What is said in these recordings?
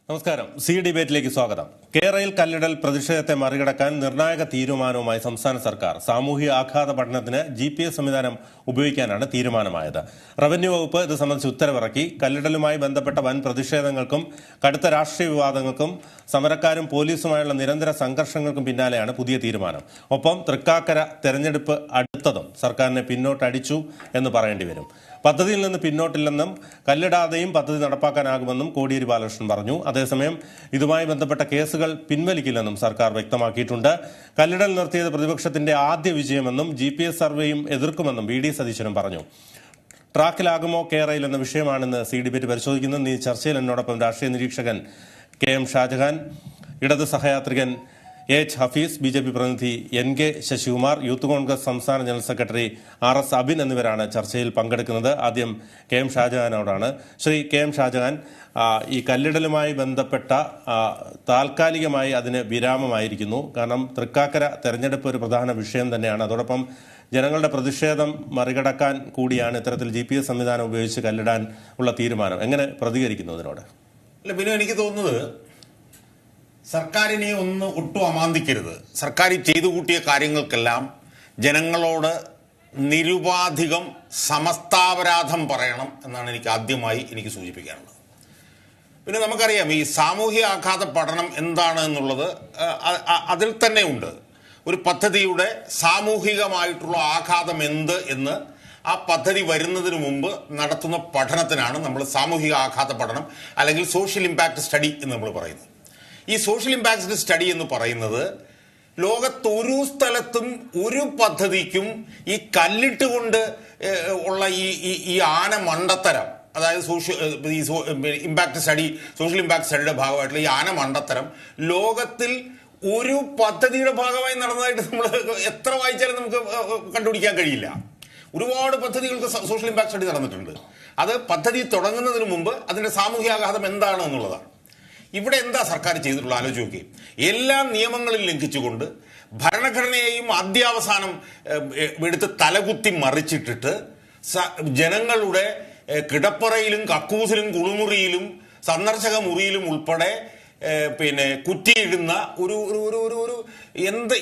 നമസ്കാരം. സി ഡിബേറ്റിലേക്ക് സ്വാഗതം. കേരളയിൽ കല്ലിടൽ പ്രതിഷേധത്തെ മറികടക്കാൻ നിർണായക തീരുമാനവുമായി സംസ്ഥാന സർക്കാർ. സാമൂഹിക ആഘാത പഠനത്തിന് GPS സംവിധാനം ഉപയോഗിക്കാനാണ് തീരുമാനമായത്. റവന്യൂ വകുപ്പ് ഇത് സംബന്ധിച്ച് ഉത്തരവിറക്കി. കല്ലിടലുമായി ബന്ധപ്പെട്ട വൻ പ്രതിഷേധങ്ങൾക്കും കടുത്ത രാഷ്ട്രീയ വിവാദങ്ങൾക്കും സമരക്കാരും പോലീസുമായുള്ള നിരന്തര സംഘർഷങ്ങൾക്കും പിന്നാലെയാണ് പുതിയ തീരുമാനം. ഒപ്പം തൃക്കാക്കര തെരഞ്ഞെടുപ്പ് അടുത്തതും സർക്കാരിനെ പിന്നോട്ടടിച്ചു എന്ന് പറയേണ്ടി വരും. പദ്ധതിയിൽ നിന്ന് പിന്നോട്ടില്ലെന്നും കല്ലിടാതെയും പദ്ധതി നടപ്പാക്കാനാകുമെന്നും കോടിയേരി ബാലകൃഷ്ണൻ പറഞ്ഞു. അതേസമയം ഇതുമായി ബന്ധപ്പെട്ട കേസുകൾ പിൻവലിക്കില്ലെന്നും സർക്കാർ വ്യക്തമാക്കിയിട്ടുണ്ട്. കല്ലിടൽ നിർത്തിയത് പ്രതിപക്ഷത്തിന്റെ ആദ്യ വിജയമെന്നും GPS സർവേയും എതിർക്കുമെന്നും VD സതീശനും പറഞ്ഞു. ട്രാക്കിലാകുമോ കേരളയിൽ എന്ന വിഷയമാണെന്ന് സി ഡിബേറ്റ് പരിശോധിക്കുന്നത്. ഈ ചർച്ചയിൽ എന്നോടൊപ്പം രാഷ്ട്രീയ നിരീക്ഷകൻ KM ഷാജഹാൻ, ഇടത് സഹയാത്രികൻ H ഹഫീസ്, BJP പ്രതിനിധി NK ശശികുമാർ, യൂത്ത് കോൺഗ്രസ് സംസ്ഥാന ജനറൽ സെക്രട്ടറി RS അബിൻ എന്നിവരാണ് ചർച്ചയിൽ പങ്കെടുക്കുന്നത്. ആദ്യം KM ഷാജഹാനോടാണ്. ശ്രീ KM ഷാജഹാൻ, ഈ കല്ലിടലുമായി ബന്ധപ്പെട്ട താൽക്കാലികമായി അതിന് വിരാമമായിരിക്കുന്നു. കാരണം തൃക്കാക്കര തെരഞ്ഞെടുപ്പ് ഒരു പ്രധാന വിഷയം തന്നെയാണ്. അതോടൊപ്പം ജനങ്ങളുടെ പ്രതിഷേധം മറികടക്കാൻ കൂടിയാണ് ഇത്തരത്തിൽ GPS സംവിധാനം ഉപയോഗിച്ച് കല്ലിടാൻ ഉള്ള തീരുമാനം. എങ്ങനെ പ്രതികരിക്കുന്നു ഇതിനോട്? അല്ല, പിന്നെ എനിക്ക് തോന്നുന്നത് സർക്കാരിനെ ഒന്ന് ഒട്ടും അമാന്തിക്കരുത്. സർക്കാർ ചെയ്തു കൂട്ടിയ കാര്യങ്ങൾക്കെല്ലാം ജനങ്ങളോട് നിരുപാധികം സമസ്താപരാധം പറയണം എന്നാണ് എനിക്ക് സൂചിപ്പിക്കാനുള്ളത്. പിന്നെ നമുക്കറിയാം ഈ സാമൂഹ്യ ആഘാത പഠനം എന്താണ് എന്നുള്ളത് അതിൽ തന്നെ ഉണ്ട്. ഒരു പദ്ധതിയുടെ സാമൂഹികമായിട്ടുള്ള ആഘാതം എന്ത് എന്ന് ആ പദ്ധതി വരുന്നതിന് മുമ്പ് നടത്തുന്ന പഠനത്തിനാണ് നമ്മൾ സാമൂഹിക ആഘാത പഠനം അല്ലെങ്കിൽ സോഷ്യൽ ഇമ്പാക്ട് സ്റ്റഡി എന്ന് നമ്മൾ പറയുന്നത്. ഈ സോഷ്യൽ ഇമ്പാക്ട് സ്റ്റഡി എന്ന് പറയുന്നത് ലോകത്തൊരു സ്ഥലത്തും ഒരു പദ്ധതിക്കും ഈ കല്ലിട്ടുകൊണ്ട് ഉള്ള ഈ ആന മണ്ടത്തരം, അതായത് ഇമ്പാക്ട് സ്റ്റഡി, സോഷ്യൽ ഇമ്പാക്ട് സ്റ്റഡിയുടെ ഭാഗമായിട്ടുള്ള ഈ ആന മണ്ടത്തരം ലോകത്തിൽ ഒരു പദ്ധതിയുടെ ഭാഗമായി നടന്നതായിട്ട് നമ്മൾ എത്ര വായിച്ചാലും നമുക്ക് കണ്ടുപിടിക്കാൻ കഴിയില്ല. ഒരുപാട് പദ്ധതികൾക്ക് സോഷ്യൽ ഇമ്പാക്ട് സ്റ്റഡി നടന്നിട്ടുണ്ട്. അത് പദ്ധതി തുടങ്ങുന്നതിന് മുമ്പ് അതിന്റെ സാമൂഹ്യാഘാതം എന്താണ് എന്നുള്ളതാണ്. ഇവിടെ എന്താ സർക്കാർ ചെയ്തിട്ടുള്ള ആലോചിച്ച് നോക്കി. എല്ലാ നിയമങ്ങളും ലംഘിച്ചുകൊണ്ട് ഭരണഘടനയെയും ആദ്യാവസാനം എടുത്ത് തലകുത്തി മറിച്ചിട്ടിട്ട് ജനങ്ങളുടെ കിടപ്പറയിലും കക്കൂസിലും കുളിമുറിയിലും സന്ദർശക മുറിയിലും ഉൾപ്പെടെ കുറ്റിയിടുന്ന ഒരു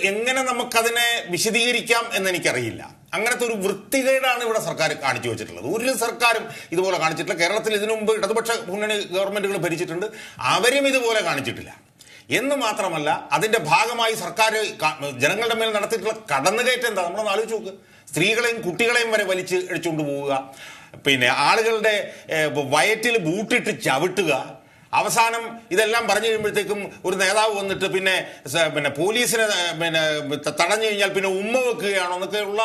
എങ്ങനെ നമുക്കതിനെ വിശദീകരിക്കാം എന്നെനിക്കറിയില്ല. അങ്ങനത്തെ ഒരു വൃത്തികേടാണ് ഇവിടെ സർക്കാർ കാണിച്ചു വെച്ചിട്ടുള്ളത്. ഒരു സർക്കാരും ഇതുപോലെ കാണിച്ചിട്ടില്ല. കേരളത്തിൽ ഇതിനു മുമ്പ് ഇടതുപക്ഷ മുന്നണി ഗവൺമെന്റുകൾ ഭരിച്ചിട്ടുണ്ട്, അവരും ഇതുപോലെ കാണിച്ചിട്ടില്ല. എന്ന് മാത്രമല്ല, അതിന്റെ ഭാഗമായി സർക്കാർ ജനങ്ങളുടെ മേൽ നടത്തിയിട്ടുള്ള കടന്നുകയറ്റം എന്താ നമ്മളൊന്ന് ആലോചിച്ച് നോക്ക്. സ്ത്രീകളെയും കുട്ടികളെയും വരെ വലിച്ച് അടിച്ചുകൊണ്ട് പോവുക, ആളുകളുടെ വയറ്റിൽ ബൂട്ടിട്ട് ചവിട്ടുക. അവസാനം ഇതെല്ലാം പറഞ്ഞു കഴിയുമ്പോഴത്തേക്കും ഒരു നേതാവ് വന്നിട്ട് പിന്നെ പോലീസിനെ തടഞ്ഞു കഴിഞ്ഞാൽ പിന്നെ ഉമ്മ വെക്കുകയാണോ എന്നൊക്കെയുള്ള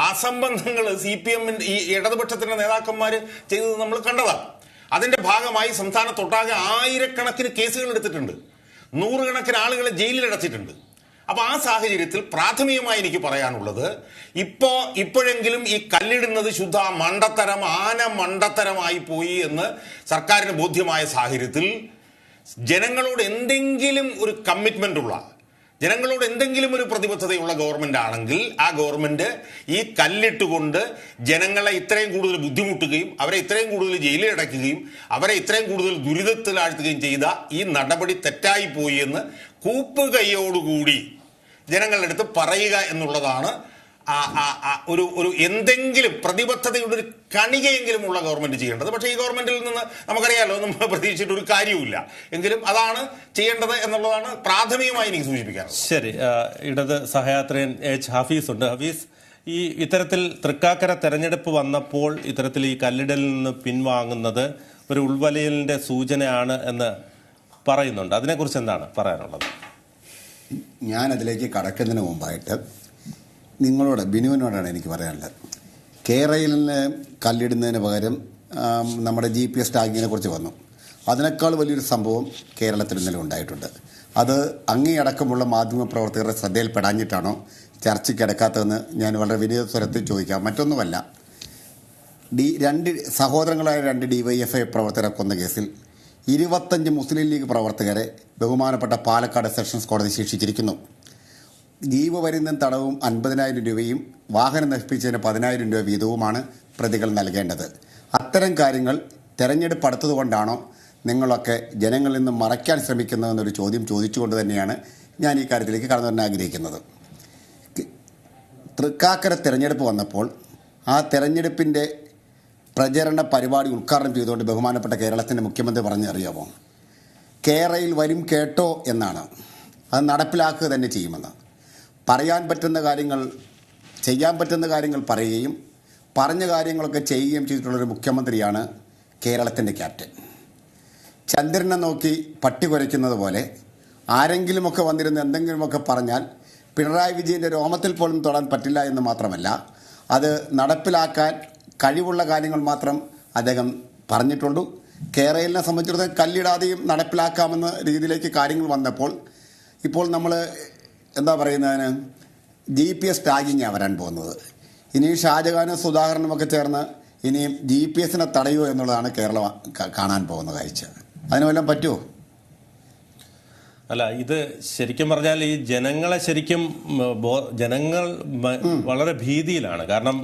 അസംബന്ധങ്ങൾ CPM ഈ ഇടതുപക്ഷത്തിന്റെ നേതാക്കന്മാർ ചെയ്തത് നമ്മൾ കണ്ടതാണ്. അതിന്റെ ഭാഗമായി സംസ്ഥാനത്തൊട്ടാകെ ആയിരക്കണക്കിന് കേസുകൾ എടുത്തിട്ടുണ്ട്, നൂറുകണക്കിന് ആളുകളെ ജയിലിൽ അടച്ചിട്ടുണ്ട്. അപ്പൊ ആ സാഹചര്യത്തിൽ പ്രാഥമികമായി എനിക്ക് പറയാനുള്ളത്, ഇപ്പോഴെങ്കിലും ഈ കല്ലിടുന്നത് ശുദ്ധ മണ്ടത്തരം, ആന മണ്ടത്തരമായി പോയി എന്ന് സർക്കാരിന് ബോധ്യമായ സാഹചര്യത്തിൽ ജനങ്ങളോട് എന്തെങ്കിലും ഒരു കമ്മിറ്റ്മെന്റ് ഉള്ള, ജനങ്ങളോട് എന്തെങ്കിലും ഒരു പ്രതിബദ്ധതയുള്ള ഗവൺമെന്റ് ആണെങ്കിൽ ആ ഗവൺമെന്റ് ഈ കല്ലിട്ടുകൊണ്ട് ജനങ്ങളെ ഇത്രയും കൂടുതൽ ബുദ്ധിമുട്ടുകയും അവരെ ഇത്രയും കൂടുതൽ ജയിലിൽ അടയ്ക്കുകയും അവരെ ഇത്രയും കൂടുതൽ ദുരിതത്തിലാഴ്ത്തുകയും ചെയ്ത ഈ നടപടി തെറ്റായി പോയി എന്ന് കൂപ്പുകൈയോടുകൂടി ജനങ്ങളുടെ അടുത്ത് പറയുക എന്നുള്ളതാണ് ഒരു എന്തെങ്കിലും പ്രതിബദ്ധതയുടെ ഒരു കണികയെങ്കിലും ഉള്ള ഗവൺമെന്റ് ചെയ്യേണ്ടത്. പക്ഷേ ഈ ഗവൺമെന്റിൽ നിന്ന് നമുക്കറിയാലോ, നമ്മൾ പ്രതീക്ഷിച്ചിട്ട് ഒരു കാര്യവുമില്ല. എങ്കിലും അതാണ് ചെയ്യേണ്ടത് എന്നുള്ളതാണ് പ്രാഥമികമായി എനിക്ക് സൂചിപ്പിക്കാറ്. ശരി, ഇടത് സഹയാത്രികൻ H ഹഫീസ് ഉണ്ട്. ഹഫീസ്, ഇത്തരത്തിൽ തൃക്കാക്കര തെരഞ്ഞെടുപ്പ് വന്നപ്പോൾ ഇത്തരത്തിൽ ഈ കല്ലിടലിൽ നിന്ന് പിൻവാങ്ങുന്നത് ഒരു ഉൾവലിയലിന്റെ സൂചനയാണ് എന്ന് പറയുന്നുണ്ട്. അതിനെക്കുറിച്ച് എന്താണ് പറയാനുള്ളത്? ഞാനതിലേക്ക് കടക്കുന്നതിന് മുമ്പായിട്ട് നിങ്ങളോട്, ബിനുവിനോടാണ് എനിക്ക് പറയാനുള്ളത്. കേരളയിൽ കല്ലിടുന്നതിന് പകരം നമ്മുടെ GPS ടാഗിങ്ങിനെ കുറിച്ച് വന്നു. അതിനേക്കാൾ വലിയൊരു സംഭവം കേരളത്തിൽ ഇന്നലെ ഉണ്ടായിട്ടുണ്ട്. അത് അങ്ങേയടക്കമുള്ള മാധ്യമപ്രവർത്തകരുടെ ശ്രദ്ധയിൽപ്പെടാഞ്ഞിട്ടാണോ ചർച്ചയ്ക്ക് എടുക്കാത്തതെന്ന് ഞാൻ വളരെ വിനീത സ്വരത്തിൽ ചോദിക്കാം. മറ്റൊന്നുമല്ല, സഹോദരങ്ങളായ 2 DYFI പ്രവർത്തകരെ കൊന്ന കേസിൽ 25 മുസ്ലിം ലീഗ് പ്രവർത്തകരെ ബഹുമാനപ്പെട്ട പാലക്കാട് സെഷൻസ് കോടതി ശിക്ഷിച്ചിരിക്കുന്നു. ജീവപര്യന്തം തടവും 50,000 രൂപയും വാഹനം നശിപ്പിച്ചതിന് 10,000 രൂപ വീതവുമാണ് പ്രതികൾ നൽകേണ്ടത്. അത്തരം കാര്യങ്ങൾ തെരഞ്ഞെടുപ്പ് അടുത്തതുകൊണ്ടാണോ നിങ്ങളൊക്കെ ജനങ്ങളിൽ നിന്ന് മറയ്ക്കാൻ ശ്രമിക്കുന്നതെന്നൊരു ചോദ്യം ചോദിച്ചുകൊണ്ട് തന്നെയാണ് ഞാൻ ഈ കാര്യത്തിലേക്ക് കടന്നു വരാൻ ആഗ്രഹിക്കുന്നത്. തൃക്കാക്കര തെരഞ്ഞെടുപ്പ് വന്നപ്പോൾ ആ തെരഞ്ഞെടുപ്പിൻ്റെ പ്രചരണ പരിപാടി ഉദ്ഘാടനം ചെയ്തുകൊണ്ട് ബഹുമാനപ്പെട്ട കേരളത്തിൻ്റെ മുഖ്യമന്ത്രി പറഞ്ഞറിയാമോ? കേരയിൽ വരും കേട്ടോ എന്നാണ്. അത് നടപ്പിലാക്കുക തന്നെ ചെയ്യുമെന്ന്. പറയാൻ പറ്റുന്ന കാര്യങ്ങൾ, ചെയ്യാൻ പറ്റുന്ന കാര്യങ്ങൾ പറയുകയും പറഞ്ഞ കാര്യങ്ങളൊക്കെ ചെയ്യുകയും ചെയ്തിട്ടുള്ളൊരു മുഖ്യമന്ത്രിയാണ് കേരളത്തിൻ്റെ ക്യാപ്റ്റൻ. ചന്ദ്രനെ നോക്കി പട്ടി കുരയ്ക്കുന്നത് പോലെ ആരെങ്കിലുമൊക്കെ വന്നിരുന്ന് എന്തെങ്കിലുമൊക്കെ പറഞ്ഞാൽ പിണറായി വിജയൻ്റെ രോമത്തിൽ പോലും തൊടാൻ പറ്റില്ല എന്ന് മാത്രമല്ല, അത് നടപ്പിലാക്കാൻ കഴിവുള്ള കാര്യങ്ങൾ മാത്രം അദ്ദേഹം പറഞ്ഞിട്ടുള്ളൂ. കേരളത്തിനെ സംബന്ധിച്ചിടത്തോളം കല്ലിടാതെയും നടപ്പിലാക്കാമെന്ന രീതിയിലേക്ക് കാര്യങ്ങൾ വന്നപ്പോൾ ഇപ്പോൾ നമ്മൾ എന്താ പറയുന്നതിന് GPS ടാഗിങ്ങാണ് വരാൻ പോകുന്നത്. ഇനി ഷാജഹാനും സുധാകരനുമൊക്കെ ചേർന്ന് ഇനിയും GPS തടയുമോ എന്നുള്ളതാണ് കേരളം കാണാൻ പോകുന്ന കാഴ്ച. അതിന് വല്ലതും പറ്റുമോ? അല്ല, ഇത് ശരിക്കും പറഞ്ഞാൽ ഈ ജനങ്ങളെ ശരിക്കും ജനങ്ങൾ വളരെ ഭീതിയിലാണ്. കാരണം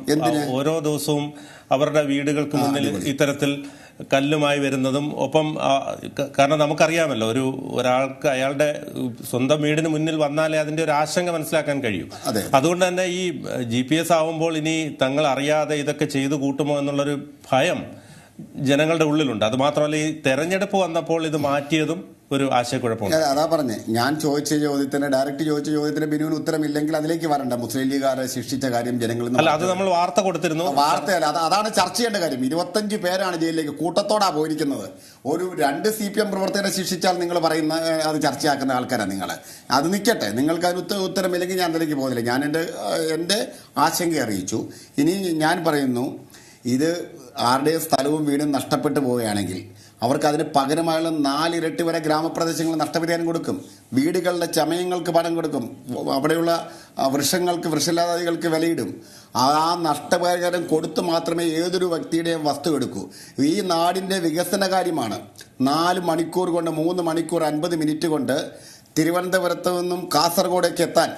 ഓരോ ദിവസവും അവരുടെ വീടുകൾക്ക് മുന്നിൽ ഇത്തരത്തിൽ കല്ലുമായി വരുന്നതും ഒപ്പം കാരണം നമുക്കറിയാമല്ലോ, ഒരാൾക്ക് അയാളുടെ സ്വന്തം വീടിന് മുന്നിൽ വന്നാലേ അതിന്റെ ഒരു ആശങ്ക മനസ്സിലാക്കാൻ കഴിയൂ. അതുകൊണ്ട് തന്നെ ഈ GPS ആവുമ്പോൾ ഇനി തങ്ങൾ അറിയാതെ ഇതൊക്കെ ചെയ്തു കൂട്ടുമോ എന്നുള്ളൊരു ഭയം ജനങ്ങളുടെ ഉള്ളിലുണ്ട്. അത് മാത്രമല്ല, ഈ തെരഞ്ഞെടുപ്പ് വന്നപ്പോൾ ഇത് മാറ്റിയതും ഒരു ആശയക്കുഴപ്പമുണ്ട്. അതാ പറഞ്ഞേ, ഞാൻ ചോദിച്ച ചോദ്യത്തിന്, ഡയറക്റ്റ് ചോദിച്ച ചോദ്യത്തിന് ബിനുവിന് ഉത്തരമില്ലെങ്കിൽ അതിലേക്ക് വരണ്ട. മുസ്ലിം ലീഗുകാരെ ശിക്ഷിച്ച കാര്യം ജനങ്ങളിൽ അല്ല, അത് നമ്മൾ വാർത്ത കൊടുത്തിരുന്നു. വാർത്തയല്ല, അതാണ് ചർച്ച ചെയ്യേണ്ട കാര്യം. 25 പേരാണ് ജയിലിലേക്ക് കൂട്ടത്തോടാ പോയിരിക്കുന്നത്. ഒരു 2 CPM പ്രവർത്തകരെ ശിക്ഷിച്ചാൽ നിങ്ങൾ പറയുന്ന അത് ചർച്ചയാക്കുന്ന ആൾക്കാരാണ് നിങ്ങൾ. അത് നിൽക്കട്ടെ, നിങ്ങൾക്ക് അതിന് ഉത്തരമില്ലെങ്കിൽ ഞാൻ അതിലേക്ക് പോകുന്നില്ല. ഞാൻ എൻ്റെ ആശങ്ക അറിയിച്ചു. ഇനി ഞാൻ പറയുന്നു, ഇത് ആരുടെയും സ്ഥലവും വീടും നഷ്ടപ്പെട്ടു പോവുകയാണെങ്കിൽ അവർക്ക് അതിന് പകരമായുള്ള 4 ഇരട്ടി വരെ ഗ്രാമപ്രദേശങ്ങൾ നഷ്ടപരിഹാരം കൊടുക്കും. വീടുകളുടെ ചമയങ്ങൾക്ക് പണം കൊടുക്കും. അവിടെയുള്ള വൃക്ഷങ്ങൾക്ക്, വൃക്ഷലതാദികൾക്ക് വിലയിടും. ആ നഷ്ടപരിഹാരം കൊടുത്ത് മാത്രമേ ഏതൊരു വ്യക്തിയുടെയും വസ്തു എടുക്കൂ. ഈ നാടിൻ്റെ വികസന കാര്യമാണ്. 4 മണിക്കൂർ കൊണ്ട്, 3 മണിക്കൂർ 50 മിനിറ്റ് കൊണ്ട് തിരുവനന്തപുരത്ത് നിന്നും കാസർഗോഡേക്ക് എത്താൻ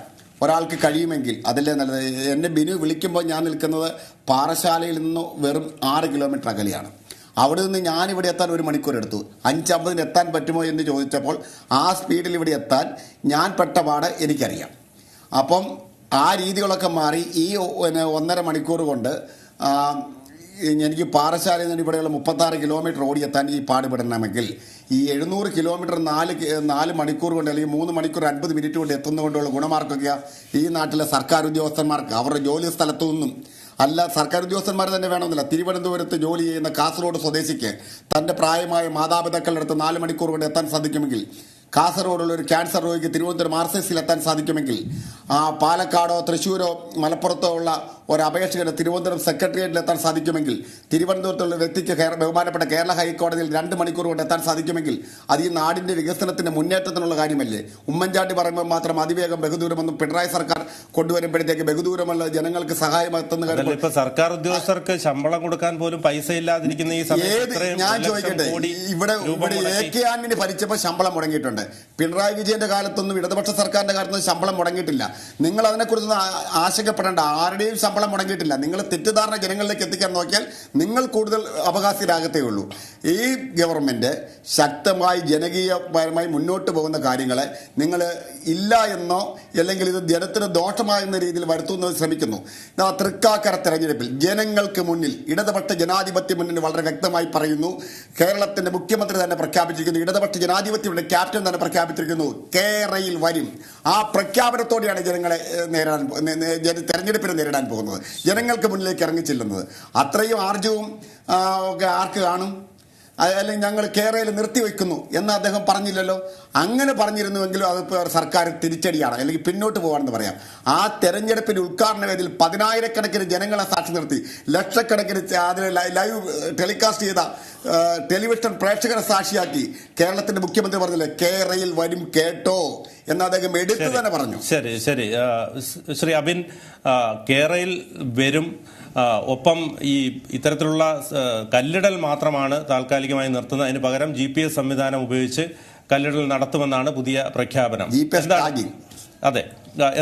ഒരാൾക്ക് കഴിയുമെങ്കിൽ അതല്ലേ നല്ലത്. എന്നെ ബിനു വിളിക്കുമ്പോൾ ഞാൻ നിൽക്കുന്നത് പാറശാലയിൽ നിന്ന് വെറും 6 കിലോമീറ്റർ അകലെയാണ്. അവിടെ നിന്ന് ഞാനിവിടെ എത്താൻ 1 മണിക്കൂർ എടുത്തു. 5:50 എത്താൻ പറ്റുമോ എന്ന് ചോദിച്ചപ്പോൾ ആ സ്പീഡിൽ ഇവിടെ എത്താൻ ഞാൻ പെട്ട പാട് എനിക്കറിയാം. അപ്പം ആ രീതികളൊക്കെ മാറി ഈ 1.5 മണിക്കൂർ കൊണ്ട് എനിക്ക് പാറശാലയിൽ നിന്ന് ഇവിടെയുള്ള 36 കിലോമീറ്റർ ഓടിയെത്താൻ ഈ പാടുപെടണമെങ്കിൽ ഈ 700 കിലോമീറ്റർ 4 മണിക്കൂർ കൊണ്ട് അല്ലെങ്കിൽ 3 മണിക്കൂർ 50 മിനിറ്റ് കൊണ്ട് എത്തുന്നതുകൊണ്ടുള്ള ഗുണമാർക്കൊക്കെയാണ് ഈ നാട്ടിലെ സർക്കാർ ഉദ്യോഗസ്ഥന്മാർക്ക് അവരുടെ ജോലി സ്ഥലത്തു നിന്നും. അല്ല, സർക്കാർ ഉദ്യോഗസ്ഥന്മാർ തന്നെ വേണമെന്നില്ല. തിരുവനന്തപുരത്ത് ജോലി ചെയ്യുന്ന കാസർഗോഡ് സ്വദേശിക്ക് തൻ്റെ പ്രായമായ മാതാപിതാക്കളുടെ അടുത്ത് 4 മണിക്കൂർ കൊണ്ട് എത്താൻ സാധിക്കുമെങ്കിൽ, കാസർഗോഡുള്ള ഒരു ക്യാൻസർ രോഗിക്ക് തിരുവനന്തപുരം RCCയിൽ എത്താൻ സാധിക്കുമെങ്കിൽ, പാലക്കാടോ തൃശ്ശൂരോ മലപ്പുറത്തോ ഉള്ള ഒരു അപേക്ഷകന് തിരുവനന്തപുരം സെക്രട്ടേറിയറ്റിൽ എത്താൻ സാധിക്കുമെങ്കിൽ, തിരുവനന്തപുരത്തുള്ള വ്യക്തിക്ക് ബഹുമാനപ്പെട്ട കേരള ഹൈക്കോടതിയിൽ 2 മണിക്കൂർ കൊണ്ട് എത്താൻ സാധിക്കുമെങ്കിൽ അത് ഈ നാടിൻ്റെ വികസനത്തിൻ്റെ മുന്നേറ്റത്തിനുള്ള കാര്യമല്ലേ? ഉമ്മൻചാണ്ടി പറയുമ്പോൾ മാത്രം അതിവേഗം ബഹുദൂരമൊന്നും പിണറായി സർക്കാർ കൊണ്ടുവരുമ്പോഴത്തേക്ക് ബഹുദൂരമല്ല ജനങ്ങൾക്ക് സഹായമെത്തുന്ന കാര്യം. ഇപ്പൊ സർക്കാർ ഉദ്യോഗസ്ഥർക്ക് ശമ്പളം കൊടുക്കാൻ പോലും പൈസ ഇല്ലാതിരിക്കുന്ന ഈ സമയത്ത് ഞാൻ ചോദിക്കട്ടെ, ഇവിടെ AK ആന്റണി ഭരിച്ചപ്പോൾ ശമ്പളം മുടങ്ങിയിട്ടുണ്ട്. പിണറായി വിജയന്റെ കാലത്തൊന്നും, ഇടതുപക്ഷ സർക്കാരിന്റെ കാലത്തൊന്നും ശമ്പളം മുടങ്ങിയിട്ടില്ല. നിങ്ങൾ അതിനെക്കുറിച്ചൊന്നും ആശങ്കപ്പെടേണ്ട. ആരുടെയും ശമ്പളം മുടങ്ങിയിട്ടില്ല. നിങ്ങൾ തെറ്റിദ്ധാരണ ജനങ്ങളിലേക്ക് എത്തിക്കാൻ നോക്കിയാൽ നിങ്ങൾ കൂടുതൽ അപകാശരാകത്തേ ഉള്ളൂ. ഈ ഗവൺമെന്റ് ശക്തമായി ജനകീയപരമായി മുന്നോട്ട് പോകുന്ന കാര്യങ്ങളെ നിങ്ങൾ ഇല്ല എന്നോ അല്ലെങ്കിൽ ഇത് ജനത്തിന് ദോഷമാകുന്ന രീതിയിൽ വരുത്തുന്നത് ശ്രമിക്കുന്നു. തൃക്കാക്കര തെരഞ്ഞെടുപ്പിൽ ജനങ്ങൾക്ക് മുന്നിൽ ഇടതുപക്ഷ ജനാധിപത്യ മുന്നണി വളരെ വ്യക്തമായി പറയുന്നു. കേരളത്തിന്റെ മുഖ്യമന്ത്രി തന്നെ പ്രഖ്യാപിച്ചിരിക്കുന്നു, ഇടതുപക്ഷ ജനാധിപത്യത്തിന്റെ ക്യാപ്റ്റൻ തന്നെ പ്രഖ്യാപിച്ചിരിക്കുന്നു, കേരയിൽ വരും. ആ പ്രഖ്യാപനത്തോടെയാണ് ജനങ്ങളെ തെരഞ്ഞെടുപ്പിനെ നേരിടാൻ പോകുന്നത്, ജനങ്ങൾക്ക് മുന്നിലേക്ക് ഇറങ്ങിച്ചെല്ലുന്നത്. അത്രയും ആർജവും ഒക്കെ ആർക്ക് കാണും? അല്ലെങ്കിൽ ഞങ്ങൾ കേരളയിൽ നിർത്തിവെക്കുന്നു എന്ന് അദ്ദേഹം പറഞ്ഞില്ലല്ലോ. അങ്ങനെ പറഞ്ഞിരുന്നുവെങ്കിലും അതിപ്പോൾ സർക്കാർ തിരിച്ചടിയാണ്, അല്ലെങ്കിൽ പിന്നോട്ട് പോകാണെന്ന് പറയാം. ആ തെരഞ്ഞെടുപ്പിന്റെ ഉദ്ഘാടന വേദിയിൽ 10,000-കണക്കിന് ജനങ്ങളെ സാക്ഷി നിർത്തി, ലക്ഷക്കണക്കിന് അതിന് ലൈവ് ടെലികാസ്റ്റ് ചെയ്ത ടെലിവിഷൻ പ്രേക്ഷകരെ സാക്ഷിയാക്കി കേരളത്തിന്റെ മുഖ്യമന്ത്രി പറഞ്ഞില്ലേ, കേരളയിൽ വരും കേട്ടോ എന്ന് അദ്ദേഹം എടുത്തു തന്നെ പറഞ്ഞു. ശരി ശരി ശ്രീ അബിൻ, കേരളയിൽ വരും, ഒപ്പം ഈ ഇത്തരത്തിലുള്ള കല്ലിടൽ മാത്രമാണ് താൽക്കാലികമായി നിർത്തുന്നത്. അതിന് പകരം GPS സംവിധാനം ഉപയോഗിച്ച് കല്ലിടൽ നടത്തുമെന്നാണ് പുതിയ പ്രഖ്യാപനം. അതെ,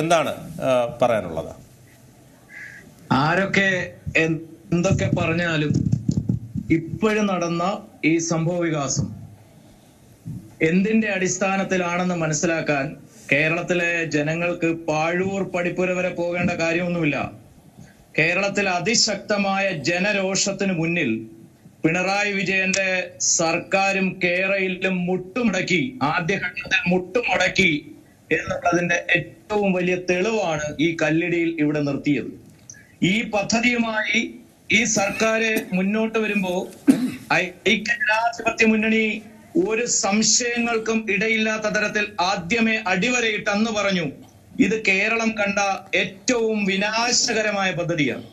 എന്താണ് പറയാനുള്ളത്? ആരൊക്കെ എന്തൊക്കെ പറഞ്ഞാലും ഇപ്പോഴും നടന്ന ഈ സംഭവ വികാസം എന്തിന്റെ അടിസ്ഥാനത്തിലാണെന്ന് മനസ്സിലാക്കാൻ കേരളത്തിലെ ജനങ്ങൾക്ക് പാഴൂർ പടിപ്പുര വരെ പോകേണ്ട കാര്യമൊന്നുമില്ല. കേരളത്തിൽ അതിശക്തമായ ജനരോഷത്തിന് മുന്നിൽ പിണറായി വിജയന്റെ സർക്കാരും കേരളയിലും മുട്ടുമടക്കി, ആദ്യഘട്ടത്തിൽ മുട്ടുമടക്കി എന്നുള്ളതിന്റെ ഏറ്റവും വലിയ തെളിവാണ് ഈ കല്ലിടിയിൽ ഇവിടെ നിർത്തിയത്. ഈ പദ്ധതിയുമായി ഈ സർക്കാർ മുന്നോട്ട് വരുമ്പോ ഐക്യജനാധിപത്യ മുന്നണി ഒരു സംശയങ്ങൾക്കും ഇടയില്ലാത്ത തരത്തിൽ ആദ്യമേ അടിവരയിട്ട് അന്ന് പറഞ്ഞു, ഇത് കേരളം കണ്ട ഏറ്റവും വിനാശകരമായ പദ്ധതിയാണ്.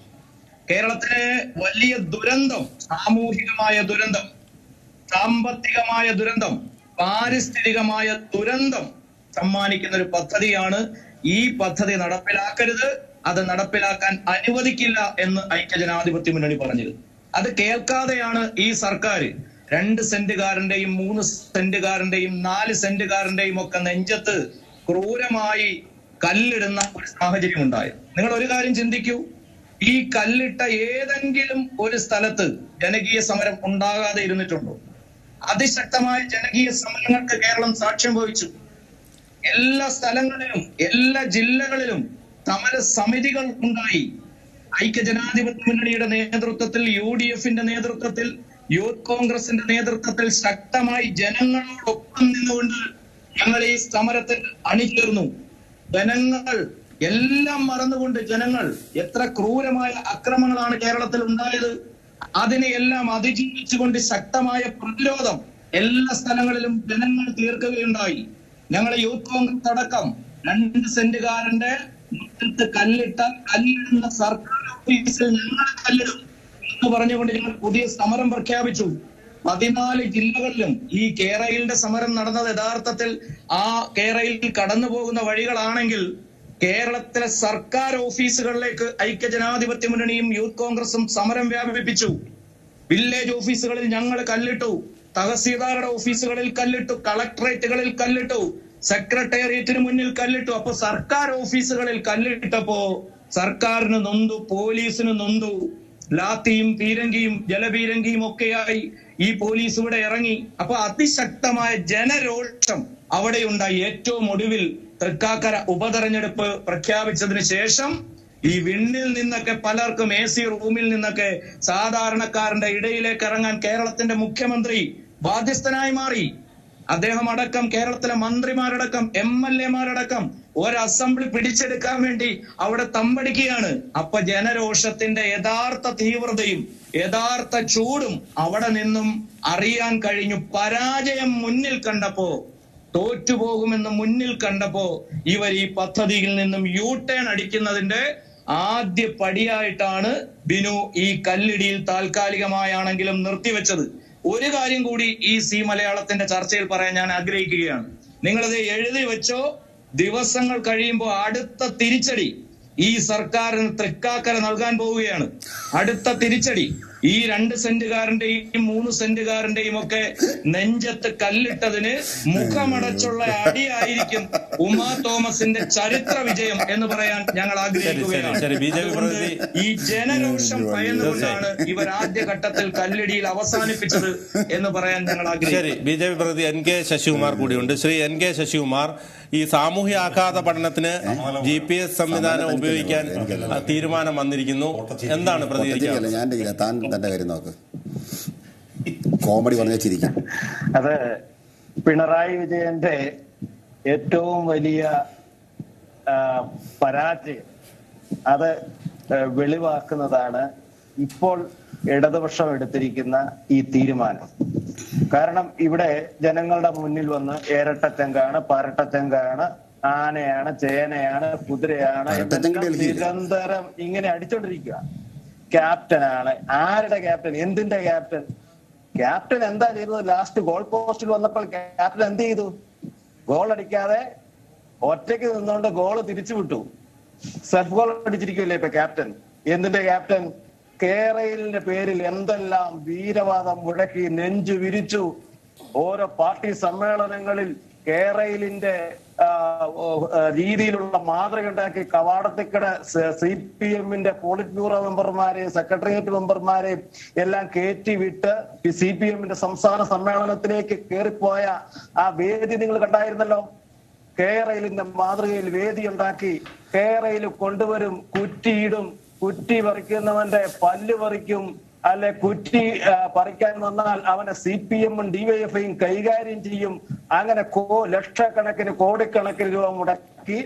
കേരളത്തിലെ വലിയ ദുരന്തം, സാമൂഹികമായ ദുരന്തം, സാമ്പത്തികമായ ദുരന്തം, പാരിസ്ഥിതികമായ ദുരന്തം സമ്മാനിക്കുന്ന ഒരു പദ്ധതിയാണ്. ഈ പദ്ധതി നടപ്പിലാക്കരുത്, അത് നടപ്പിലാക്കാൻ അനുവദിക്കില്ല എന്ന് ഐക്യജനാധിപത്യ മുന്നണി പറഞ്ഞത്. അത് കേൾക്കാതെയാണ് ഈ സർക്കാർ 2 സെന്റുകാരന്റെയും 3 സെന്റുകാരന്റെയും 4 സെന്റുകാരന്റെയും ഒക്കെ നെഞ്ചത്ത് ക്രൂരമായി കല്ലിടുന്ന ഒരു സാഹചര്യം ഉണ്ടായത്. നിങ്ങൾ ഒരു കാര്യം ചിന്തിക്കൂ, ഈ കല്ലിട്ട ഏതെങ്കിലും ഒരു സ്ഥലത്ത് ജനകീയ സമരം ഉണ്ടാകാതെ ഇരുന്നിട്ടുണ്ടോ? അതിശക്തമായ ജനകീയ സമരങ്ങൾക്ക് കേരളം സാക്ഷ്യം വഹിച്ചു. എല്ലാ സ്ഥലങ്ങളിലും എല്ലാ ജില്ലകളിലും സമര സമിതികൾ ഉണ്ടായി. ഐക്യജനാധിപത്യ മുന്നണിയുടെ നേതൃത്വത്തിൽ, UDFന്റെ നേതൃത്വത്തിൽ, യൂത്ത് കോൺഗ്രസിന്റെ നേതൃത്വത്തിൽ ശക്തമായി ജനങ്ങളോടൊപ്പം നിന്നുകൊണ്ട് ഞങ്ങൾ ഈ സമരത്തിൽ അണിചേർന്നു. ജനങ്ങൾ എല്ലാം മറന്നുകൊണ്ട്, ജനങ്ങൾ എത്ര ക്രൂരമായ ആക്രമണങ്ങളാണ് കേരളത്തിൽ ഉണ്ടായത്, അതിനെയെല്ലാം അതിജീവിച്ചുകൊണ്ട് ശക്തമായ പ്രതിരോധം എല്ലാ സ്ഥലങ്ങളിലും ജനങ്ങൾ തീർക്കുകയുണ്ടായി. ഞങ്ങളെ യൂത്ത് കോൺഗ്രസ് അടക്കം 2 സെന്റുകാരന്റെ മുറ്റത്ത് കല്ലിടുന്ന സർക്കാർ ഓഫീസിൽ ഞങ്ങൾ കല്ലിടും എന്ന് പറഞ്ഞുകൊണ്ട് ഞങ്ങൾ പുതിയ സമരം പ്രഖ്യാപിച്ചു. 14 ജില്ലകളിലും ഈ കേരളയിലെ സമരം നടന്നത് യഥാർത്ഥത്തിൽ ആ കേരളയിൽ കടന്നു പോകുന്ന വഴികളാണെങ്കിൽ കേരളത്തിലെ സർക്കാർ ഓഫീസുകളിലേക്ക് ഐക്യജനാധിപത്യ മുന്നണിയും യൂത്ത് കോൺഗ്രസും സമരം വ്യാപിപ്പിച്ചു. വില്ലേജ് ഓഫീസുകളിൽ ഞങ്ങൾ കല്ലിട്ടു, തഹസീൽദാരുടെ ഓഫീസുകളിൽ കല്ലിട്ടു, കളക്ടറേറ്റുകളിൽ കല്ലിട്ടു, സെക്രട്ടേറിയറ്റിന് മുന്നിൽ കല്ലിട്ടു. അപ്പൊ സർക്കാർ ഓഫീസുകളിൽ കല്ലിട്ടപ്പോ സർക്കാരിന് നൊന്തു, പോലീസിന് നൊന്തു. ലാത്തിയും പീരങ്കിയും ജലപീരങ്കിയും ഒക്കെയായി ഈ പോലീസ് ഇവിടെ ഇറങ്ങി. അപ്പൊ അതിശക്തമായ ജനരോഷം അവിടെയുണ്ടായി. ഏറ്റവും ഒടുവിൽ തൃക്കാക്കര ഉപതെരഞ്ഞെടുപ്പ് പ്രഖ്യാപിച്ചതിന് ശേഷം ഈ വിണ്ണിൽ നിന്നൊക്കെ പലർക്കും AC റൂമിൽ നിന്നൊക്കെ സാധാരണക്കാരന്റെ ഇടയിലേക്ക് ഇറങ്ങാൻ കേരളത്തിന്റെ മുഖ്യമന്ത്രി ബാധ്യസ്ഥനായി മാറി. അദ്ദേഹം അടക്കം കേരളത്തിലെ മന്ത്രിമാരടക്കം MLA-മാരടക്കം ഒരു അസംബ്ലി പിടിച്ചെടുക്കാൻ വേണ്ടി അവിടെ തമ്പടിക്കുകയാണ്. അപ്പൊ ജനരോഷത്തിന്റെ യഥാർത്ഥ തീവ്രതയും യഥാർത്ഥ ചൂടും അവിടെ നിന്നും അറിയാൻ കഴിഞ്ഞു. പരാജയം മുന്നിൽ കണ്ടപ്പോ, തോറ്റുപോകുമെന്ന് മുന്നിൽ കണ്ടപ്പോ ഇവർ ഈ പദ്ധതിയിൽ നിന്നും U-ടേൺ അടിക്കുന്നതിന്റെ ആദ്യ പടിയായിട്ടാണ് ബിനു ഈ കല്ലിടിയിൽ താൽക്കാലികമായാണെങ്കിലും നിർത്തിവെച്ചത്. ഒരു കാര്യം കൂടി ഈ മലയാളത്തിന്റെ ചർച്ചയിൽ പറയാൻ ഞാൻ ആഗ്രഹിക്കുകയാണ്. നിങ്ങളത് എഴുതി വെച്ചോ. ദിവസങ്ങൾ കഴിയുമ്പോൾ അടുത്ത തിരിച്ചടി ഈ സർക്കാരിന് തൃക്കാക്കര നൽകാൻ പോവുകയാണ്. അടുത്ത തിരിച്ചടി ഈ 2 സെന്റുകാരന്റെയും 3 സെന്റുകാരന്റെയും ഒക്കെ നെഞ്ചത്ത് കല്ലിട്ടതിന് മുഖമടച്ചുള്ള അടിയായിരിക്കും ഉമാ തോമസിന്റെ ചരിത്ര വിജയം എന്ന് പറയാൻ ഞങ്ങൾ ആഗ്രഹിക്കുകയാണ്. ഈ ജനരോഷം ഭയന്നുകൊണ്ടാണ് ഇവർ ആദ്യഘട്ടത്തിൽ കല്ലിടിയിൽ അവസാനിപ്പിച്ചത് എന്ന് പറയാൻ ഞങ്ങൾ ആഗ്രഹിക്കുന്നു. BJP പ്രതി NK ശശികുമാർ കൂടിയുണ്ട്. ശ്രീ NK ശശികുമാർ, ഈ സാമൂഹ്യ ആഘാത പഠനത്തിന് GPS സംവിധാനം ഉപയോഗിക്കാൻ തീരുമാനം വന്നിരിക്കുന്നു, എന്താണ് പ്രതികരിക്കുക? ഞാൻ തന്റെ കാര്യം നോക്ക്, കോമഡി പറഞ്ഞ ചിരിക്കും. അത് പിണറായി വിജയന്റെ ഏറ്റവും വലിയ പരാജയം അത് വെളിവാക്കുന്നതാണ് ഇപ്പോൾ ഇടതുപക്ഷം എടുത്തിരിക്കുന്ന ഈ തീരുമാനം. കാരണം ഇവിടെ ജനങ്ങളുടെ മുന്നിൽ വന്ന് ഇരട്ടച്ചങ്കാണ്, പരട്ടച്ചങ്കാണ്, ആനയാണ്, ചേനയാണ്, കുതിരയാണ്, നിരന്തരം ഇങ്ങനെ അടിച്ചോണ്ടിരിക്കുക. ക്യാപ്റ്റനാണ്. ആരുടെ ക്യാപ്റ്റൻ? എന്തിന്റെ ക്യാപ്റ്റൻ? ക്യാപ്റ്റൻ എന്താ ചെയ്തത്? ലാസ്റ്റ് ഗോൾ പോസ്റ്റിൽ വന്നപ്പോൾ ക്യാപ്റ്റൻ എന്ത് ചെയ്തു? ഗോൾ അടിക്കാതെ ഒറ്റയ്ക്ക് നിന്നുകൊണ്ട് ഗോള് തിരിച്ചു വിട്ടു. സെൽഫ് ഗോൾ അടിച്ചിരിക്കുമല്ലേ ഇപ്പൊ ക്യാപ്റ്റൻ. എന്തിന്റെ ക്യാപ്റ്റൻ? കേരളിന്റെ പേരിൽ എന്തെല്ലാം വീരവാദം മുഴക്കി നെഞ്ചു വിരിച്ചു. ഓരോ പാർട്ടി സമ്മേളനങ്ങളിൽ കേരളിന്റെ രീതിയിലുള്ള മാതൃക ഉണ്ടാക്കി കവാടത്തിക്കട CPM-ന്റെ പോളിറ്റ് ബ്യൂറോ മെമ്പർമാരെയും സെക്രട്ടേറിയറ്റ് മെമ്പർമാരെയും എല്ലാം കയറ്റിവിട്ട് CPM-ന്റെ സംസ്ഥാന സമ്മേളനത്തിലേക്ക് കയറിപ്പോയ ആ വേദി നിങ്ങൾ കണ്ടായിരുന്നല്ലോ. കേരളിന്റെ മാതൃകയിൽ വേദി ഉണ്ടാക്കി കേരയിൽ കൊണ്ടുവരും, കുറ്റിയിടും, കുറ്റി പറിക്കുന്നവന്റെ പല്ല് പറിക്കും, അല്ലെ കുറ്റി പറിക്കാൻ വന്നാൽ അവനെ CPM-ഉം DYFI-യും കൈകാര്യം ചെയ്യും. അങ്ങനെ ലക്ഷക്കണക്കിന് കോടിക്കണക്കിന് രൂപ മുടക്കി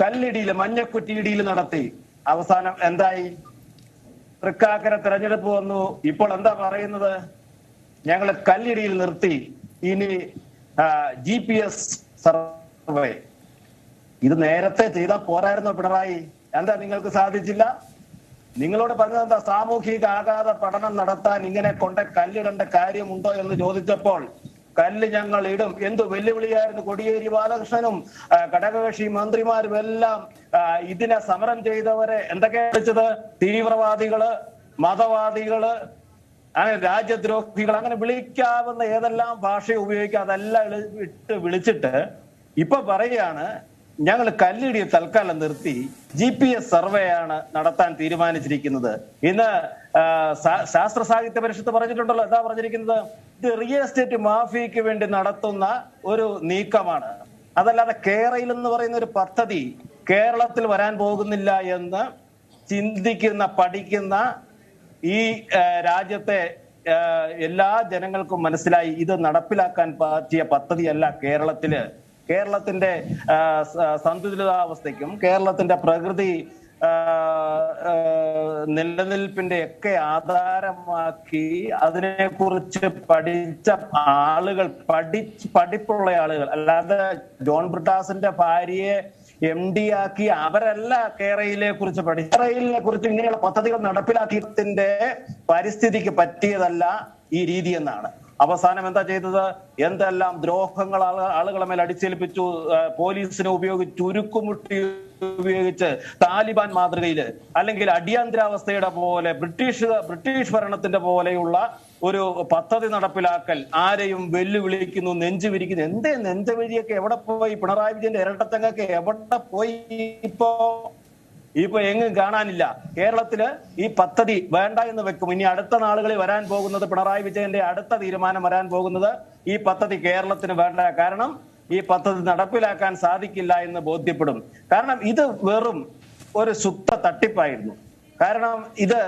കല്ലിടിയിൽ മഞ്ഞക്കുറ്റിയിടിയിൽ നടത്തി. അവസാനം എന്തായി? തൃക്കാക്കര തെരഞ്ഞെടുപ്പ് വന്നു. ഇപ്പോൾ എന്താ പറയുന്നത്? ഞങ്ങൾ കല്ലിടിയിൽ നിർത്തി, ഇനി GPS സർവേ. ഇത് നേരത്തെ ചെയ്താൽ പോരായിരുന്നോ പിണറായി? എന്താ നിങ്ങൾക്ക് സാധിച്ചില്ല? നിങ്ങളോട് പറഞ്ഞത് എന്താ? സാമൂഹിക ആഘാത പഠനം നടത്താൻ ഇങ്ങനെ കൊണ്ട് കല്ലിടേണ്ട കാര്യമുണ്ടോ എന്ന് ചോദിച്ചപ്പോൾ കല്ല് ഞങ്ങൾ ഇടും. എന്ത് വെല്ലുവിളിയായിരുന്നു കോടിയേരി ബാലകൃഷ്ണനും ഘടകകക്ഷി മന്ത്രിമാരും എല്ലാം ഇതിനെ സമരം ചെയ്തവരെ എന്തൊക്കെയാ വിളിച്ചത്? തീവ്രവാദികള്, മതവാദികള്, അങ്ങനെ രാജ്യദ്രോഹികൾ, അങ്ങനെ വിളിക്കാവുന്ന ഏതെല്ലാം ഭാഷ ഉപയോഗിക്കുക അതെല്ലാം വിളിച്ചിട്ട് ഇപ്പൊ പറയാണ് ഞങ്ങൾ കല്ലിടി തൽക്കാലം നിർത്തി GPS സർവേ ആണ് നടത്താൻ തീരുമാനിച്ചിരിക്കുന്നത്. ഇന്ന് ശാസ്ത്ര സാഹിത്യ പരിഷത്ത് പറഞ്ഞിട്ടുണ്ടല്ലോ. എന്താ പറഞ്ഞിരിക്കുന്നത്? ഇത് റിയൽ എസ്റ്റേറ്റ് മാഫിയയ്ക്ക് വേണ്ടി നടത്തുന്ന ഒരു നീക്കമാണ്. അതല്ലാതെ കേരയിൽ എന്ന് പറയുന്ന ഒരു പദ്ധതി കേരളത്തിൽ വരാൻ പോകുന്നില്ല എന്ന് ചിന്തിക്കുന്ന, പഠിക്കുന്ന ഈ രാജ്യത്തെ എല്ലാ ജനങ്ങൾക്കും മനസ്സിലായി ഇത് നടപ്പിലാക്കാൻ പറ്റിയ പദ്ധതിയല്ല കേരളത്തിന്റെ സന്തുലിതാവസ്ഥയ്ക്കും കേരളത്തിന്റെ പ്രകൃതി നിലനിൽപ്പിന്റെ ഒക്കെ ആധാരമാക്കി അതിനെക്കുറിച്ച് പഠിച്ച ആളുകൾ, പഠിപ്പുള്ള ആളുകൾ, അല്ലാതെ ജോൺ ബ്രിട്ടാസിന്റെ ഭാര്യയെ MD ആക്കി അവരല്ല കേരളയിലെ കുറിച്ച് കേരളയിലെ കുറിച്ച് ഇങ്ങനെയുള്ള പദ്ധതികൾ നടപ്പിലാക്കിയതിന്റെ പരിസ്ഥിതിക്ക് പറ്റിയതല്ല ഈ രീതി എന്നാണ്. അവസാനം എന്താ ചെയ്തത്? എന്തെല്ലാം ദ്രോഹങ്ങൾ ആളുകളെ മേൽ അടിച്ചേൽപ്പിച്ചു. പോലീസിനെ ഉപയോഗിച്ച്, ഉരുക്കുമുട്ടി ഉപയോഗിച്ച്, താലിബാൻ മാതൃകയില്, അല്ലെങ്കിൽ അടിയന്തരാവസ്ഥയുടെ പോലെ ബ്രിട്ടീഷ് ഭരണത്തിന്റെ പോലെയുള്ള ഒരു പദ്ധതി നടപ്പിലാക്കൽ, ആരെയും വെല്ലുവിളിക്കുന്നു, നെഞ്ചുവിരിക്കുന്നു. എന്തേ നെഞ്ചുവിരിയൊക്കെ എവിടെ പോയി? പിണറായി വിജയന്റെ ഇരട്ടത്തങ്ങൊക്കെ എവിടെ പോയി? ഇപ്പൊ എങ്ങും കാണാനില്ല. കേരളത്തില് ഈ പദ്ധതി വേണ്ട എന്ന് വെക്കും. ഇനി അടുത്ത നാളുകളിൽ വരാൻ പോകുന്നത്, പിണറായി വിജയന്റെ അടുത്ത തീരുമാനം വരാൻ പോകുന്നത്, ഈ പദ്ധതി കേരളത്തിന് വേണ്ട, കാരണം ഈ പദ്ധതി നടപ്പിലാക്കാൻ സാധിക്കില്ല എന്ന് ബോധ്യപ്പെടും. കാരണം ഇത് വെറും ഒരു ശുദ്ധ തട്ടിപ്പായിരുന്നു. കാരണം ഇത്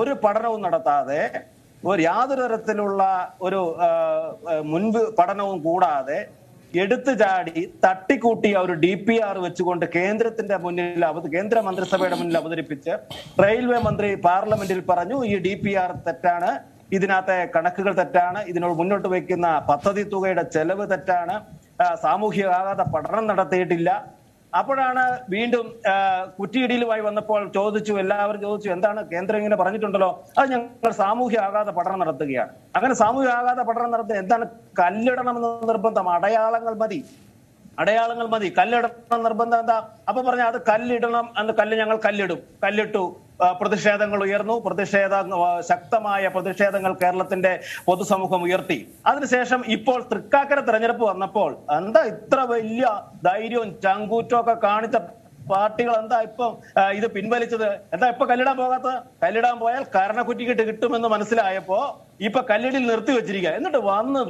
ഒരു പഠനവും നടത്താതെ, യാതൊരു തരത്തിലുള്ള ഒരു മുൻപ് പഠനവും കൂടാതെ എടുത്തു ചാടി തട്ടിക്കൂട്ടിയ ഒരു DPR വെച്ചുകൊണ്ട് കേന്ദ്ര മന്ത്രിസഭയുടെ മുന്നിൽ അവതരിപ്പിച്ച് റെയിൽവേ മന്ത്രി പാർലമെന്റിൽ പറഞ്ഞു ഈ DPR തെറ്റാണ്, ഇതിനകത്തെ കണക്കുകൾ തെറ്റാണ്, ഇതിനോട് മുന്നോട്ട് വയ്ക്കുന്ന പദ്ധതി തുകയുടെ ചെലവ് തെറ്റാണ്, സാമൂഹിക ആഘാത പഠനം നടത്തിയിട്ടില്ല. അപ്പോഴാണ് വീണ്ടും കുറ്റിയിടിയിലുമായി വന്നപ്പോൾ എല്ലാവരും ചോദിച്ചു എന്താണ് കേന്ദ്രം ഇങ്ങനെ പറഞ്ഞിട്ടുണ്ടല്ലോ, അത് ഞങ്ങൾ സാമൂഹ്യ ആഘാത പഠനം നടത്തുകയാണ്. അങ്ങനെ സാമൂഹ്യ ആഘാത പഠനം നടത്തുക എന്താണ്? കല്ലിടണമെന്ന് നിർബന്ധം, അടയാളങ്ങൾ മതി, കല്ലിടണം നിർബന്ധം. എന്താ? അപ്പൊ പറഞ്ഞ അത് കല്ലിടണം എന്ന്, ഞങ്ങൾ കല്ലിട്ടു. പ്രതിഷേധങ്ങൾ ഉയർന്നു. ശക്തമായ പ്രതിഷേധങ്ങൾ കേരളത്തിന്റെ പൊതുസമൂഹം ഉയർത്തി. അതിനുശേഷം ഇപ്പോൾ തൃക്കാക്കര തെരഞ്ഞെടുപ്പ് വന്നപ്പോൾ എന്താ ഇത്ര വലിയ ധൈര്യവും ചങ്കൂറ്റവും ഒക്കെ കാണിച്ച പാർട്ടികൾ എന്താ ഇപ്പം ഇത് പിൻവലിച്ചത്? എന്താ ഇപ്പൊ കല്ലിടാൻ പോകാത്തത്? കല്ലിടാൻ പോയാൽ കരണക്കുറ്റിക്കിട്ട് കിട്ടുമെന്ന് മനസ്സിലായപ്പോ ഇപ്പൊ കല്ലിടിൽ നിർത്തി വെച്ചിരിക്കുക. എന്നിട്ട് വന്ന്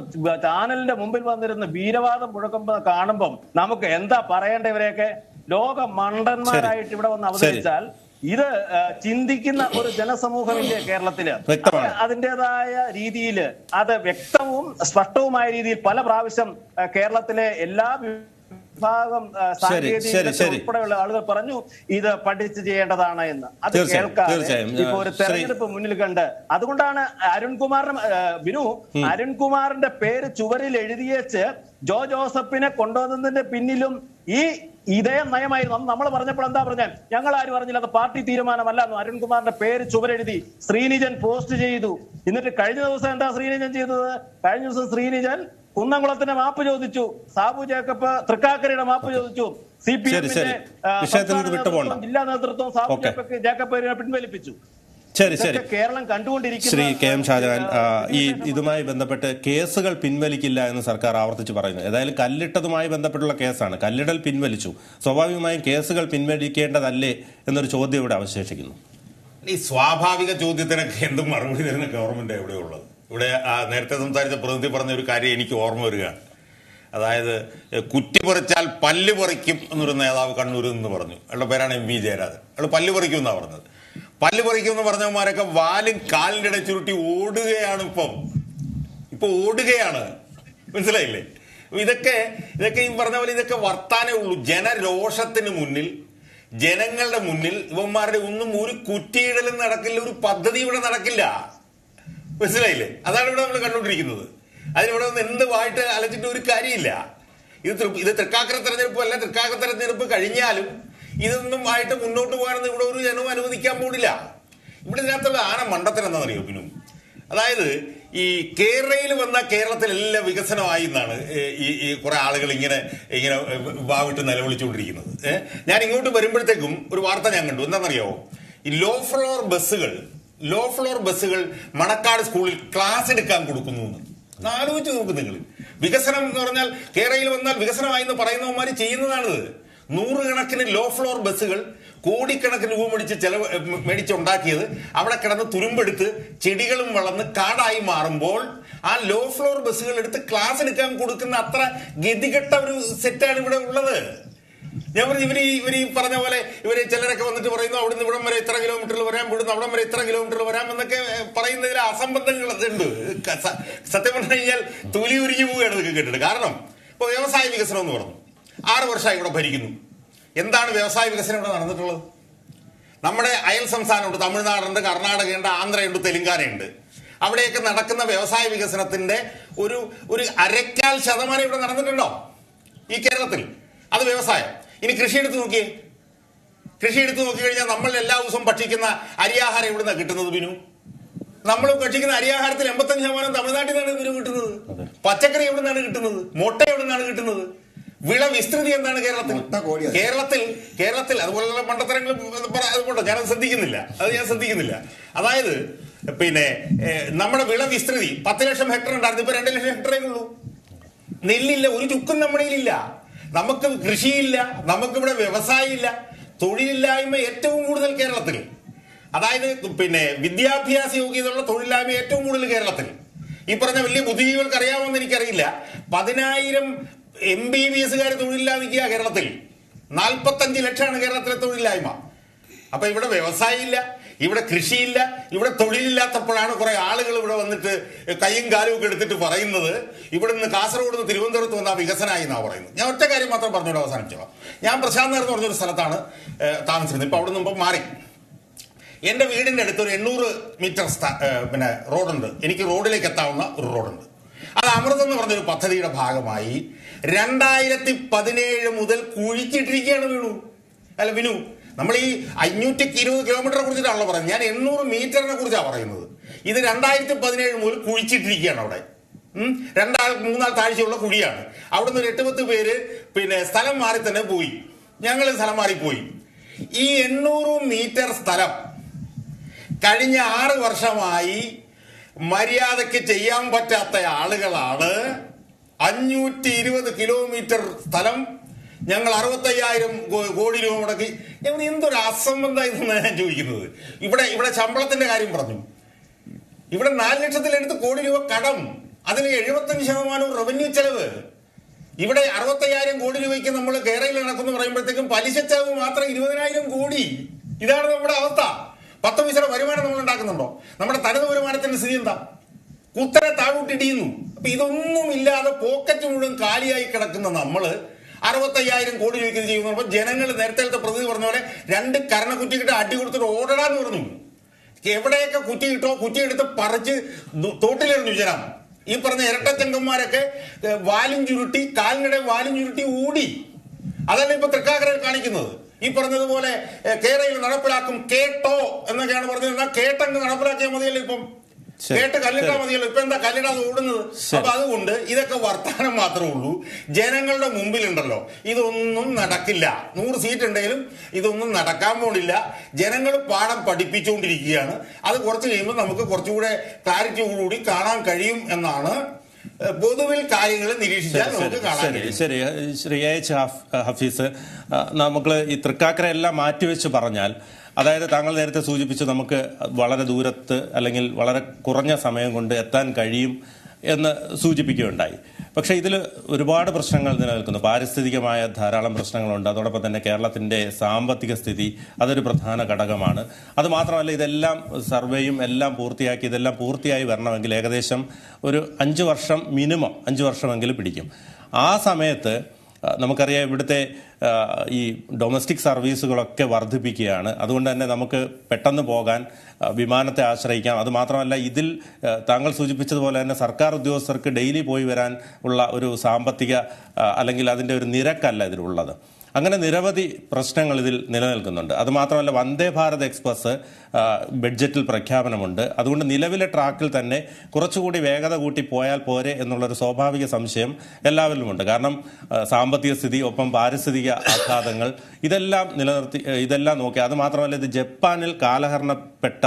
ചാനലിന്റെ മുമ്പിൽ വന്നിരുന്ന് വീരവാദം മുഴക്കുമ്പോ കാണുമ്പം നമുക്ക് എന്താ പറയേണ്ട? ഇവരെയൊക്കെ ലോക മണ്ടന്മാരായിട്ട് ഇവിടെ വന്ന് അവതരിച്ചാൽ ഇത് ചിന്തിക്കുന്ന ഒരു ജനസമൂഹമില്ലേ കേരളത്തില്? അതിൻ്റെതായ രീതിയിൽ അത് വ്യക്തവും സ്പഷ്ടവുമായ രീതിയിൽ പല പ്രാവശ്യം കേരളത്തിലെ എല്ലാ വിഭാഗം സാങ്കേതിക ഉൾപ്പെടെയുള്ള ആളുകൾ പറഞ്ഞു ഇത് പഠിച്ച് ചെയ്യേണ്ടതാണ് എന്ന്. അത് കേൾക്കാതെ ഇപ്പൊ ഒരു തെരഞ്ഞെടുപ്പ് മുന്നിൽ കണ്ട്, അതുകൊണ്ടാണ് അരുൺകുമാറിന്റെ പേര് ചുവരിൽ എഴുതിയേച്ച് ജോസഫിനെ കൊണ്ടുവന്നതിന്റെ പിന്നിലും ഇതേ നയമായിരുന്നു. അന്ന് നമ്മൾ പറഞ്ഞപ്പോൾ എന്താ പറഞ്ഞാൽ, ഞങ്ങൾ ആരും പറഞ്ഞില്ല, അത് പാർട്ടി തീരുമാനമല്ല. അരുൺകുമാറിന്റെ പേര് ചുവരെഴുതി ശ്രീനിജൻ പോസ്റ്റ് ചെയ്തു. എന്നിട്ട് കഴിഞ്ഞ ദിവസം എന്താ ശ്രീനിജൻ ചെയ്തത്? കഴിഞ്ഞ ദിവസം ശ്രീനിജൻ കുന്നംകുളത്തിന്റെ മാപ്പ് ചോദിച്ചു, സാബു ജേക്കബ് തൃക്കാക്കരയുടെ മാപ്പ് ചോദിച്ചു, CPM ജില്ലാ നേതൃത്വം സാബു ജേക്കബ് പിൻവലിപ്പിച്ചു. ശരി കേരളം കണ്ടുകൊണ്ടിരിക്കുന്ന ശ്രീ കെ എം ഷാജഹാൻ, ഈ ഇതുമായി ബന്ധപ്പെട്ട് കേസുകൾ പിൻവലിക്കില്ല എന്ന് സർക്കാർ ആവർത്തിച്ച് പറയുന്നു. ഏതായാലും കല്ലിട്ടതുമായി ബന്ധപ്പെട്ടുള്ള കേസാണ്, കല്ലിടൽ പിൻവലിച്ചു, സ്വാഭാവികമായും കേസുകൾ പിൻവലിക്കേണ്ടതല്ലേ എന്നൊരു ചോദ്യം ഇവിടെ അവശേഷിക്കുന്നു. ഈ സ്വാഭാവിക ചോദ്യത്തിനൊക്കെ എന്തും മറുപടി തരുന്ന ഗവൺമെന്റ് എവിടെയുള്ളത്? ഇവിടെ നേരത്തെ സംസാരിച്ച പ്രതിനിധി പറഞ്ഞ ഒരു കാര്യം എനിക്ക് ഓർമ്മ വരികയാണ്. അതായത് കുറ്റി പറിച്ചാൽ പല്ല് പറിക്കും എന്നൊരു നേതാവ് കണ്ണൂരിൽ നിന്ന് പറഞ്ഞു. അയാളുടെ പേരാണ് എം വി ജയരാജൻ. അയാൾ പല്ല് പറിക്കും എന്നാണ് പറഞ്ഞത്. പല്ല് പറിക്കുമെന്ന് പറഞ്ഞവന്മാരൊക്കെ വാലും കാലിൻ്റെ ഇടയിൽ ചുരുട്ടി ഓടുകയാണ്. ഇപ്പൊ ഓടുകയാണ്, മനസ്സിലായില്ലേ? ഇതൊക്കെ ഈ പറഞ്ഞ പോലെ ഇതൊക്കെ വർത്താനേ ഉള്ളൂ. ജനരോഷത്തിന് മുന്നിൽ, ജനങ്ങളുടെ മുന്നിൽ ഇവന്മാരുടെ ഒന്നും ഒരു കുറ്റിയിടലും നടക്കില്ല, ഒരു പദ്ധതി ഇവിടെ നടക്കില്ല, മനസ്സിലായില്ലേ? അതാണ് ഇവിടെ നമ്മൾ കണ്ടുകൊണ്ടിരിക്കുന്നത്. അതിനിവിടെ ഒന്ന് എന്തുമായിട്ട് അലച്ചിട്ട് ഒരു കാര്യമില്ല. ഇത് തൃക്കാക്കര തെരഞ്ഞെടുപ്പ് അല്ല. തൃക്കാക്കര തെരഞ്ഞെടുപ്പ് കഴിഞ്ഞാലും ഇതൊന്നും ആയിട്ട് മുന്നോട്ട് പോകാനൊന്നും ഇവിടെ ഒരു ജനവും അനുവദിക്കാൻ പോടില്ല. ഇവിടെ ഇതിനകത്തുള്ള ആന മണ്ടത്തരം എന്താണെന്നറിയോ പിന്നെ? അതായത് ഈ കേരളയിൽ വന്ന കേരളത്തിലെല്ലാം വികസനമായി എന്നാണ് ഈ കുറെ ആളുകൾ ഇങ്ങനെ വാവിട്ട് നിലവിളിച്ചുകൊണ്ടിരിക്കുന്നത്. ഞാൻ ഇങ്ങോട്ട് വരുമ്പോഴത്തേക്കും ഒരു വാർത്ത ഞാൻ കണ്ടു. എന്താണെന്നറിയോ? ഈ ലോ ഫ്ലോർ ബസ്സുകൾ മണക്കാട് സ്കൂളിൽ ക്ലാസ് എടുക്കാൻ കൊടുക്കുന്നു. ആലോചിച്ച് നോക്കും നിങ്ങൾ. വികസനം എന്ന് പറഞ്ഞാൽ കേരളയിൽ വന്നാൽ വികസനമായി എന്ന് പറയുന്നവന്മാർ ചെയ്യുന്നതാണിത്. 100 കണക്കിന് ലോ ഫ്ലോർ ബസ്സുകൾ കോടിക്കണക്കിന് രൂപ മേടിച്ചുണ്ടാക്കിയത് അവിടെ കിടന്ന് തുരുമ്പെടുത്ത് ചെടികളും വളർന്ന് കാടായി മാറുമ്പോൾ ആ ലോ ഫ്ലോർ ബസ്സുകൾ എടുത്ത് ക്ലാസ് എടുക്കാൻ കൊടുക്കുന്ന അത്ര ഗതികെട്ട ഒരു സെറ്റാണ് ഇവിടെ ഉള്ളത്. ഞാൻ പറഞ്ഞു, ഇവര് പറഞ്ഞ പോലെ ചിലരൊക്കെ വന്നിട്ട് പറയുന്നു അവിടുന്ന് ഇവിടം വരെ ഇത്ര കിലോമീറ്ററിൽ വരാം, ഇവിടുന്ന് അവിടം വരെ ഇത്ര കിലോമീറ്ററിൽ വരാം എന്നൊക്കെ പറയുന്നതിൽ അസംബന്ധങ്ങൾ ഉണ്ട്. സത്യം പറഞ്ഞു കഴിഞ്ഞാൽ തൊലി ഉരുകി പോവുകയാണ് ഇതൊക്കെ കേട്ടിട്ട്. കാരണം ഇപ്പൊ വ്യവസായ വികസനം എന്ന് പറഞ്ഞു 6 വർഷമായി ഇവിടെ ഭരിക്കുന്നു. എന്താണ് വ്യവസായ വികസനം ഇവിടെ നടന്നിട്ടുള്ളത്? നമ്മുടെ അയൽ സംസ്ഥാനമുണ്ട്, തമിഴ്നാടുണ്ട്, കർണാടകയുണ്ട്, ആന്ധ്രയുണ്ട്, തെലുങ്കാനയുണ്ട്. അവിടെയൊക്കെ നടക്കുന്ന വ്യവസായ വികസനത്തിന്റെ ഒരു 1/4% ഇവിടെ നടന്നിട്ടുണ്ടോ ഈ കേരളത്തിൽ? അത് വ്യവസായം. ഇനി കൃഷി എടുത്ത് നോക്കിക്കഴിഞ്ഞാൽ നമ്മൾ എല്ലാ ദിവസവും ഭക്ഷിക്കുന്ന അരിയാഹാരം എവിടെ നിന്നാണ് കിട്ടുന്നത് ബിനു? നമ്മൾ ഭക്ഷിക്കുന്ന അരിയാഹാരത്തിൽ 85% തമിഴ്നാട്ടിൽ നിന്നാണ് ബിനു കിട്ടുന്നത്. പച്ചക്കറി എവിടെ നിന്നാണ് കിട്ടുന്നത്? മുട്ട എവിടെ നിന്നാണ് കിട്ടുന്നത്? വിള വിസ്തൃതി എന്താണ് കേരളത്തിൽ അതുപോലുള്ള മണ്ടത്തരങ്ങൾ അതുകൊണ്ടോ ഞാൻ ശ്രദ്ധിക്കുന്നില്ല. അതായത് പിന്നെ നമ്മുടെ വിള വിസ്തൃതി 10 ലക്ഷം ഹെക്ടർ ഉണ്ടായിരുന്നു, ഇപ്പൊ 2 ലക്ഷം ഹെക്ടറേ ഉള്ളൂ. നെല്ലില്ല, ഒരു ചുക്കും നമ്മുടെ ഇല്ല. നമുക്ക് കൃഷിയില്ല, നമുക്കിവിടെ വ്യവസായം ഇല്ല. തൊഴിലില്ലായ്മ ഏറ്റവും കൂടുതൽ കേരളത്തിൽ. അതായത് പിന്നെ വിദ്യാഭ്യാസ യോഗ്യതയുള്ള തൊഴിലില്ലായ്മ ഏറ്റവും കൂടുതൽ കേരളത്തിൽ. ഈ പറഞ്ഞ വലിയ ബുദ്ധിജീവികൾക്ക് അറിയാമെന്ന് എനിക്കറിയില്ല. 10,000 MBBSകാർ തൊഴിലില്ലാതെ നിൽക്കുക കേരളത്തിൽ. 45 ലക്ഷമാണ് കേരളത്തിലെ തൊഴിലില്ലായ്മ. അപ്പൊ ഇവിടെ വ്യവസായം ഇല്ല, ഇവിടെ കൃഷിയില്ല, ഇവിടെ തൊഴിലില്ലാത്തപ്പോഴാണ് കുറെ ആളുകൾ ഇവിടെ വന്നിട്ട് കൈയും കാലും ഒക്കെ എടുത്തിട്ട് പറയുന്നത് ഇവിടെ നിന്ന് കാസർഗോഡ് നിന്ന് തിരുവനന്തപുരത്ത് വന്നാൽ വികസനമായി എന്നാണ് പറയുന്നത്. ഞാൻ ഒറ്റ കാര്യം മാത്രം പറഞ്ഞോട് അവസാനിച്ചോളാം. ഞാൻ പ്രശാന്ത് നഗർ എന്ന് പറഞ്ഞൊരു സ്ഥലത്താണ് താമസിക്കുന്നത്. ഇപ്പൊ അവിടെ നിന്ന് മാറി എന്റെ വീടിന്റെ അടുത്ത് ഒരു 800 മീറ്റർ പിന്നെ റോഡുണ്ട്. എനിക്ക് റോഡിലേക്ക് എത്താവുന്ന ഒരു റോഡുണ്ട്. അത് അമൃതം എന്ന് പറഞ്ഞൊരു പദ്ധതിയുടെ ഭാഗമായി 2017 മുതൽ കുഴിച്ചിട്ടിരിക്കുകയാണ് വിനു. നമ്മൾ ഈ 520 കിലോമീറ്ററെ കുറിച്ചിട്ടാണല്ലോ പറയുന്നത്. ഞാൻ 800 മീറ്ററിനെ കുറിച്ചാണ് പറയുന്നത്. ഇത് 2017 മുതൽ കുഴിച്ചിട്ടിരിക്കുകയാണ്. അവിടെ 2-3 താഴ്ചയുള്ള കുഴിയാണ്. അവിടുന്ന് ഒരു 8-10 പേര് പിന്നെ സ്ഥലം മാറി തന്നെ പോയി. ഞങ്ങൾ സ്ഥലം മാറിപ്പോയി. ഈ 800 മീറ്റർ സ്ഥലം കഴിഞ്ഞ 6 വർഷമായി മര്യാദയ്ക്ക് ചെയ്യാൻ പറ്റാത്ത ആളുകളാണ് 520 കിലോമീറ്റർ സ്ഥലം ഞങ്ങൾ 65,000 കോടി രൂപ മുടക്കി. ഞങ്ങൾ എന്തൊരു അസംബന്ധമായിരുന്നാണ് ഞാൻ ചോദിക്കുന്നത്. ഇവിടെ ശമ്പളത്തിന്റെ കാര്യം പറഞ്ഞു. ഇവിടെ 4 ലക്ഷത്തിലെടുത്ത് കോടി രൂപ കടം, അതിന് 75% റവന്യൂ ചെലവ്. ഇവിടെ 65,000 കോടി രൂപയ്ക്ക് നമ്മൾ കേരളയിൽ നടക്കുന്നു പറയുമ്പോഴത്തേക്കും പലിശ ചെലവ് മാത്രം 20,000 കോടി. ഇതാണ് നമ്മുടെ അവസ്ഥ. 10 പൈസ വരുമാനം നമ്മൾ ഉണ്ടാക്കുന്നുണ്ടോ? നമ്മുടെ തനത് വരുമാനത്തിന്റെ സ്ഥിതി എന്താ? കുത്തനെ താഴോട്ടിടിയുന്നു. അപ്പൊ ഇതൊന്നും ഇല്ലാതെ പോക്കറ്റ് മുഴുവൻ കാലിയായി കിടക്കുന്ന നമ്മള് 65,000 കോടി രൂപയ്ക്ക് ചെയ്യുമ്പോൾ ജനങ്ങൾ നേരത്തെ പ്രതിനിധി പറഞ്ഞ പോലെ 2 കരണക്കുറ്റിക്കിട്ട് അടി കൊടുത്തിട്ട് ഓടടാന്ന് പറഞ്ഞു. എവിടെയൊക്കെ കുറ്റി കിട്ടോ കുറ്റിയെടുത്ത് പറിച്ച് തോട്ടിലെറിഞ്ഞു ജനം. ഈ പറഞ്ഞ ഇരട്ടച്ചങ്കന്മാരൊക്കെ വാലും ചുരുട്ടി, കാലിനിടെ വാലും ചുരുട്ടി ഓടി. അതല്ല ഇപ്പൊ തൃക്കാക്കരയിൽ കാണിക്കുന്നത്. ഈ പറഞ്ഞതുപോലെ കേരളയിൽ നടപ്പിലാക്കും കേട്ടോ എന്നൊക്കെയാണ് പറഞ്ഞത്. കേട്ടങ്ങ് നടപ്പിലാക്കിയാൽ മതിയല്ലോ. ഇപ്പം കേട്ട് കല്ലിട്ടാൽ മതിയല്ലോ. ഇപ്പൊ എന്താ കല്ലിടാതെ ഓടുന്നത്? അപ്പൊ അതുകൊണ്ട് ഇതൊക്കെ വർത്തമാനം മാത്രമേ ഉള്ളൂ. ജനങ്ങളുടെ മുമ്പിലുണ്ടല്ലോ ഇതൊന്നും നടക്കില്ല. 100 സീറ്റ് ഉണ്ടെങ്കിലും ഇതൊന്നും നടക്കാൻ പോണില്ല. ജനങ്ങൾ പാഠം പഠിപ്പിച്ചുകൊണ്ടിരിക്കുകയാണ്. അത് കുറച്ച് കഴിയുമ്പോൾ നമുക്ക് കുറച്ചുകൂടെ ക്ലാരിറ്റിയോടുകൂടി കാണാൻ കഴിയും എന്നാണ് പൊതുവിൽ കാര്യങ്ങൾ നിരീക്ഷിച്ചാൽ നമുക്ക് കാണാൻ കഴിയും. ശരി, ശ്രീ എച്ച് ഹഫീസ്, നമുക്ക് ഈ തൃക്കാക്കര എല്ലാം മാറ്റിവെച്ച് പറഞ്ഞാൽ, അതായത് താങ്കൾ നേരത്തെ സൂചിപ്പിച്ചു നമുക്ക് വളരെ ദൂരത്ത് അല്ലെങ്കിൽ വളരെ കുറഞ്ഞ സമയം കൊണ്ട് എത്താൻ കഴിയും എന്ന് സൂചിപ്പിക്കുകയുണ്ടായി. പക്ഷേ ഇതിൽ ഒരുപാട് പ്രശ്നങ്ങൾ നിലനിൽക്കുന്നു. പാരിസ്ഥിതികമായ ധാരാളം പ്രശ്നങ്ങളുണ്ട്. അതോടൊപ്പം തന്നെ കേരളത്തിൻ്റെ സാമ്പത്തിക സ്ഥിതി അതൊരു പ്രധാന ഘടകമാണ്. അതുമാത്രമല്ല, ഇതെല്ലാം സർവേയും എല്ലാം പൂർത്തിയാക്കി ഇതെല്ലാം പൂർത്തിയായി വരണമെങ്കിൽ ഏകദേശം ഒരു 5 വർഷം, മിനിമം 5 വർഷമെങ്കിലും പിടിക്കും. ആ സമയത്ത് നമുക്കറിയാം ഇവിടുത്തെ ഈ ഡൊമസ്റ്റിക് സർവീസുകളൊക്കെ വർദ്ധിപ്പിക്കുകയാണ്. അതുകൊണ്ട് തന്നെ നമുക്ക് പെട്ടെന്ന് പോകാൻ വിമാനത്തെ ആശ്രയിക്കാം. അതുമാത്രമല്ല, ഇതിൽ താങ്കൾ സൂചിപ്പിച്ചതുപോലെ തന്നെ സർക്കാർ ഉദ്യോഗസ്ഥർക്ക് ഡെയിലി പോയി വരാൻ ഉള്ള ഒരു സാമ്പത്തിക അല്ലെങ്കിൽ അതിൻ്റെ ഒരു നിരക്കല്ല ഇതിലുള്ളത്. അങ്ങനെ നിരവധി പ്രശ്നങ്ങൾ ഇതിൽ നിലനിൽക്കുന്നുണ്ട്. അതുമാത്രമല്ല, വന്ദേ ഭാരത് എക്സ്പ്രസ് ബഡ്ജറ്റിൽ പ്രഖ്യാപനമുണ്ട്. അതുകൊണ്ട് നിലവിലെ ട്രാക്കിൽ തന്നെ കുറച്ചുകൂടി വേഗത കൂട്ടി പോയാൽ പോരെ എന്നുള്ളൊരു സ്വാഭാവിക സംശയം എല്ലാവരിലുമുണ്ട്. കാരണം സാമ്പത്തിക സ്ഥിതി, ഒപ്പം പാരിസ്ഥിതിക ആഘാതങ്ങൾ ഇതെല്ലാം നോക്കി. അതുമാത്രമല്ല, ഇത് ജപ്പാനിൽ കാലഹരണപ്പെട്ട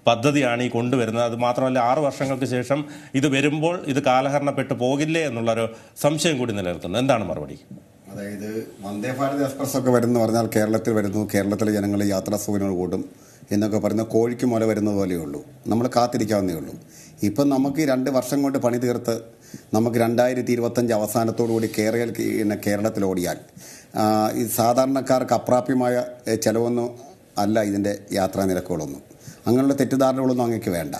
പദ്ധതിയാണ് ഈ കൊണ്ടുവരുന്നത്. അത് മാത്രമല്ല, 6 വർഷങ്ങൾക്ക് ശേഷം ഇത് വരുമ്പോൾ ഇത് കാലഹരണപ്പെട്ടു പോകില്ലേ എന്നുള്ളൊരു സംശയം കൂടി നിലനിൽക്കുന്നു. എന്താണ് മറുപടി? അതായത് വന്ദേ ഭാരത് എക്സ്പ്രസ് ഒക്കെ വരുന്നു പറഞ്ഞാൽ കേരളത്തിൽ വരുന്നു, കേരളത്തിലെ ജനങ്ങൾ യാത്രാ സൗകര്യങ്ങൾ കൂടും എന്നൊക്കെ പറയുന്ന കോഴിക്ക് മുല വരുന്നത് പോലെയേ ഉള്ളൂ. നമ്മൾ കാത്തിരിക്കാവുന്നേ ഉള്ളൂ. ഇപ്പം നമുക്ക് 2 വർഷം കൊണ്ട് പണി തീർത്ത് നമുക്ക് 2025 അവസാനത്തോടുകൂടി കേരളത്തിൽ ഓടിയാൽ ഈ സാധാരണക്കാർക്ക് അപ്രാപ്യമായ ചിലവൊന്നും അല്ല ഇതിൻ്റെ യാത്രാ നിരക്കുകളൊന്നും. അങ്ങനെയുള്ള തെറ്റിദ്ധാരണകളൊന്നും അങ്ങേക്ക് വേണ്ട.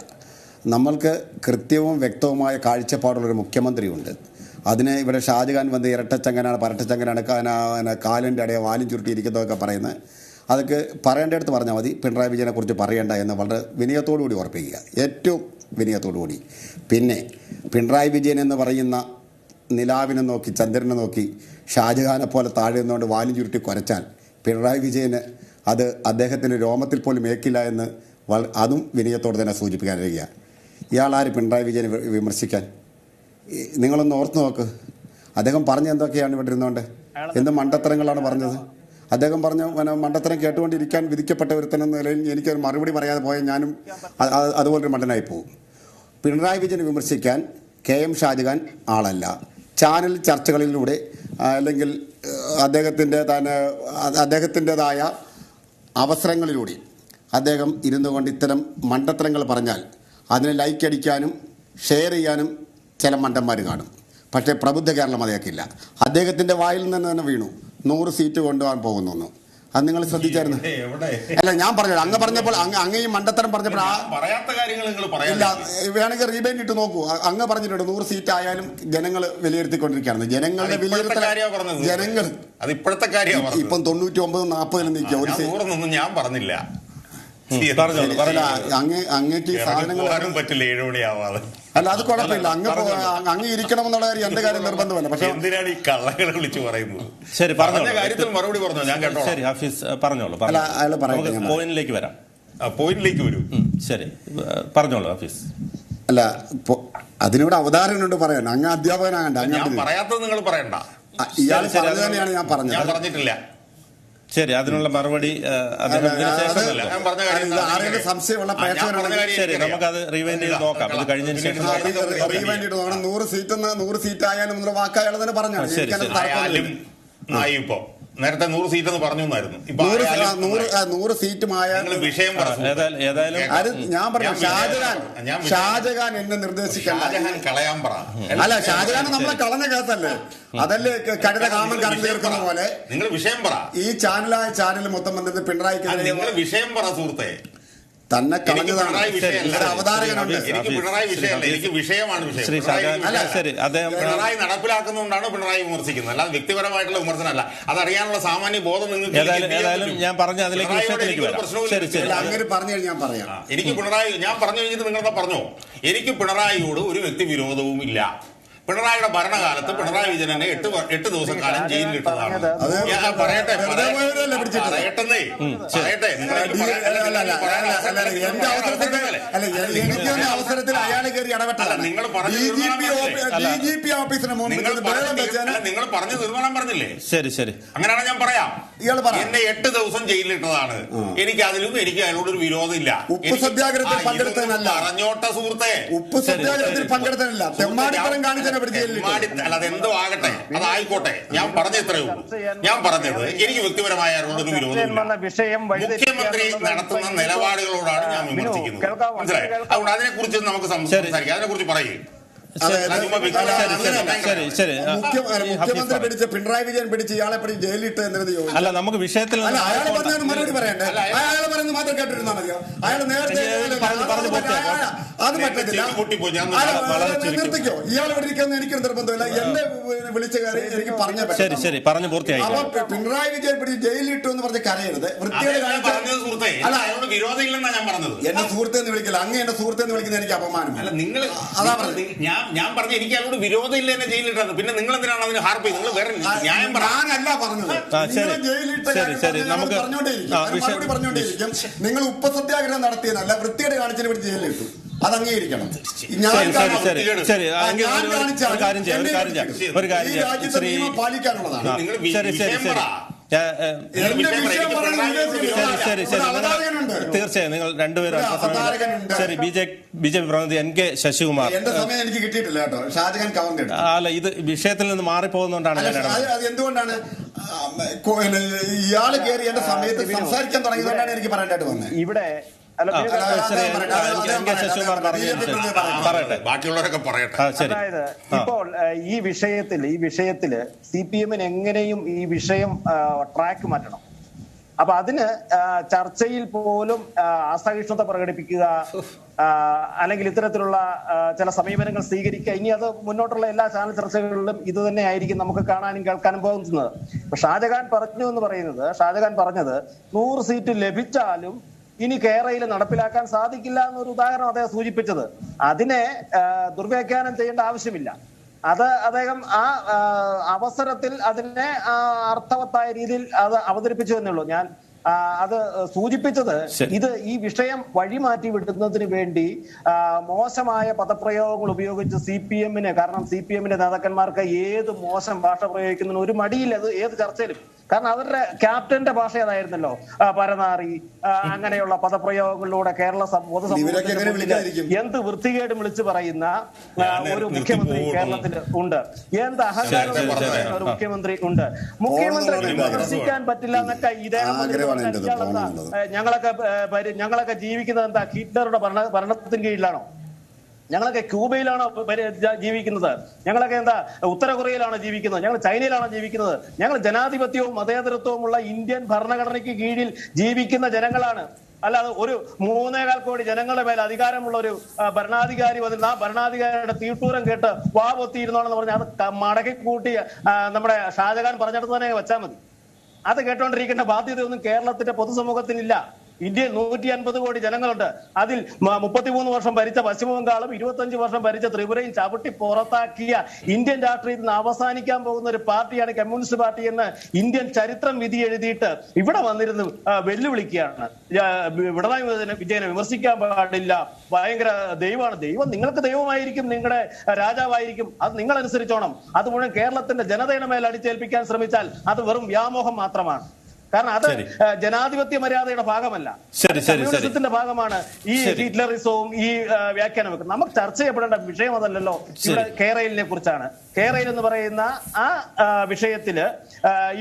നമ്മൾക്ക് കൃത്യവും വ്യക്തവുമായ കാഴ്ചപ്പാടുള്ളൊരു മുഖ്യമന്ത്രിയുണ്ട്. അതിന് ഇവിടെ ഷാജഹാൻ വന്ന് ഇരട്ടച്ചങ്ങനാണ്, പരട്ടച്ചങ്ങനാണ്, കാലിൻ്റെ അടയെ വാലും ചുരുട്ടിയിരിക്കുന്നതൊക്കെ പറയുന്നത്. അതൊക്കെ പറയേണ്ടടുത്ത് പറഞ്ഞാൽ മതി. പിണറായി വിജയനെ കുറിച്ച് പറയേണ്ട എന്ന് വളരെ വിനയത്തോടുകൂടി ഓർപ്പിക്കുക, ഏറ്റവും വിനയത്തോടുകൂടി. പിന്നെ പിണറായി വിജയൻ എന്ന് പറയുന്ന നിലാവിനെ നോക്കി, ചന്ദ്രനെ നോക്കി ഷാജഹാനെ പോലെ താഴെ നിന്നുകൊണ്ട് വാലും ചുരുട്ടി കുരച്ചാൽ പിണറായി വിജയന് അത് അദ്ദേഹത്തിൻ്റെ രോമത്തിൽ പോലും ഏക്കില്ല എന്ന് അതും വിനയത്തോടെ തന്നെ സൂചിപ്പിക്കാനിരിക്കുക. ഇയാളാര് പിണറായി വിജയനെ വിമർശിക്കാൻ? നിങ്ങളൊന്ന് ഓർത്ത് നോക്ക്. അദ്ദേഹം പറഞ്ഞ എന്തൊക്കെയാണ് ഇവിടെ ഇരുന്നുകൊണ്ട്? എന്ത് മണ്ടത്തരങ്ങളാണ് പറഞ്ഞത്? അദ്ദേഹം പറഞ്ഞ മണ്ടത്തരം കേട്ടുകൊണ്ടിരിക്കാൻ വിധിക്കപ്പെട്ട ഒരുത്തനെന്ന നിലയിൽ എനിക്കൊരു മറുപടി പറയാതെ പോയാൽ ഞാനും അതുപോലൊരു മണ്ടനായി പോകും. പിണറായി വിജയനെ വിമർശിക്കാൻ KM ഷാജഹാൻ ആളല്ല. ചാനൽ ചർച്ചകളിലൂടെ അല്ലെങ്കിൽ അദ്ദേഹത്തിൻ്റെതായ അവസരങ്ങളിലൂടെ അദ്ദേഹം ഇരുന്നു കൊണ്ട് ഇത്തരം മണ്ടത്തരങ്ങൾ പറഞ്ഞാൽ അതിനെ ലൈക്ക് അടിക്കാനും ഷെയർ ചെയ്യാനും ചില മണ്ടന്മാർ കാണും. പക്ഷേ പ്രബുദ്ധ കേരളം അതേക്കില്ല. അദ്ദേഹത്തിൻ്റെ വായിൽ നിന്ന് തന്നെ വീണു 100 സീറ്റ് കൊണ്ടുപോകാൻ പോകുന്നു. അത് നിങ്ങൾ ശ്രദ്ധിച്ചായിരുന്നു? അല്ല, ഞാൻ പറഞ്ഞത് അങ്ങ് പറഞ്ഞപ്പോൾ അങ്ങ് ഈ മണ്ടത്തരം പറഞ്ഞപ്പോൾ ഇല്ല, വേണമെങ്കിൽ റീബൈൻഡ് ഇട്ട് നോക്കൂ. അങ്ങ് പറഞ്ഞിട്ടുണ്ട് 100 സീറ്റ് ആയാലും ജനങ്ങൾ വിലയിരുത്തിക്കൊണ്ടിരിക്കുകയാണ്. ജനങ്ങളുടെ വിലയിരുത്തൽ ജനങ്ങൾ അത് ഇപ്പോഴത്തെ കാര്യം. ഇപ്പം 99-40 നിൽക്കുക. ഒരു സീറ്റ് ഞാൻ പറഞ്ഞില്ല. അങ്ങേക്ക് ഈ സാധനങ്ങൾ പറ്റില്ല 7 മണിയാവാതെ. അല്ല, അത് കുഴപ്പമില്ല. അങ്ങ് ഇരിക്കണമെന്നുള്ള കാര്യം എന്റെ കാര്യം നിർബന്ധമല്ല. പക്ഷെ എന്തിനാണ് ഈ കള്ളങ്ങളെ വിളിച്ചു പറയുന്നത്? ശരി, പറഞ്ഞ കാര്യത്തിൽ മറുപടി പറഞ്ഞു. ഞാൻ കേട്ടോ. ശരി ഹഫീസ് പറഞ്ഞോളൂ. അല്ല, അയാൾ പറയാം. പോയിന്റിലേക്ക് വരാം. പോയിന്റിലേക്ക് വരൂ. ശരി, പറഞ്ഞോളൂ ഹഫീസ്. അല്ല, അതിനൂടെ അവതാരനുണ്ട് പറയാൻ. അങ്ങ് അധ്യാപകനാകണ്ട. ഞാൻ പറയാത്തത് നിങ്ങൾ പറയണ്ട. ഇയാൾ പറഞ്ഞത് തന്നെയാണ് ഞാൻ പറഞ്ഞത്. ഞാൻ പറഞ്ഞിട്ടില്ല. ശരി, അതിനുള്ള മറുപടി സംശയമുള്ള ശരി, നമുക്കത് റിവൈൻഡ് ചെയ്ത് നോക്കാം. ഇത് കഴിഞ്ഞതിന് ശേഷം 100 സീറ്റ് ആയാലും വാക്ക് അയാൾ തന്നെ പറഞ്ഞു. ഇപ്പൊ നേരത്തെ 100 സീറ്റ് എന്ന് പറഞ്ഞു എന്നായിരുന്നു. 100 സീറ്റുമായ വിഷയം ഞാൻ പറഞ്ഞു. ഷാജഹാൻ എന്നെ നിർദ്ദേശിക്കാൻ കളയാൻ പറ. അല്ല, ഷാജഹാൻ നമ്മളെ കളഞ്ഞ കേസല്ലേ? അതല്ലേ കഴുത കാമൻ കറണ്ട് തീർക്കുന്ന പോലെ. നിങ്ങൾ വിഷയം പറ. ഈ ചാനൽ മൊത്തം വന്നത് പിണറായിക്ക് വിഷയം പറ സുഹൃത്തെ. തന്നെ കളഞ്ഞതാണ്. അവതാരകനുണ്ട്. എനിക്ക് പിണറായി വിഷയമല്ല, എനിക്ക് വിഷയമാണ് വിഷയം. പിണറായി നടപ്പിലാക്കുന്നതുകൊണ്ടാണ് പിണറായി വിമർശിക്കുന്നത്, അല്ലാതെ വ്യക്തിപരമായിട്ടുള്ള വിമർശനമല്ല. അതറിയാനുള്ള സാമാന്യ ബോധം നിങ്ങൾക്ക് ഞാൻ പറഞ്ഞു. അതിലേക്ക് അങ്ങനെ പറഞ്ഞു കഴിഞ്ഞാൽ ഞാൻ പറയാം. എനിക്ക് പിണറായി, ഞാൻ പറഞ്ഞു കഴിഞ്ഞിട്ട് നിങ്ങളെന്താ പറഞ്ഞോ? എനിക്ക് പിണറായിയോട് ഒരു വ്യക്തി വിരോധവും ഇല്ല. പിണറായിയുടെ ഭരണകാലത്ത് പിണറായി വിജയനെ 8 ദിവസം കാലം ജയിലിലിട്ടതാണ്. പറയട്ടെ അവസരത്തിൽ അയാൾ കയറി ഇടപെട്ടതാണ്. നിങ്ങൾ പറഞ്ഞു തീർമാനം പറഞ്ഞില്ലേ? ശരി ശരി, അങ്ങനെയാണ് ഞാൻ പറയാം. എന്നെ 8 ദിവസം ജയിലിലിട്ടതാണ്. എനിക്ക് അതിലും എനിക്ക് അയാളോടൊരു വിരോധമില്ല. ഉപ്പ് സത്യാഗ്രഹത്തിൽ പങ്കെടുത്തതിനല്ല, പറഞ്ഞോട്ടെ സുഹൃത്തെ, ഉപ്പ് സത്യാഗ്രഹത്തിൽ പങ്കെടുത്തതിനല്ല, തെമ്മാടിപ്പുറം കാണിച്ചതിനെ അതെന്തോ ആകട്ടെ, അതായിക്കോട്ടെ. ഞാൻ പറഞ്ഞ ഇത്രയേ ഉള്ളൂ. ഞാൻ പറഞ്ഞത് എനിക്ക് വ്യക്തിപരമായ ആരോടൊരു വിരോധമില്ല. മുഖ്യമന്ത്രി നടത്തുന്ന നിലപാടുകളോടാണ് ഞാൻ വിമർശിക്കുന്നത്. മനസ്സിലായി? അതുകൊണ്ട് അതിനെക്കുറിച്ച് നമുക്ക് സംസാരിക്കാം. അതിനെക്കുറിച്ച് പറയും. മുഖ്യമന്ത്രി പിടിച്ച് പിണറായി വിജയൻ പിടിച്ച് ഇയാളെ പിടിച്ച് ജയിലിട്ട് എന്നത് അല്ല, നമുക്ക് വിഷയത്തിൽ അയാളെ പറഞ്ഞതിന് മറുപടി പറയണ്ടേ? അയാളെ പറയുന്നത് മാത്രം കേട്ടിരുന്നാൽ മതിയോ? അയാൾ നേരത്തെ അത് പറ്റത്തില്ല. നിർത്തിക്കോ, ഇയാൾ ഇവിടെ ഇരിക്കുന്ന എനിക്കൊരു നിർബന്ധമില്ല. എന്നെ വിളിച്ചു കയറി എനിക്ക് പറഞ്ഞ ശരി പറഞ്ഞു പൂർത്തിയായി. അപ്പൊ പിണറായി വിജയൻ പിടിച്ച് ജയിലിട്ടു എന്ന് പറഞ്ഞ് കരയരുത്. വൃത്തിയോട് വിരോധമില്ലെന്നാണ് ഞാൻ പറഞ്ഞത്. എന്നെ സുഹൃത്തെന്ന് വിളിക്കില്ല. അങ്ങ് എന്റെ സുഹൃത്തെന്ന് വിളിക്കുന്നത് എനിക്ക് അപമാനമല്ല. നിങ്ങൾ അതാ പറഞ്ഞത്. ഞാൻ പറഞ്ഞ എനിക്ക് അതിനോട് വിരോധമില്ല എന്നെ ജയിലിട്ടത്. പിന്നെ നിങ്ങൾ എന്തിനാണ് അതിന് ഹാർപ്പ് ചെയ്ത്? നിങ്ങൾ വേറെ ഞാനല്ല പറഞ്ഞത്. പറഞ്ഞോണ്ടിരിക്കും. നിങ്ങൾ ഉപ്പ് സത്യാഗ്രഹം നടത്തിയതല്ല, വൃത്തിയുടെ കാണിച്ചതിന് വേണ്ടി ജയിലിലിട്ടു. അത് അംഗീകരിക്കണം. പാലിക്കാനുള്ളതാണ്. തീർച്ചയായും നിങ്ങൾ രണ്ടുപേരും. ശരി, ബി ജെ പി പ്രതിനിധി NK ശശികുമാർ. എന്റെ സമയം എനിക്ക് കിട്ടിയിട്ടില്ല കേട്ടോ. ഷാജഹാൻ കവറിന്റെ അല്ല, ഇത് വിഷയത്തിൽ നിന്ന് മാറിപ്പോകുന്നോണ്ടാണ്. അത് എന്തുകൊണ്ടാണ് ഇയാള് കയറി എന്റെ സമയത്ത് സംസാരിക്കാൻ തുടങ്ങിയതുകൊണ്ടാണ് എനിക്ക് പറയേണ്ടതായിട്ട് വന്നത്. ഇവിടെ ബാക്കിയുള്ളവരൊക്കെ പറയട്ടെ. അതായത് ഇപ്പോൾ ഈ വിഷയത്തില് CPM-ന് എങ്ങനെയും ഈ വിഷയം ട്രാക്ക് മാറ്റണം. അപ്പൊ അതിന് ചർച്ചയിൽ പോലും അസഹിഷ്ണുത പ്രകടിപ്പിക്കുക, അല്ലെങ്കിൽ ഇത്തരത്തിലുള്ള ചില സമീപനങ്ങൾ സ്വീകരിക്കുക, ഇനി അത് മുന്നോട്ടുള്ള എല്ലാ ചാനൽ ചർച്ചകളിലും ഇത് തന്നെ ആയിരിക്കും നമുക്ക് കാണാനും കേൾക്കാനും പോകുന്നത്. അപ്പൊ ഷാജഹാൻ പറഞ്ഞത് 100 സീറ്റ് ലഭിച്ചാലും ഇനി കേരളയിൽ നടപ്പിലാക്കാൻ സാധിക്കില്ല എന്നൊരു ഉദാഹരണം അദ്ദേഹം സൂചിപ്പിച്ചത്. അതിനെ ദുർവ്യാഖ്യാനം ചെയ്യേണ്ട ആവശ്യമില്ല. അത് അദ്ദേഹം ആ അവസരത്തിൽ അതിനെ അർത്ഥവത്തായ രീതിയിൽ അത് അവതരിപ്പിച്ചു എന്നുള്ളൂ. ഞാൻ അത് സൂചിപ്പിച്ചത് ഈ വിഷയം വഴിമാറ്റി വിടുന്നതിന് വേണ്ടി മോശമായ പദപ്രയോഗങ്ങൾ ഉപയോഗിച്ച് CPM-ന്, കാരണം CPM-ന്റെ നേതാക്കന്മാർക്ക് ഏത് മോശം ഭാഷ പ്രയോഗിക്കുന്നതിന് ഒരു മടിയില്ല. അത് ഏത് ചർച്ചയിലും. കാരണം അവരുടെ ക്യാപ്റ്റന്റെ ഭാഷ അതായിരുന്നല്ലോ, പരനാറി, അങ്ങനെയുള്ള പദപ്രയോഗങ്ങളിലൂടെ കേരള പൊതുസമൂഹത്തിന് എന്ത് വൃത്തികേടും വിളിച്ചു പറയുന്ന ഒരു മുഖ്യമന്ത്രി കേരളത്തിൽ ഉണ്ട്. എന്ത് അഹങ്കാരം ഒരു മുഖ്യമന്ത്രി ഉണ്ട്. മുഖ്യമന്ത്രി വിമർശിക്കാൻ പറ്റില്ല എന്നൊക്കെ ഞങ്ങളൊക്കെ ജീവിക്കുന്നത് എന്താ? ഹിറ്റ്ലറുടെ ഭരണത്തിന് കീഴിലാണോ? ഞങ്ങളൊക്കെ ക്യൂബയിലാണോ ജീവിക്കുന്നത്? ഞങ്ങളൊക്കെ എന്താ ഉത്തര കൊറിയയിലാണോ ജീവിക്കുന്നത്? ഞങ്ങൾ ചൈനയിലാണോ ജീവിക്കുന്നത്? ഞങ്ങൾ ജനാധിപത്യവും മതേതരത്വവുമുള്ള ഇന്ത്യൻ ഭരണഘടനയ്ക്ക് കീഴിൽ ജീവിക്കുന്ന ജനങ്ങളാണ്. അല്ലാതെ ഒരു 3.25 കോടി ജനങ്ങളുടെ മേൽ അധികാരമുള്ള ഒരു ഭരണാധികാരി വന്നിട്ട് ആ ഭരണാധികാരിയുടെ തീട്ടൂരം കേട്ട് പൊത്തിയിരുന്നോണെന്ന് പറഞ്ഞാൽ അത് മടക്കി കൂട്ടി നമ്മുടെ ഷാജഹാൻ പറഞ്ഞിടത്ത് തന്നെ വെച്ചാൽ മതി. അത് കേട്ടോണ്ടിരിക്കേണ്ട ബാധ്യതയൊന്നും കേരളത്തിന്റെ പൊതുസമൂഹത്തിനില്ല. ഇന്ത്യയിൽ 150 കോടി ജനങ്ങളുണ്ട്. അതിൽ 33 വർഷം ഭരിച്ച പശ്ചിമ ബംഗാളും 25 വർഷം ഭരിച്ച ത്രിപുരയും ചവിട്ടി പുറത്താക്കിയ ഇന്ത്യൻ രാഷ്ട്രീയത്തിൽ നിന്ന് അവസാനിക്കാൻ പോകുന്ന ഒരു പാർട്ടിയാണ് കമ്മ്യൂണിസ്റ്റ് പാർട്ടി എന്ന് ഇന്ത്യൻ ചരിത്രം വിധി എഴുതിയിട്ട് ഇവിടെ വന്നിരുന്ന് വെല്ലുവിളിക്കുകയാണ്. പിണറായി വിജയനെ വിമർശിക്കാൻ പാടില്ല, ഭയങ്കര ദൈവമാണ്. ദൈവം നിങ്ങൾക്ക് ദൈവമായിരിക്കും, നിങ്ങളുടെ രാജാവായിരിക്കും, അത് നിങ്ങൾ അനുസരിച്ചോണം. അത് മുഴുവൻ കേരളത്തിന്റെ ജനതയുടെ മേൽ അടിച്ചേൽപ്പിക്കാൻ ശ്രമിച്ചാൽ അത് വെറും വ്യാമോഹം മാത്രമാണ്. കാരണം അത് ജനാധിപത്യ മര്യാദയുടെ ഭാഗമല്ല, കമ്മ്യൂണിസത്തിന്റെ ഭാഗമാണ് ഈ ഹിറ്റ്ലറിസവും ഈ വ്യാഖ്യാനം വെക്കുന്നത്. നമുക്ക് ചർച്ച ചെയ്യപ്പെടേണ്ട വിഷയം അതല്ലല്ലോ. ഇവിടെ കേരളിനെ കുറിച്ചാണ്. കേരള എന്ന് പറയുന്ന ആ വിഷയത്തില്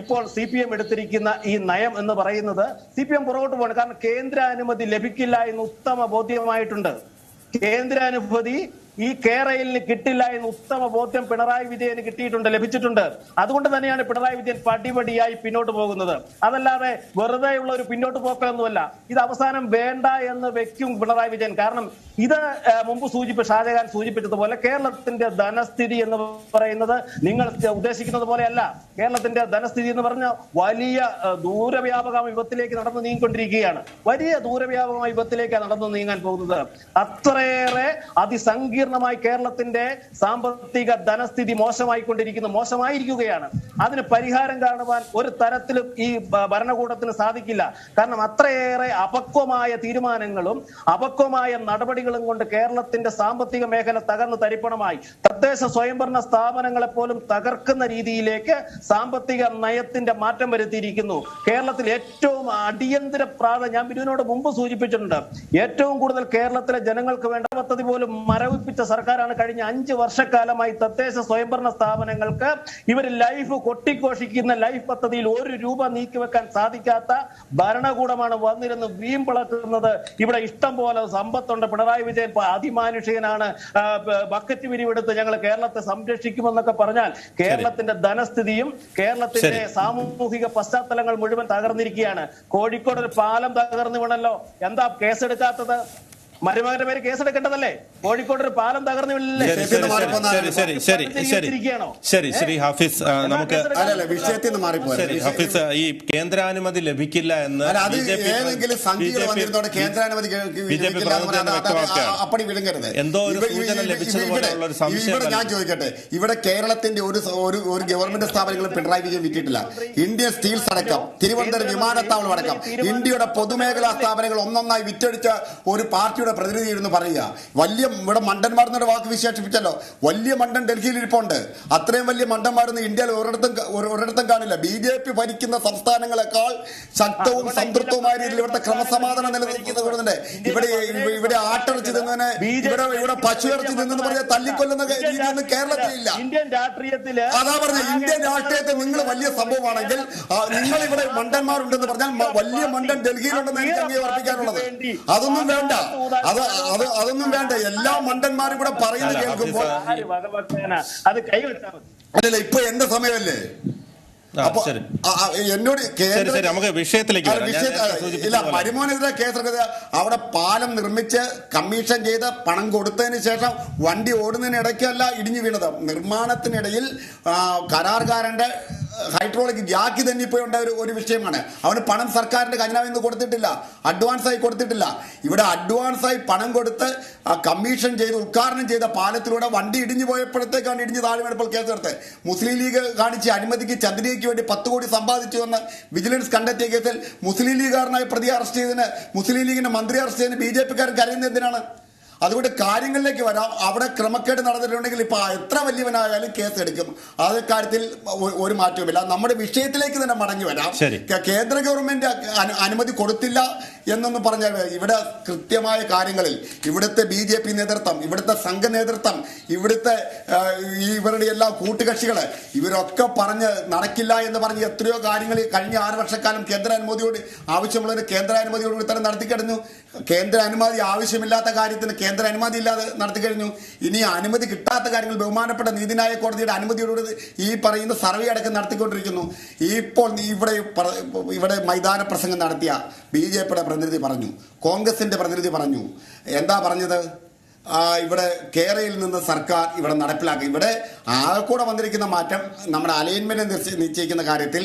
ഇപ്പോൾ CPM എടുത്തിരിക്കുന്ന ഈ നയം എന്ന് പറയുന്നത് CPM പുറകോട്ട് പോകണം. കാരണം കേന്ദ്ര അനുമതി ലഭിക്കില്ല എന്ന് ഉത്തമ ബോധ്യമായിട്ടുണ്ട്. കേന്ദ്ര അനുമതി ഈ കേരളിന് കിട്ടില്ല എന്ന് ഉത്തമ ബോധ്യം പിണറായി വിജയന് കിട്ടിയിട്ടുണ്ട്, ലഭിച്ചിട്ടുണ്ട്. അതുകൊണ്ട് തന്നെയാണ് പിണറായി വിജയൻ പടിപടിയായി പിന്നോട്ട് പോകുന്നത്. അതല്ലാതെ വെറുതെയുള്ള ഒരു പിന്നോട്ട് പോക്കലൊന്നുമല്ല. ഇത് അവസാനം വേണ്ട എന്ന് വെക്കും പിണറായി വിജയൻ. കാരണം ഇത് മുമ്പ് ഷാജഹാൻ സൂചിപ്പിച്ചതുപോലെ കേരളത്തിന്റെ ധനസ്ഥിതി എന്ന് പറയുന്നത് നിങ്ങൾ ഉദ്ദേശിക്കുന്നത് പോലെയല്ല. കേരളത്തിന്റെ ധനസ്ഥിതി എന്ന് പറഞ്ഞ വലിയ ദൂരവ്യാപക വിപത്തിലേക്ക് നടന്നു നീങ്ങിക്കൊണ്ടിരിക്കുകയാണ്. വലിയ ദൂരവ്യാപകമായ വിപത്തിലേക്കാണ് നടന്നു നീങ്ങാൻ പോകുന്നത്. അത്രയേറെ അതിസങ്കീർണ സങ്കീർണമായി കേരളത്തിന്റെ സാമ്പത്തിക ധനസ്ഥിതി മോശമായിരിക്കുകയാണ്. അതിന് പരിഹാരം കാണുവാൻ ഒരു തരത്തിലും ഈ ഭരണകൂടത്തിന് സാധിക്കില്ല. കാരണം അത്രയേറെ അപക്വമായ തീരുമാനങ്ങളും അപക്വമായ നടപടികളും കൊണ്ട് കേരളത്തിന്റെ സാമ്പത്തിക മേഖല തകർന്ന് തരിപ്പണമായി. തദ്ദേശ സ്വയംഭരണ സ്ഥാപനങ്ങളെ പോലും തകർക്കുന്ന രീതിയിലേക്ക് സാമ്പത്തിക നയത്തിന്റെ മാറ്റം വരുത്തിയിരിക്കുന്നു. കേരളത്തിൽ ഏറ്റവും അടിയന്തര ഞാൻ ബിനുവിനോട് മുമ്പ് സൂചിപ്പിച്ചിട്ടുണ്ട്, ഏറ്റവും കൂടുതൽ കേരളത്തിലെ ജനങ്ങൾക്ക് വേണ്ട പദ്ധതി പോലും മരവിപ്പിച്ച സർക്കാരാണ് കഴിഞ്ഞ 5 വർഷക്കാലമായി. തദ്ദേശ സ്വയംഭരണ സ്ഥാപനങ്ങൾക്ക് ഇവർ ലൈഫ് കൊട്ടിഘോഷിക്കുന്ന ലൈഫ് പദ്ധതിയിൽ 1 രൂപ നീക്കിവെക്കാൻ സാധിക്കാത്ത ഭരണകൂടമാണ് വന്നിരുന്ന് വീമ്പിളക്കുന്നത്. ഇവിടെ ഇഷ്ടം പോലെ സമ്പത്തുണ്ട്. പിണറായി വിജയൻ അതിമാനുഷികനാണ്, ബക്കറ്റ് പിരിവെടുത്ത് ഞങ്ങൾ കേരളത്തെ സംരക്ഷിക്കുമെന്നൊക്കെ പറഞ്ഞാൽ കേരളത്തിന്റെ ധനസ്ഥിതിയും കേരളത്തിന്റെ സാമൂഹിക പശ്ചാത്തലങ്ങൾ മുഴുവൻ തകർന്നിരിക്കുകയാണ്. കോഴിക്കോട് ഒരു പാലം തകർന്നു വീണല്ലോ, എന്താ കേസെടുക്കാത്തത്? മരുമകന്റെ പേര് കേസെടുക്കേണ്ടതല്ലേ? കോഴിക്കോട് ഒരു പാലം തകർന്നു വീണില്ലേ? ശരി ഹാഫിസ്, നമുക്ക് ഹാഫിസ് ഈ കേന്ദ്രാനുമതി ലഭിക്കില്ല എന്ന് എന്തോ ഒരു സൂചന ലഭിച്ചതുപോലെയുള്ള ഒരു സംശയം. ഞാൻ ചോദിക്കട്ടെ, ഇവിടെ കേരളത്തിന്റെ ഒരു ഗവൺമെന്റ് സ്ഥാപനങ്ങളും പിണറായി വിജയൻ വിറ്റിട്ടില്ല. ഇന്ത്യൻ സ്റ്റീൽസ് അടക്കം, തിരുവനന്തപുരം വിമാനത്താവളം അടക്കം ഇന്ത്യയുടെ പൊതുമേഖലാ സ്ഥാപനങ്ങൾ ഒന്നൊന്നായി വിറ്റഴിച്ച ഒരു പാർട്ടിയുടെ പ്രതിനിധി എന്ന് പറയുക. വലിയ ഇവിടെ മണ്ടന്മാരെന്നൊരു വാക്ക് വിശേഷിപ്പിച്ചല്ലോ. വലിയ മണ്ടൻ ഡൽഹിയിൽ ഇരിപ്പുണ്ട്. അത്രയും വലിയ മണ്ടന്മാരൊന്നും ഇന്ത്യയിൽ ഒരിടത്തും കാണില്ല. BJP ഭരിക്കുന്ന സംസ്ഥാനങ്ങളെക്കാൾ ശക്തവും സംതൃപ്തവുമായ രീതിയിൽ ഇവിടുത്തെ ക്രമസമാധാനം നിലനിർത്തുന്നുണ്ട്. ഇവിടെ ആട്ടിറച്ചി തിന്നതിന് ഇവിടെ പശുയിറച്ചി തിന്നെന്ന് പറഞ്ഞാൽ തല്ലിക്കൊല്ലുന്ന രീതിയൊന്നും കേരളത്തിലില്ല. ഇന്ത്യൻ രാഷ്ട്രീയത്തില് അതാ പറഞ്ഞ ഇന്ത്യൻ രാഷ്ട്രീയത്തിൽ നിങ്ങൾ വലിയ സംഭവമാണെങ്കിൽ നിങ്ങൾ ഇവിടെ മണ്ടന്മാരുണ്ടെന്ന് പറഞ്ഞാൽ വലിയ മണ്ടൻ ഡൽഹിയിലുണ്ടെന്ന് എനിക്ക് അംഗീകരിക്കാനുള്ളത്. അതൊന്നും വേണ്ട, അതൊന്നും വേണ്ട. എല്ലാ മണ്ടന്മാരും കൂടെ പറയുന്നത് കേൾക്കുമ്പോൾ അല്ലല്ല, ഇപ്പൊ എന്റെ സമയമല്ലേ? അപ്പൊ എന്നോട് ഇല്ല, മരുമോനെതിരെ കേസെടുക്കുക. അവിടെ പാലം നിർമ്മിച്ച് കമ്മീഷൻ ചെയ്ത് പണം കൊടുത്തതിന് ശേഷം വണ്ടി ഓടുന്നതിനിടയ്ക്കല്ല ഇടിഞ്ഞു വീണത്. നിർമ്മാണത്തിനിടയിൽ കരാറുകാരന്റെ ഹൈഡ്രോളിക് ജാക്കി തന്നിപ്പോണ്ട ഒരു വിഷയമാണ്. അവന് പണം സർക്കാരിന്റെ ഖജനാവിൽ നിന്ന് കൊടുത്തിട്ടില്ല, അഡ്വാൻസായി കൊടുത്തിട്ടില്ല. ഇവിടെ അഡ്വാൻസായി പണം കൊടുത്ത് കമ്മീഷൻ ചെയ്ത് ഉദ്ഘാടനം ചെയ്ത പാലത്തിലൂടെ വണ്ടി ഇടിഞ്ഞു പോയപ്പോഴത്തേക്കാണ് ഇടിഞ്ഞ് താഴെ വീണപ്പോൾ കേസെടുത്ത്. മുസ്ലിം ലീഗ് കാണിച്ച അഴിമതിക്ക് ചന്ദ്രികയ്ക്ക് വേണ്ടി 10 കോടി സമ്പാദിച്ചുവെന്ന് വിജിലൻസ് കണ്ടെത്തിയ കേസിൽ മുസ്ലിം ലീഗുകാരനായ പ്രതി അറസ്റ്റ് ചെയ്തതിന്, മുസ്ലിം ലീഗിന്റെ മന്ത്രി അറസ്റ്റ് ചെയ്തതിന് BJP-ക്കാരൻ കരയുന്നത് എന്തിനാണ്? അതുകൊണ്ട് കാര്യങ്ങളിലേക്ക് വരാം. അവിടെ ക്രമക്കേട് നടന്നിട്ടുണ്ടെങ്കിൽ ഇപ്പൊ എത്ര വലിയവനായാലും കേസെടുക്കും. ആ കാര്യത്തിൽ ഒരു മാറ്റവുമില്ല. നമ്മുടെ വിഷയത്തിലേക്ക് തന്നെ മടങ്ങി വരാം. കേന്ദ്ര ഗവൺമെന്റ് അനുമതി കൊടുത്തില്ല എന്നൊന്നും പറഞ്ഞാൽ ഇവിടെ കൃത്യമായ കാര്യങ്ങളിൽ ഇവിടുത്തെ BJP നേതൃത്വം, ഇവിടുത്തെ സംഘ നേതൃത്വം, ഇവിടുത്തെ ഇവരുടെ എല്ലാ കൂട്ടുകക്ഷികള് ഇവരൊക്കെ പറഞ്ഞ് നടക്കില്ല എന്ന് പറഞ്ഞ് എത്രയോ കാര്യങ്ങൾ കഴിഞ്ഞ 6 വർഷക്കാലം കേന്ദ്ര അനുമതിയോട് ആവശ്യമുള്ളവർ കേന്ദ്ര അനുമതിയോട് തന്നെ നടത്തിക്കഴിഞ്ഞു. കേന്ദ്ര അനുമതി ആവശ്യമില്ലാത്ത കാര്യത്തിന് കേന്ദ്ര അനുമതി ഇല്ലാതെ നടത്തി കഴിഞ്ഞു. ഇനി അനുമതി കിട്ടാത്ത കാര്യങ്ങൾ ബഹുമാനപ്പെട്ട നീതിന്യായ കോടതിയുടെ അനുമതിയോട് ഈ പറയുന്ന സർവേ അടക്കം നടത്തിക്കൊണ്ടിരിക്കുന്നു. ഇപ്പോൾ ഇവിടെ മൈതാന പ്രസംഗം നടത്തിയ BJP-യുടെ പ്രതിനിധി പറഞ്ഞു, കോൺഗ്രസിന്റെ പ്രതിനിധി പറഞ്ഞു. എന്താ പറഞ്ഞത്? ഇവിടെ കേരളയിൽ നിന്ന് സർക്കാർ ഇവിടെ നടപ്പിലാക്കി. ഇവിടെ ആകെക്കൂടെ വന്നിരിക്കുന്ന മാറ്റം നമ്മുടെ അലൈൻമെന്റ് നിശ്ചയിക്കുന്ന കാര്യത്തിൽ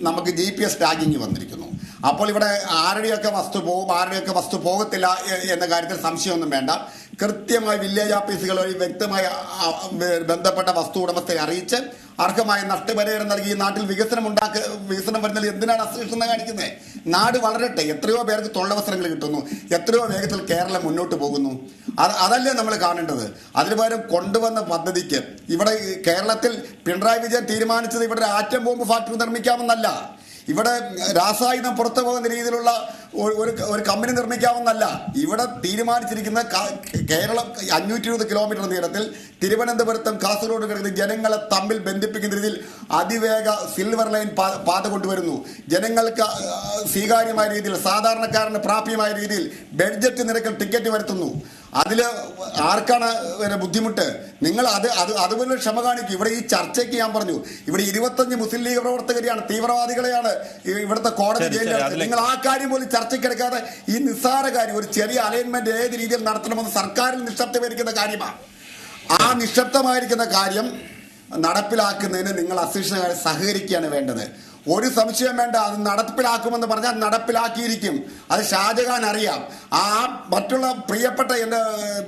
നമുക്ക് GPS ടാഗിങ് വന്നിരിക്കുന്നു. അപ്പോൾ ഇവിടെ ആരുടെയൊക്കെ വസ്തു പോകും, ആരുടെയൊക്കെ വസ്തു പോകത്തില്ല എന്ന കാര്യത്തിൽ സംശയമൊന്നും വേണ്ട. കൃത്യമായി വില്ലേജ് ഓഫീസുകൾ വഴി വ്യക്തമായി ബന്ധപ്പെട്ട വസ്തു ഉടമസ്ഥരെ അറിയിച്ച് അർഹമായ നഷ്ടപരിഹാരം നൽകി നാട്ടിൽ വികസനം വരുന്നത് എന്തിനാണ് അസഹിഷ്ണുത കാണിക്കുന്നത്? നാട് വളരട്ടെ, എത്രയോ പേർക്ക് തൊഴിലവസരങ്ങൾ കിട്ടുന്നു, എത്രയോ വേഗത്തിൽ കേരളം മുന്നോട്ട് പോകുന്നു. അതല്ലേ നമ്മൾ കാണേണ്ടത്. അതിന് പകരം കൊണ്ടുവന്ന പദ്ധതിക്ക് ഇവിടെ കേരളത്തിൽ പിണറായി വിജയൻ തീരുമാനിച്ചത് ഇവിടെ ആറ്റം ബോംബ് ഫാക്ടറി നിർമ്മിക്കാമെന്നല്ല, ഇവിടെ രാസായുധം പുറത്തു പോകുന്ന രീതിയിലുള്ള ഒരു കമ്പനി നിർമ്മിക്കാമെന്നല്ല. ഇവിടെ തീരുമാനിച്ചിരിക്കുന്ന കേരളം 520 കിലോമീറ്റർ നീളത്തിൽ തിരുവനന്തപുരത്തും കാസർഗോഡ് കിടക്കുന്ന ജനങ്ങളെ തമ്മിൽ ബന്ധിപ്പിക്കുന്ന രീതിയിൽ അതിവേഗ സിൽവർ ലൈൻ പാത കൊണ്ടുവരുന്നു. ജനങ്ങൾക്ക് സ്വീകാര്യമായ രീതിയിൽ, സാധാരണക്കാരന് പ്രാപ്യമായ രീതിയിൽ ബഡ്ജറ്റ് നിരക്കിൽ ടിക്കറ്റ് വരുത്തുന്നു. അതിൽ ആർക്കാണ് ബുദ്ധിമുട്ട്? നിങ്ങൾ അതുപോലെ ക്ഷമ കാണിക്കും. ഇവിടെ ഈ ചർച്ചയ്ക്ക് ഞാൻ പറഞ്ഞു, ഇവിടെ 25 മുസ്ലിം ലീഗ് പ്രവർത്തകരെയാണ്, തീവ്രവാദികളെയാണ് ഇവിടുത്തെ കോടതി ജയിലിൽ. നിങ്ങൾ ആ കാര്യം പോലും ചർച്ചയ്ക്കെടുക്കാതെ ഈ നിസ്സാര കാര്യം, ഒരു ചെറിയ അലൈൻമെന്റ് ഏത് രീതിയിൽ നടത്തണമെന്ന് സർക്കാരിൽ നിശബ്ദമായിരിക്കുന്ന കാര്യമാണ്. ആ നിശബ്ദമായിരിക്കുന്ന കാര്യം നടപ്പിലാക്കുന്നതിന് നിങ്ങൾ അസഹിഷ്ണുക്കളെ സഹകരിക്കുകയാണ് വേണ്ടത്. ഒരു സംശയം വേണ്ട. അത് നടപ്പിലാക്കുമെന്ന് പറഞ്ഞാൽ നടപ്പിലാക്കിയിരിക്കും. അത് ഷാജഹാൻ അറിയാം. ആ മറ്റുള്ള പ്രിയപ്പെട്ട എൻ്റെ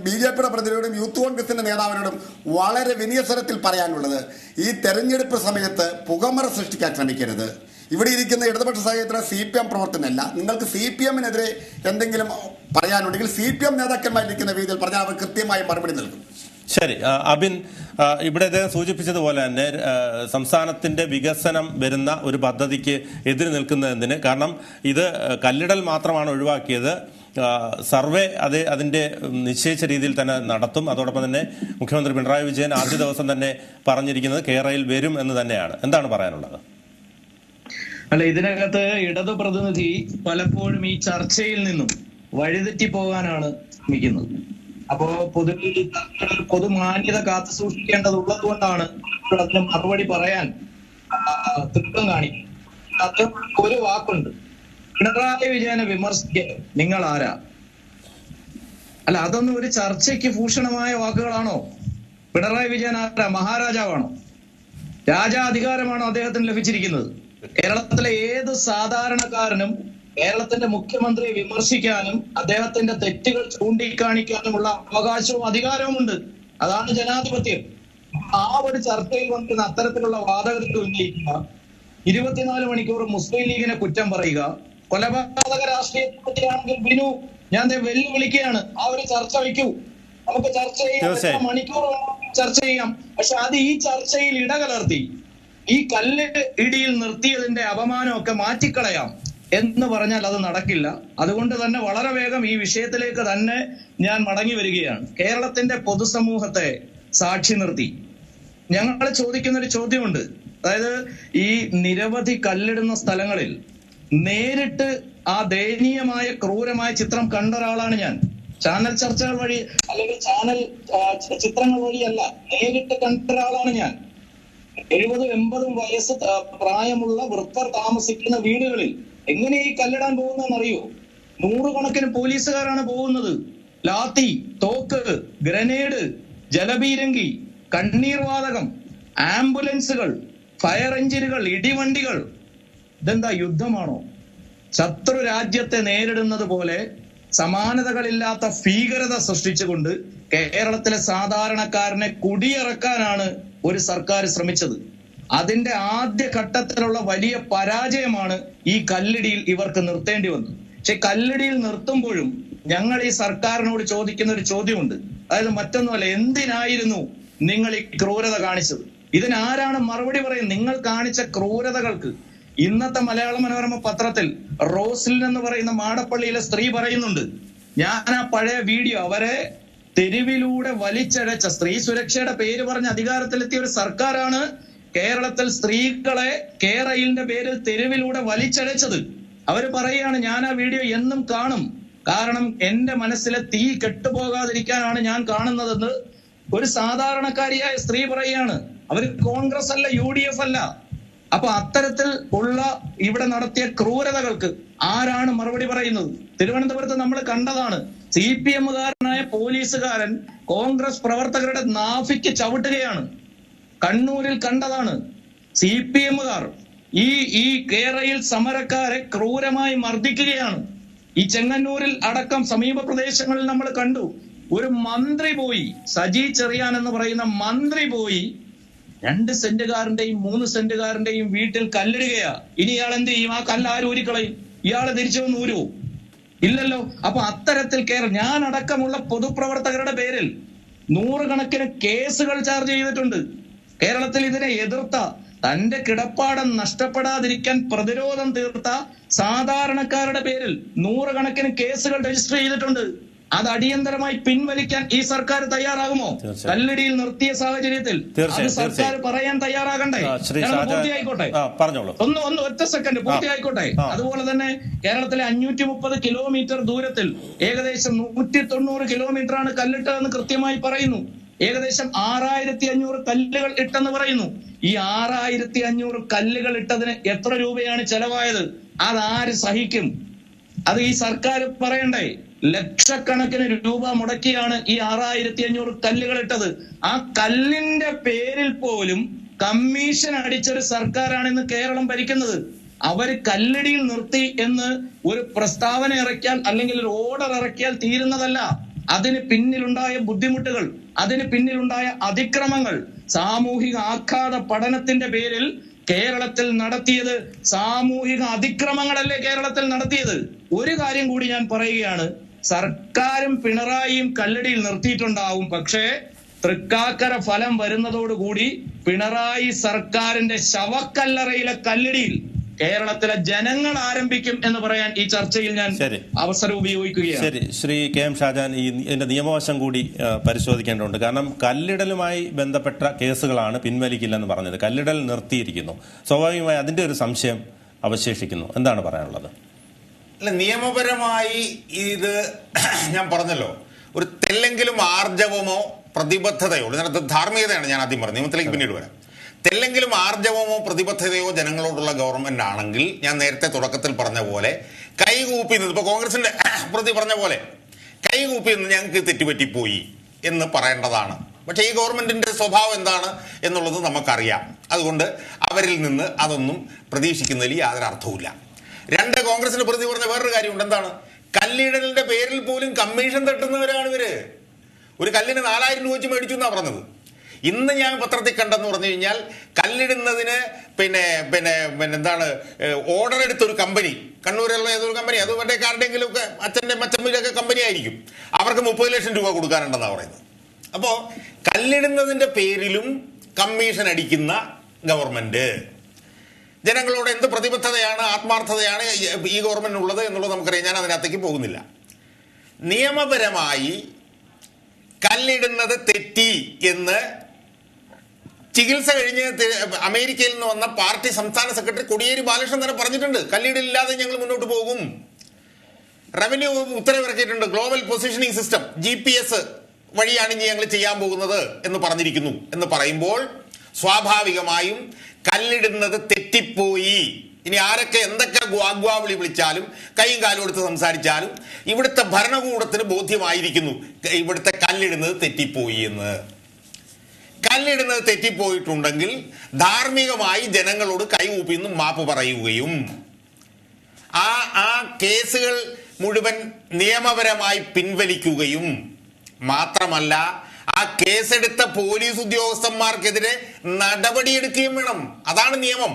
BJPയുടെ പ്രതിനിധിയോടും യൂത്ത് കോൺഗ്രസിന്റെ നേതാവിനോടും വളരെ വിനയസ്വരത്തിൽ പറയാനുള്ളത്, ഈ തെരഞ്ഞെടുപ്പ് സമയത്ത് പുകമറ സൃഷ്ടിക്കാൻ ശ്രമിക്കരുത്. ഇവിടെ ഇരിക്കുന്ന ഇടതുപക്ഷ സഹകരണ CPM പ്രവർത്തനമല്ല. നിങ്ങൾക്ക് CPMനെതിരെ എന്തെങ്കിലും പറയാനുണ്ടെങ്കിൽ CPM നേതാക്കന്മാരിരിക്കുന്ന രീതിയിൽ പറഞ്ഞാൽ അവർ കൃത്യമായി മറുപടി നൽകും. ശരി, അബിൻ, ഇവിടെ അദ്ദേഹം സൂചിപ്പിച്ചതുപോലെ തന്നെ സംസ്ഥാനത്തിന്റെ വികസനം വരുന്ന ഒരു പദ്ധതിക്ക് എതിര് നിൽക്കുന്നതിന് കാരണം ഇത് കല്ലിടൽ മാത്രമാണ് ഒഴിവാക്കിയത്. സർവേ അതിന്റെ നിശ്ചയിച്ച രീതിയിൽ തന്നെ നടത്തും. അതോടൊപ്പം തന്നെ മുഖ്യമന്ത്രി പിണറായി വിജയൻ ആദ്യ ദിവസം തന്നെ പറഞ്ഞിരിക്കുന്നത് കേരളയിൽ വരും എന്ന് തന്നെയാണ്. എന്താണ് പറയാനുള്ളത്? അല്ല, ഇതിനകത്ത് ഇടതു പ്രതിനിധി പലപ്പോഴും ഈ ചർച്ചയിൽ നിന്നും വഴിതെറ്റി പോകാനാണ് ശ്രമിക്കുന്നത്. അപ്പോ പൊതുവിൽ പൊതുമാന്യത കാത്തു സൂക്ഷിക്കേണ്ടതുള്ളത് കൊണ്ടാണ് അതിന് മറുപടി പറയാൻ തൃപ്തം കാണിക്കുന്നത്. അത് ഒരു വാക്കുണ്ട്, പിണറായി വിജയനെ വിമർശിക്കാൻ നിങ്ങൾ ആരാ? അല്ല, അതൊന്നും ഒരു ചർച്ചയ്ക്ക് ഭൂഷണമായ വാക്കുകളാണോ? പിണറായി വിജയൻ ആരാ? മഹാരാജാവാണോ? രാജാധികാരമാണോ അദ്ദേഹത്തിന് ലഭിച്ചിരിക്കുന്നത്? കേരളത്തിലെ ഏത് സാധാരണക്കാരനും കേരളത്തിന്റെ മുഖ്യമന്ത്രിയെ വിമർശിക്കാനും അദ്ദേഹത്തിന്റെ തെറ്റുകൾ ചൂണ്ടിക്കാണിക്കാനുമുള്ള അവകാശവും അധികാരവും ഉണ്ട്. അതാണ് ജനാധിപത്യം. ആ ഒരു ചർച്ചയിൽ കൊണ്ട് അത്തരത്തിലുള്ള വാദഗതികൾ ഉന്നയിക്കുക, 24 മണിക്കൂർ മുസ്ലിം ലീഗിനെ കുറ്റം പറയുക, കൊലപാതക രാഷ്ട്രീയത്തെ പറ്റിയാണെങ്കിൽ ബിനു ഞാൻ വെല്ലുവിളിക്കുകയാണ്, ആ ഒരു ചർച്ച വയ്ക്കൂ, നമുക്ക് ചർച്ച ചെയ്യാം, മണിക്കൂർ ചർച്ച ചെയ്യാം. പക്ഷെ അത് ഈ ചർച്ചയിൽ ഇടകലർത്തി ഈ കല്ല് ഇടിയിൽ നിർത്തിയതിന്റെ അപമാനമൊക്കെ മാറ്റിക്കളയാം എന്ന് പറഞ്ഞാൽ അത് നടക്കില്ല. അതുകൊണ്ട് തന്നെ വളരെ വേഗം ഈ വിഷയത്തിലേക്ക് തന്നെ ഞാൻ മടങ്ങി വരികയാണ്. കേരളത്തിന്റെ പൊതുസമൂഹത്തെ സാക്ഷി നിർത്തി ഞങ്ങൾ ചോദിക്കുന്ന ഒരു ചോദ്യമുണ്ട്. അതായത് ഈ നിരവധി കല്ലിടുന്ന സ്ഥലങ്ങളിൽ നേരിട്ട് ആ ദയനീയമായ ക്രൂരമായ ചിത്രം കണ്ട ഒരാളാണ് ഞാൻ. ചാനൽ ചർച്ചകൾ വഴി അല്ലെങ്കിൽ ചാനൽ ചിത്രങ്ങൾ വഴിയല്ല, നേരിട്ട് കണ്ട ഒരാളാണ് ഞാൻ. 70-80 വയസ്സ് പ്രായമുള്ള വൃദ്ധർ താമസിക്കുന്ന വീടുകളിൽ എങ്ങനെ ഈ കല്ലിടാൻ പോകുന്നതെന്നറിയോ? 100 കണക്കിന് പോലീസുകാരാണ് പോകുന്നത്. ലാത്തി, തോക്ക്, ഗ്രനേഡ്, ജലപീരങ്കി, കണ്ണീർ വാതകം, ആംബുലൻസുകൾ, ഫയർ എഞ്ചിനുകൾ, ഇടിവണ്ടികൾ. ഇതെന്താ യുദ്ധമാണോ? ശത്രു രാജ്യത്തെ നേരിടുന്നത് പോലെ സമാനതകളില്ലാത്ത ഭീകരത സൃഷ്ടിച്ചുകൊണ്ട് കേരളത്തിലെ സാധാരണക്കാരനെ കുടിയിറക്കാനാണ് ഒരു സർക്കാർ ശ്രമിച്ചത്. അതിന്റെ ആദ്യ ഘട്ടത്തിലുള്ള വലിയ പരാജയമാണ് ഈ കല്ലിടിയിൽ ഇവർക്ക് നിർത്തേണ്ടി വന്നത്. പക്ഷെ കല്ലിടിയിൽ നിർത്തുമ്പോഴും ഞങ്ങൾ ഈ സർക്കാരിനോട് ചോദിക്കുന്ന ഒരു ചോദ്യമുണ്ട്. അതായത് മറ്റൊന്നുമല്ല, എന്തിനായിരുന്നു നിങ്ങൾ ഈ ക്രൂരത കാണിച്ചത്? ഇതിനാരാണ് മറുപടി പറയുന്നത്? നിങ്ങൾ കാണിച്ച ക്രൂരതകൾക്ക് ഇന്നത്തെ മലയാള മനോരമ പത്രത്തിൽ റോസ്ലിൻ എന്ന് പറയുന്ന മാടപ്പള്ളിയിലെ സ്ത്രീ പറയുന്നുണ്ട്. ഞാൻ ആ പഴയ വീഡിയോ, അവരെ തെരുവിലൂടെ വലിച്ചഴച്ച, സ്ത്രീ സുരക്ഷയുടെ പേര് പറഞ്ഞ് അധികാരത്തിലെത്തിയ ഒരു സർക്കാരാണ് കേരളത്തിൽ സ്ത്രീകളെ കേരളിന്റെ പേരിൽ തെരുവിലൂടെ വലിച്ചഴച്ചത്. അവര് പറയുകയാണ്, ഞാൻ ആ വീഡിയോ എന്നും കാണും, കാരണം എന്റെ മനസ്സിലെ തീ കെട്ടുപോകാതിരിക്കാനാണ് ഞാൻ കാണുന്നതെന്ന് ഒരു സാധാരണക്കാരിയായ സ്ത്രീ പറയുകയാണ്. അവര് കോൺഗ്രസ് അല്ല, UDF അല്ല. അപ്പൊ അത്തരത്തിൽ ഉള്ള ഇവിടെ നടത്തിയ ക്രൂരതകൾക്ക് ആരാണ് മറുപടി പറയുന്നത്? തിരുവനന്തപുരത്ത് നമ്മൾ കണ്ടതാണ്. CPMകാരനായ പോലീസുകാരൻ കോൺഗ്രസ് പ്രവർത്തകരുടെ നാഭിക്ക് ചവിട്ടുകയാണ്. കണ്ണൂരിൽ കണ്ടതാണ്. CPMകാർ ഈ കേരളയിൽ സമരക്കാരെ ക്രൂരമായി മർദ്ദിക്കുകയാണ്. ഈ ചെങ്ങന്നൂരിൽ അടക്കം സമീപ പ്രദേശങ്ങളിൽ നമ്മൾ കണ്ടു. ഒരു മന്ത്രി പോയി, സജി ചെറിയാൻ എന്ന് പറയുന്ന മന്ത്രി പോയി 2 സെന്റുകാരന്റെയും 3 സെന്റുകാരന്റെയും വീട്ടിൽ കല്ലിടുകയാ. ഇനി ഇയാൾ എന്ത് ചെയ്യും? ആ കല്ല് ആര് ഊരിക്കളയും? ഇയാള് തിരിച്ചു വന്ന് ഊരുവോ? ഇല്ലല്ലോ. അപ്പൊ അത്തരത്തിൽ ഞാൻ അടക്കമുള്ള പൊതുപ്രവർത്തകരുടെ പേരിൽ 100 കണക്കിന് കേസുകൾ ചാർജ് ചെയ്തിട്ടുണ്ട്. കേരളത്തിൽ ഇതിനെ എതിർത്ത, തന്റെ കിടപ്പാടം നഷ്ടപ്പെടാതിരിക്കാൻ പ്രതിരോധം തീർത്ത സാധാരണക്കാരുടെ പേരിൽ 100 കണക്കിന് കേസുകൾ രജിസ്റ്റർ ചെയ്തിട്ടുണ്ട്. അത് അടിയന്തരമായി പിൻവലിക്കാൻ ഈ സർക്കാർ തയ്യാറാകുമോ? കല്ലിടിയിൽ നിർത്തിയ സാഹചര്യത്തിൽ അത് സർക്കാർ പറയാൻ തയ്യാറാകണ്ടേ? പൂർത്തിയായിക്കോട്ടെ, ഒറ്റ സെക്കൻഡ് പൂർത്തിയായിക്കോട്ടെ. അതുപോലെ തന്നെ കേരളത്തിലെ 530 കിലോമീറ്റർ ദൂരത്തിൽ ഏകദേശം 190 കിലോമീറ്റർ ആണ് കല്ലിട്ടതെന്ന് കൃത്യമായി പറയുന്നു. ഏകദേശം 6500 കല്ലുകൾ ഇട്ടെന്ന് പറയുന്നു. ഈ 6500 കല്ലുകൾ ഇട്ടതിന് എത്ര രൂപയാണ് ചെലവായത്? അതാര് സഹിക്കും? അത് ഈ സർക്കാർ പറയണ്ടേ? ലക്ഷക്കണക്കിന് രൂപ മുടക്കിയാണ് ഈ 6500 കല്ലുകൾ ഇട്ടത്. ആ കല്ലിന്റെ പേരിൽ പോലും കമ്മീഷൻ അടിച്ചൊരു സർക്കാരാണ് ഇന്ന് കേരളം ഭരിക്കുന്നത്. അവര് കല്ലടിയിൽ നിർത്തി എന്ന് ഒരു പ്രസ്താവന ഇറക്കിയാൽ അല്ലെങ്കിൽ ഒരു ഓർഡർ ഇറക്കിയാൽ തീരുന്നതല്ല. അതിന് പിന്നിലുണ്ടായ ബുദ്ധിമുട്ടുകൾ, അതിന് പിന്നിലുണ്ടായ അതിക്രമങ്ങൾ, സാമൂഹിക ആഘാത പഠനത്തിന്റെ പേരിൽ കേരളത്തിൽ നടത്തിയത് സാമൂഹിക അതിക്രമങ്ങളല്ലേ കേരളത്തിൽ നടത്തിയത്. ഒരു കാര്യം കൂടി ഞാൻ പറയുകയാണ്, സർക്കാരും പിണറായിയും കല്ലടിയിൽ നിർത്തിയിട്ടുണ്ടാവും, പക്ഷേ തൃക്കാക്കര ഫലം വരുന്നതോടുകൂടി പിണറായി സർക്കാരിന്റെ ശവക്കല്ലറയിലെ കല്ലടിയിൽ കേരളത്തിലെ ജനങ്ങൾ ആരംഭിക്കും എന്ന് പറയാൻ ഈ ചർച്ചയിൽ ഞാൻ അവസരം ഉപയോഗിക്കുകയാണ്. ശരി, ശ്രീ കെ എം ഷാജാൻ, ഇതിന്റെ നിയമവശം കൂടി പരിശോധിക്കേണ്ടതുണ്ട്. കാരണം കല്ലിടലുമായി ബന്ധപ്പെട്ട കേസുകളാണ് പിൻവലിക്കില്ലെന്ന് പറഞ്ഞത്. കല്ലിടൽ നിർത്തിയിരിക്കുന്നു. സ്വാഭാവികമായി അതിന്റെ ഒരു സംശയം അവശേഷിക്കുന്നു. എന്താണ് പറയാനുള്ളത്? അല്ല, നിയമപരമായി ഇത് ഞാൻ പറഞ്ഞല്ലോ, ഒരു തെല്ലെങ്കിലും ആർജവമോ പ്രതിബദ്ധതയോ, ഇതിനകത്ത് ധാർമ്മികതയാണ് ഞാൻ ആദ്യം പറഞ്ഞത്, നിയമത്തിലേക്ക് പിന്നീട് വരാം. തെല്ലെങ്കിലും ആർജവമോ പ്രതിബദ്ധതയോ ജനങ്ങളോടുള്ള ഗവൺമെന്റ് ആണെങ്കിൽ ഞാൻ നേരത്തെ തുടക്കത്തിൽ പറഞ്ഞ പോലെ കൈകൂപ്പി നിന്ന്, ഇപ്പൊ കോൺഗ്രസിന്റെ പ്രതി പറഞ്ഞ പോലെ കൈകൂപ്പി നിന്ന് ഞങ്ങൾക്ക് തെറ്റുപറ്റിപ്പോയി എന്ന് പറയേണ്ടതാണ്. പക്ഷേ ഈ ഗവൺമെന്റിന്റെ സ്വഭാവം എന്താണ് എന്നുള്ളത് നമുക്കറിയാം. അതുകൊണ്ട് അവരിൽ നിന്ന് അതൊന്നും പ്രതീക്ഷിക്കുന്നതിൽ യാതൊരു അർത്ഥവുമില്ല. രണ്ട്, കോൺഗ്രസിന്റെ പ്രതി പറഞ്ഞ വേറൊരു കാര്യമുണ്ട്. എന്താണ്? കല്ലിടലിന്റെ പേരിൽ പോലും കമ്മീഷൻ തട്ടുന്നവരാണ് ഇവര്. ഒരു കല്ലിന് 4000 രൂപ വെച്ച് മേടിച്ചു എന്നാ പറഞ്ഞത്. ഇന്ന് ഞാൻ പത്രത്തിൽ കണ്ടെന്ന് പറഞ്ഞു കഴിഞ്ഞാൽ കല്ലിടുന്നതിന് എന്താണ് ഓർഡർ എടുത്തൊരു കമ്പനി, കണ്ണൂരിലുള്ള ഏതൊരു കമ്പനി, അത് മറ്റേ കാരുടെയെങ്കിലും ഒക്കെ അച്ഛൻ്റെ മച്ചമ്മിലൊക്കെ കമ്പനി ആയിരിക്കും, അവർക്ക് 30 ലക്ഷം രൂപ കൊടുക്കാനുണ്ടെന്നാണ് പറയുന്നത്. അപ്പോൾ കല്ലിടുന്നതിന്റെ പേരിലും കമ്മീഷൻ അടിക്കുന്ന ഗവൺമെന്റ്, ജനങ്ങളോട് എന്ത് പ്രതിബദ്ധതയാണ്, ആത്മാർത്ഥതയാണ് ഈ ഗവൺമെന്റിനുള്ളത് എന്നുള്ളത് നമുക്കറിയാം. ഞാൻ അതിനകത്തേക്ക് പോകുന്നില്ല. നിയമപരമായി കല്ലിടുന്നത് തെറ്റി എന്ന് ചികിത്സ കഴിഞ്ഞ് അമേരിക്കയിൽ നിന്ന് വന്ന പാർട്ടി സംസ്ഥാന സെക്രട്ടറി കോടിയേരി ബാലകൃഷ്ണൻ തന്നെ പറഞ്ഞിട്ടുണ്ട്, കല്ലിടില്ലാതെ ഞങ്ങൾ മുന്നോട്ട് പോകും. റവന്യൂ ഉത്തരവിറക്കിയിട്ടുണ്ട്, ഗ്ലോബൽ പൊസിഷനിങ് സിസ്റ്റം GPS വഴിയാണ് ഇനി ഞങ്ങൾ ചെയ്യാൻ പോകുന്നത് എന്ന് പറഞ്ഞിരിക്കുന്നു. എന്ന് പറയുമ്പോൾ സ്വാഭാവികമായും കല്ലിടുന്നത് തെറ്റിപ്പോയി. ഇനി ആരൊക്കെ എന്തൊക്കെ ഗ്വാഗ്വാവിളി വിളിച്ചാലും കൈയും കാലും എടുത്ത് സംസാരിച്ചാലും ഇവിടുത്തെ ഭരണകൂടത്തിന് ബോധ്യമായിരിക്കുന്നു ഇവിടുത്തെ കല്ലിടുന്നത് തെറ്റിപ്പോയി എന്ന്. കല്ലിടുന്നത് തെറ്റിപ്പോയിട്ടുണ്ടെങ്കിൽ ധാർമ്മികമായി ജനങ്ങളോട് കൈകൂപ്പി നിന്നും മാപ്പ് പറയുകയും ആ കേസുകൾ മുഴുവൻ നിയമപരമായി പിൻവലിക്കുകയും മാത്രമല്ല ആ കേസെടുത്ത പോലീസ് ഉദ്യോഗസ്ഥന്മാർക്കെതിരെ നടപടിയെടുക്കുകയും വേണം. അതാണ് നിയമം.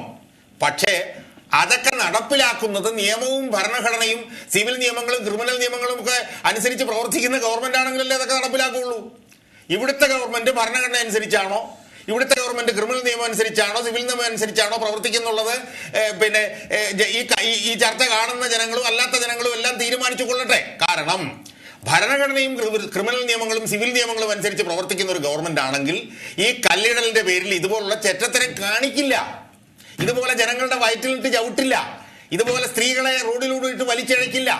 പക്ഷേ അതൊക്കെ നടപ്പിലാക്കുന്നത് നിയമവും ഭരണഘടനയും സിവിൽ നിയമങ്ങളും ക്രിമിനൽ നിയമങ്ങളും ഒക്കെ അനുസരിച്ച് പ്രവർത്തിക്കുന്ന ഗവൺമെന്റ് ആണെങ്കിലല്ലേ അതൊക്കെ നടപ്പിലാക്കുകയുള്ളൂ. ഇവിടുത്തെ ഗവൺമെന്റ് ഭരണഘടന അനുസരിച്ചാണോ, ഇവിടുത്തെ ഗവൺമെന്റ് ക്രിമിനൽ നിയമം അനുസരിച്ചാണോ, സിവിൽ നിയമം അനുസരിച്ചാണോ പ്രവർത്തിക്കുന്നുള്ളത് ഈ ചർച്ച കാണുന്ന ജനങ്ങളും അല്ലാത്ത ജനങ്ങളും എല്ലാം തീരുമാനിച്ചു കൊള്ളട്ടെ. കാരണം ഭരണഘടനയും ക്രിമിനൽ നിയമങ്ങളും സിവിൽ നിയമങ്ങളും അനുസരിച്ച് പ്രവർത്തിക്കുന്ന ഒരു ഗവൺമെന്റ് ആണെങ്കിൽ ഈ കല്ലിടലിന്റെ പേരിൽ ഇതുപോലുള്ള ചെറ്റത്തരം കാണിക്കില്ല, ഇതുപോലെ ജനങ്ങളുടെ വയറ്റിലിട്ട് ചവിട്ടില്ല, ഇതുപോലെ സ്ത്രീകളെ റോഡിലൂടെ ഇട്ട് വലിച്ചിഴക്കില്ല,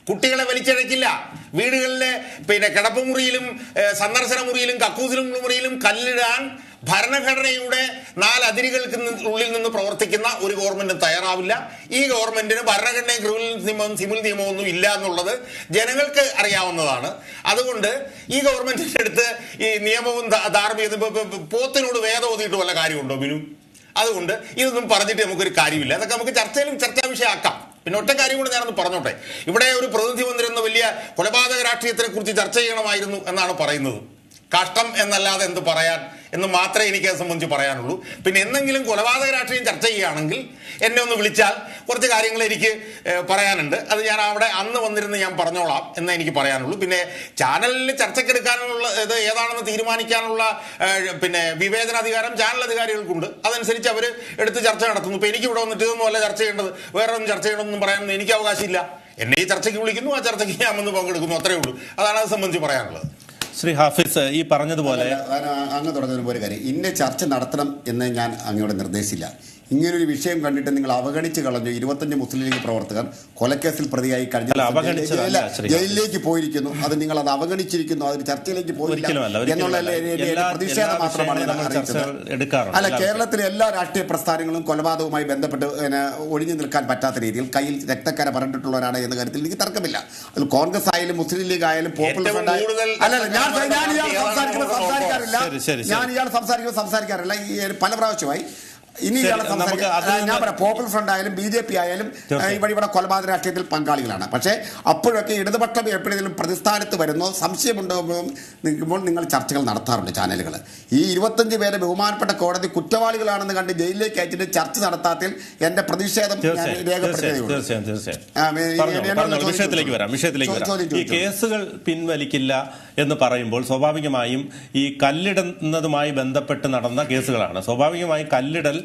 കുട്ടികളെ വലിച്ചിഴക്കില്ല, വീടുകളിലെ കിടപ്പുമുറിയിലും സന്ദർശന മുറിയിലും കക്കൂസിലും മുറിയിലും കല്ലിടാൻ ഭരണഘടനയുടെ 4 അതിരുകൾക്ക് ഉള്ളിൽ നിന്ന് പ്രവർത്തിക്കുന്ന ഒരു ഗവൺമെന്റും തയ്യാറാവില്ല. ഈ ഗവൺമെന്റിന് ഭരണഘടനയും ക്രിമിനൽ നിയമവും സിവിൽ നിയമവും ഒന്നും ഇല്ല എന്നുള്ളത് ജനങ്ങൾക്ക് അറിയാവുന്നതാണ്. അതുകൊണ്ട് ഈ ഗവൺമെന്റിന്റെ അടുത്ത് ഈ നിയമവും ധാർമ്മികത പോത്തിനോട് വേദം ഓതിയിട്ട് വല്ല കാര്യമുണ്ടോ ബിനു? അതുകൊണ്ട് ഇതൊന്നും പറഞ്ഞിട്ട് നമുക്കൊരു കാര്യമില്ല. അതൊക്കെ നമുക്ക് ചർച്ചാ വിഷയമാക്കാം. പിന്നെ ഒറ്റ കാര്യം കൂടെ ഞാനൊന്ന് പറഞ്ഞോട്ടെ. ഇവിടെ ഒരു പ്രതിനിധി വന്നിരുന്ന വലിയ കൊലപാതക രാഷ്ട്രീയത്തെ കുറിച്ച് ചർച്ച ചെയ്യണമായിരുന്നു എന്നാണ് പറയുന്നത്. കഷ്ടം എന്നല്ലാതെ എന്ത് പറയാൻ എന്ന് മാത്രമേ എനിക്ക് അത് സംബന്ധിച്ച് പറയാനുള്ളൂ. പിന്നെ എന്തെങ്കിലും കൊലപാതക രാഷ്ട്രീയം ചർച്ച ചെയ്യുകയാണെങ്കിൽ എന്നെ ഒന്ന് വിളിച്ചാൽ കുറച്ച് കാര്യങ്ങൾ എനിക്ക് പറയാനുണ്ട്. അത് ഞാൻ അവിടെ അന്ന് വന്നിരുന്ന് ഞാൻ പറഞ്ഞോളാം എന്നേ എനിക്ക് പറയാനുള്ളൂ. പിന്നെ ചാനലിൽ ചർച്ചയ്ക്കെടുക്കാനുള്ള ഇത് ഏതാണെന്ന് തീരുമാനിക്കാനുള്ള വിവേചനാധികാരം ചാനൽ അധികാരികൾക്കുണ്ട്. അതനുസരിച്ച് അവർ എടുത്ത് ചർച്ച നടത്തുന്നു. ഇപ്പം എനിക്ക് ഇവിടെ വന്നിട്ട് ഇതൊന്നും അല്ല ചർച്ച ചെയ്യേണ്ടത്, വേറെ ഒന്നും ചർച്ച ചെയ്യണമെന്നും പറയാനൊന്നും എനിക്ക് അവകാശമില്ല. എന്നെ ഈ ചർച്ചയ്ക്ക് വിളിക്കുന്നു, ആ ചർച്ചയ്ക്ക് ഞാൻ വന്ന് പങ്കെടുക്കുന്നു, അത്രയേ ഉള്ളൂ. അതാണ് അത് സംബന്ധിച്ച് പറയാനുള്ളത്. ശ്രീ ഹാഫിസ്, ഈ പറഞ്ഞതുപോലെ അങ്ങ് തുടങ്ങുന്ന ഒരു കാര്യം, ഇന്ന ചർച്ച നടത്തണം എന്ന് ഞാൻ അങ്ങോട്ട് നിർദ്ദേശിച്ചില്ല. ഇങ്ങനൊരു വിഷയം കണ്ടിട്ട് നിങ്ങൾ അവഗണിച്ച് കളഞ്ഞു. 25 മുസ്ലിം ലീഗ് പ്രവർത്തകർ കൊലക്കേസിൽ പ്രതിയായി കഴിഞ്ഞ ജയിലിലേക്ക് പോയിരിക്കുന്നു. അത് നിങ്ങൾ അത് അവഗണിച്ചിരിക്കുന്നു, അതിന് ചർച്ചയിലേക്ക് പോയില്ല എന്നുള്ള പ്രതിഷേധം മാത്രമാണ് അറിയിച്ചത്. അല്ല, കേരളത്തിലെ എല്ലാ രാഷ്ട്രീയ പ്രസ്ഥാനങ്ങളും കൊലപാതകവുമായി ബന്ധപ്പെട്ട് ഒഴിഞ്ഞു നിൽക്കാൻ പറ്റാത്ത രീതിയിൽ കയ്യിൽ രക്തക്കര പറഞ്ഞിട്ടുള്ളവരാണ് എന്ന കാര്യത്തിൽ എനിക്ക് തർക്കമില്ല. അതിൽ കോൺഗ്രസ് ആയാലും മുസ്ലിം ലീഗ് ആയാലും പോപ്പുലർ ഫ്രണ്ട് ആയാലും ഞാൻ ഇയാൾ സംസാരിക്കാറില്ല പല പ്രാവശ്യമായി. ഇനി ഞാൻ പറയാം, പോപ്പുലർ ഫ്രണ്ട് ആയാലും BJP ആയാലും ഇവിടെ കൊലപാതക രാഷ്ട്രീയത്തിൽ പങ്കാളികളാണ്. പക്ഷേ അപ്പോഴൊക്കെ ഇടതുപക്ഷം എപ്പോഴെങ്കിലും പ്രതിസ്ഥാനത്ത് വരുന്നോ സംശയമുണ്ടാകുമ്പോൾ നിങ്ങൾ ചർച്ചകൾ നടത്താറുണ്ട് ചാനലുകൾ. ഈ 25 പേരെ ബഹുമാനപ്പെട്ട കോടതി കുറ്റവാളികളാണെന്ന് കണ്ട് ജയിലിലേക്ക് അയച്ചിട്ട് ചർച്ച നടത്താത്തിൽ എന്റെ പ്രതിഷേധം വിഷയത്തിലേക്ക് വരാം. ഈ കേസുകൾ പിൻവലിക്കില്ല എന്ന് പറയുമ്പോൾ സ്വാഭാവികമായും ഈ കല്ലിടുന്നതുമായി ബന്ധപ്പെട്ട് നടന്ന കേസുകളാണ്. സ്വാഭാവികമായും കല്ലിടൽ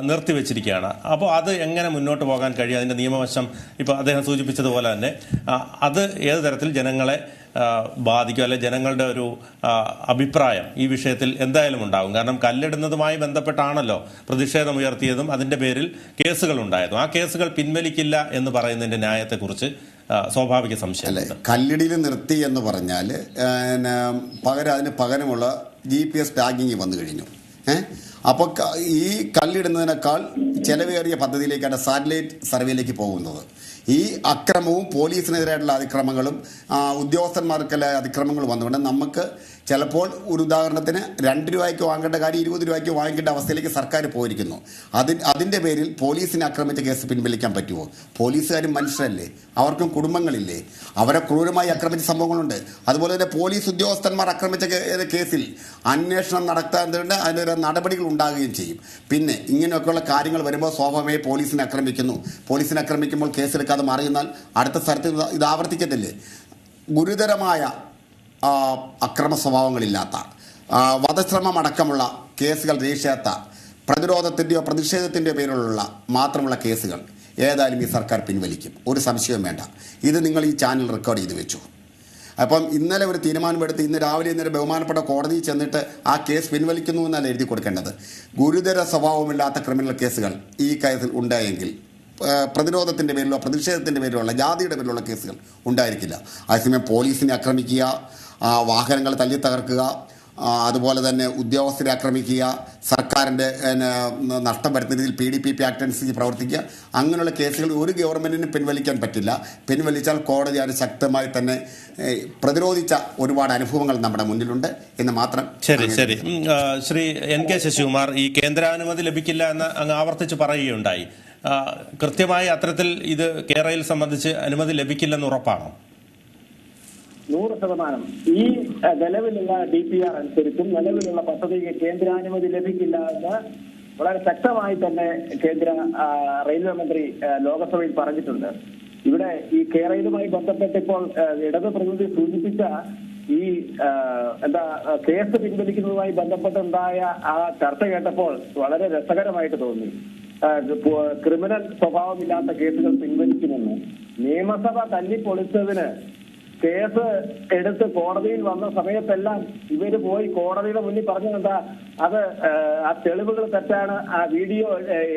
നിർത്തിവെച്ചിരിക്കുകയാണ്. അപ്പോൾ അത് എങ്ങനെ മുന്നോട്ട് പോകാൻ കഴിയും? അതിന്റെ നിയമവശം ഇപ്പോൾ അദ്ദേഹം സൂചിപ്പിച്ചതുപോലെ തന്നെ അത് ഏത് തരത്തിൽ ജനങ്ങളെ ബാധിക്കും, അല്ലെ ജനങ്ങളുടെ ഒരു അഭിപ്രായം ഈ വിഷയത്തിൽ എന്തായാലും ഉണ്ടാകും. കാരണം കല്ലിടുന്നതുമായി ബന്ധപ്പെട്ടാണല്ലോ പ്രതിഷേധം ഉയർത്തിയതും അതിന്റെ പേരിൽ കേസുകൾ ഉണ്ടായതും. ആ കേസുകൾ പിൻവലിക്കില്ല എന്ന് പറയുന്നതിന്റെ ന്യായത്തെക്കുറിച്ച് സ്വാഭാവിക സംശയം. കല്ലിടിയിൽ നിർത്തി എന്ന് പറഞ്ഞാൽ അതിന് പകരമുള്ള GPS ടാഗിങ് വന്നു കഴിഞ്ഞു. അപ്പോൾ ഈ കല്ലിടുന്നതിനേക്കാൾ ചെലവേറിയ പദ്ധതിയിലേക്കാണ് സാറ്റലൈറ്റ് സർവേയിലേക്ക് പോകുന്നത്. ഈ അക്രമവും പോലീസിനെതിരായിട്ടുള്ള അതിക്രമങ്ങളും ഉദ്യോഗസ്ഥന്മാർക്കുള്ള അതിക്രമങ്ങൾ വന്നുകൊണ്ട് നമുക്ക് ചിലപ്പോൾ ഒരു ഉദാഹരണത്തിന് 2 രൂപയ്ക്ക് വാങ്ങേണ്ട കാര്യം 20 രൂപയ്ക്ക് വാങ്ങിക്കേണ്ട അവസ്ഥയിലേക്ക് സർക്കാർ പോയിരിക്കുന്നു. അതിൻ്റെ പേരിൽ പോലീസിനെ ആക്രമിച്ച കേസ് പിൻവലിക്കാൻ പറ്റുമോ? പോലീസുകാരും മനുഷ്യരല്ലേ, അവർക്കും കുടുംബങ്ങളില്ലേ? അവരെ ക്രൂരമായി ആക്രമിച്ച സംഭവങ്ങളുണ്ട്. അതുപോലെ തന്നെ പോലീസ് ഉദ്യോഗസ്ഥന്മാർ ആക്രമിച്ച കേസിൽ അന്വേഷണം നടത്താറുണ്ട്, അതിനൊരു നടപടികൾ ഉണ്ടാകുകയും ചെയ്യും. പിന്നെ ഇങ്ങനെയൊക്കെയുള്ള കാര്യങ്ങൾ വരുമ്പോൾ സ്വാഭാവികമായി പോലീസിനെ ആക്രമിക്കുന്നു. പോലീസിനെ ആക്രമിക്കുമ്പോൾ കേസെടുക്കാതെ മാറിയെന്നാൽ അടുത്ത സ്ഥലത്ത് ഇത് ആവർത്തിക്കത്തില്ലേ? ഗുരുതരമായ അക്രമ സ്വഭാവങ്ങളില്ലാത്ത വധശ്രമമടക്കമുള്ള കേസുകൾ രജിസ്റ്റർ ചെയ്യാത്ത പ്രതിരോധത്തിൻ്റെയോ പ്രതിഷേധത്തിൻ്റെയോ പേരിലുള്ള മാത്രമുള്ള കേസുകൾ ഏതായാലും ഈ സർക്കാർ പിൻവലിക്കും, ഒരു സംശയവും വേണ്ട. ഇത് നിങ്ങൾ ഈ ചാനൽ റെക്കോർഡ് ചെയ്ത് വെച്ചു. അപ്പം ഇന്നലെ ഒരു തീരുമാനമെടുത്ത് ഇന്ന് രാവിലെ ബഹുമാനപ്പെട്ട കോടതിയിൽ ചെന്നിട്ട് ആ കേസ് പിൻവലിക്കുന്നു എന്നല്ല എഴുതി കൊടുക്കേണ്ടത്. ഗുരുതര സ്വഭാവമില്ലാത്ത ക്രിമിനൽ കേസുകൾ ഈ കേസിൽ ഉണ്ടായെങ്കിൽ പ്രതിരോധത്തിൻ്റെ പേരിലോ പ്രതിഷേധത്തിൻ്റെ പേരിലോ ഉള്ള ജാതിയുടെ പേരിലുള്ള കേസുകൾ ഉണ്ടായിരിക്കില്ല. അതേസമയം പോലീസിനെ ആക്രമിക്കുക, വാഹനങ്ങൾ തല്ലി തകർക്കുക, അതുപോലെ തന്നെ ഉദ്യോഗസ്ഥരെ ആക്രമിക്കുക, സർക്കാരിൻ്റെ നഷ്ടം വരുന്ന രീതിയിൽ PDP ആക്ട് അനുസരിച്ച് പ്രവർത്തിക്കുക, അങ്ങനെയുള്ള കേസുകൾ ഒരു ഗവൺമെൻറ്റിന് പിൻവലിക്കാൻ പറ്റില്ല. പിൻവലിച്ചാൽ കോടതി അത് ശക്തമായി തന്നെ പ്രതിരോധിച്ച ഒരുപാട് അനുഭവങ്ങൾ നമ്മുടെ മുന്നിലുണ്ട് എന്ന് മാത്രം. ശരി. ശ്രീ NK ശശികുമാർ, ഈ കേന്ദ്രാനുമതി ലഭിക്കില്ല എന്ന് അങ്ങ് ആവർത്തിച്ച് പറയുകയുണ്ടായി. കൃത്യമായി അത്തരത്തിൽ ഇത് കേരളയിൽ സംബന്ധിച്ച് അനുമതി ലഭിക്കില്ലെന്ന് ഉറപ്പാണോ? 100%. ഈ നിലവിലുള്ള DPR അനുസരിച്ചും നിലവിലുള്ള പദ്ധതിക്ക് കേന്ദ്രാനുമതി ലഭിക്കില്ല എന്ന് വളരെ ശക്തമായി തന്നെ കേന്ദ്ര റെയിൽവേ മന്ത്രി ലോകസഭയിൽ പറഞ്ഞിട്ടുണ്ട്. ഇവിടെ ഈ കേരളയുമായി ബന്ധപ്പെട്ട് ഇപ്പോൾ ഇടത് പ്രതിനിധി സൂചിപ്പിച്ച ഈ കേസ് പിൻവലിക്കുന്നതുമായി ബന്ധപ്പെട്ടുണ്ടായ ആ ചർച്ച കേട്ടപ്പോൾ വളരെ രസകരമായിട്ട് തോന്നി. ക്രിമിനൽ സ്വഭാവമില്ലാത്ത കേസുകൾ പിൻവലിക്കുമെന്ന് നിയമസഭ തല്ലിപ്പൊളിച്ചതിന് കേസ് എടുത്ത് കോടതിയിൽ വന്ന സമയത്തെല്ലാം ഇവര് പോയി കോടതിയുടെ മുന്നിൽ പറഞ്ഞതെന്താ, അത് ആ തെളിവുകൾ തെറ്റാണ്, ആ വീഡിയോ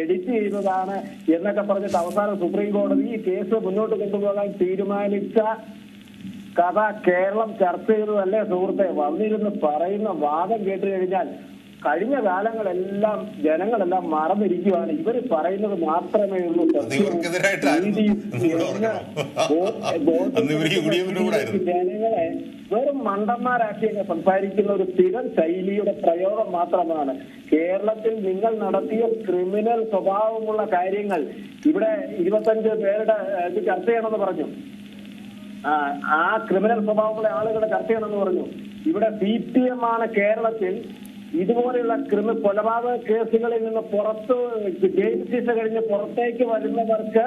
എഡിറ്റ് ചെയ്തതാണ് എന്നൊക്കെ പറഞ്ഞിട്ട് അവസാനം സുപ്രീം കോടതി ഈ കേസ് മുന്നോട്ട് കൊണ്ടുപോകാൻ തീരുമാനിച്ച കഥ കേരളം ചർച്ച ചെയ്തതല്ലേ സുഹൃത്തെ? വന്നിരുന്ന് പറയുന്ന വാദം കേട്ട് കഴിഞ്ഞാൽ കഴിഞ്ഞ കാലങ്ങളെല്ലാം ജനങ്ങളെല്ലാം മറന്നിരിക്കുകയാണ്. ഇവർ പറയുന്നത് മാത്രമേ ഉള്ളൂ. ജനങ്ങളെ വെറും മണ്ടന്മാരാക്കി സംസാരിക്കുന്ന ഒരു സ്ഥിരം ശൈലിയുടെ പ്രയോഗം മാത്രമാണ്. കേരളത്തിൽ നിങ്ങൾ നടത്തിയ ക്രിമിനൽ സ്വഭാവമുള്ള കാര്യങ്ങൾ ഇവിടെ 25 പേരുടെ ഇത് ചർച്ച ചെയ്യണമെന്ന് പറഞ്ഞു. ആ ക്രിമിനൽ സ്വഭാവമുള്ള ആളുകളുടെ ചർച്ച ചെയ്യണമെന്ന് പറഞ്ഞു. ഇവിടെ CPM ആണ് കേരളത്തിൽ ഇതുപോലെയുള്ള കൊലപാതക കേസുകളിൽ നിന്ന് പുറത്ത് ജയിൽ ശിക്ഷ കഴിഞ്ഞ് പുറത്തേക്ക് വരുന്നവർക്ക്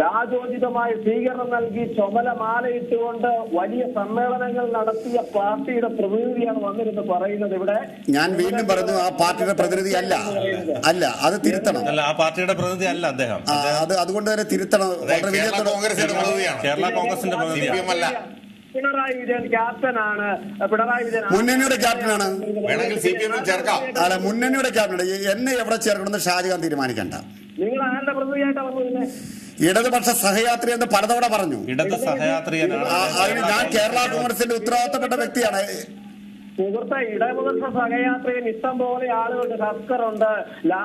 രാജോചിതമായ സ്വീകരണം നൽകി ചുമലമാലയിട്ടുകൊണ്ട് വലിയ സമ്മേളനങ്ങൾ നടത്തിയ പാർട്ടിയുടെ പ്രതിനിധിയാണ് വന്നിരുന്ന് പറയുന്നത്. ഇവിടെ ഞാൻ വീണ്ടും പറഞ്ഞു, ആ പാർട്ടിയുടെ പ്രതിനിധി അല്ല, അത് തിരുത്തണം. ആ പാർട്ടിയുടെ പ്രതിനിധി അല്ല അദ്ദേഹം. അതുകൊണ്ട് തന്നെ തിരുത്തണം. കേരള കോൺഗ്രസിന്റെ പ്രതിനിധിയാണ്. പിണറായി വിജയൻ ക്യാപ്റ്റനാണ്. പിണറായി വിജയൻ മുന്നണിയുടെ ക്യാപ്റ്റനാണ്. വേണമെങ്കിൽ CPM ൽ ചേർക്കാം. അല്ല, മുന്നണിയുടെ ക്യാപ്റ്റൻ. എന്നെ എവിടെ ചേർക്കണമെന്ന് ഷാജഹാൻ തീരുമാനിക്കണ്ട. നിങ്ങൾ ആരുടെ പ്രതിനിധിയായിട്ടാണ് വന്നതിനെ? ഇടതുപക്ഷ സഹയാത്രി എന്ന് പലതവണ പറഞ്ഞു. ഇടത് സഹയാത്രികനാണ്. അതിന് ഞാൻ കേരള കോൺഗ്രസിന്റെ ഉത്തരവാദിത്തപ്പെട്ട വ്യക്തിയാണ്. സുഹൃത്തെ, ഇടതുപക്ഷ സഹയാത്രികൻ ഇഷ്ടം പോലെ ആളുകളുണ്ട്. ഹസ്കറുണ്ട്,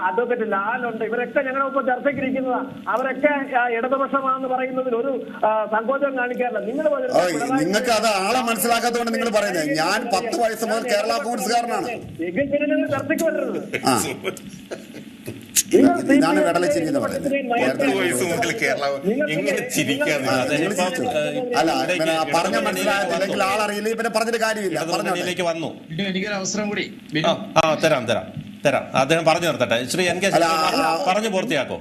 അഡ്വക്കേറ്റ് ലാലുണ്ട്. ഇവരൊക്കെ ഞങ്ങളൊപ്പം ചർച്ചയ്ക്കിരിക്കുന്നതാ. അവരൊക്കെ ഇടതുപക്ഷമാണെന്ന് പറയുന്നതിൽ ഒരു സങ്കോചം കാണിക്കാറില്ല. നിങ്ങൾക്ക് അത് ആളെ മനസ്സിലാക്കാത്തതുകൊണ്ട് നിങ്ങൾ പറയുന്നത്. ഞാൻ 10 വയസ്സ് മുതൽ കേരള കോൺഗ്രസ്സുകാരനാണ്. ചർച്ചയ്ക്ക് വരരുത്. ഇതാണ് വെടലച്ചിരിക്കുന്നത് പറയുന്നത്. അല്ല, പറഞ്ഞ മനസ്സിലായില്ലെങ്കിൽ ആളറിയില്ല. ഇവരെ പറഞ്ഞൊരു കാര്യമില്ല. പറഞ്ഞതിലേക്ക് വന്നു. എനിക്കൊരു അവസരം കൂടി തരാം. അദ്ദേഹം പറഞ്ഞു നിർത്തട്ടെ. ശ്രീ എൻ കെ പറഞ്ഞു പൂർത്തിയാക്കോ.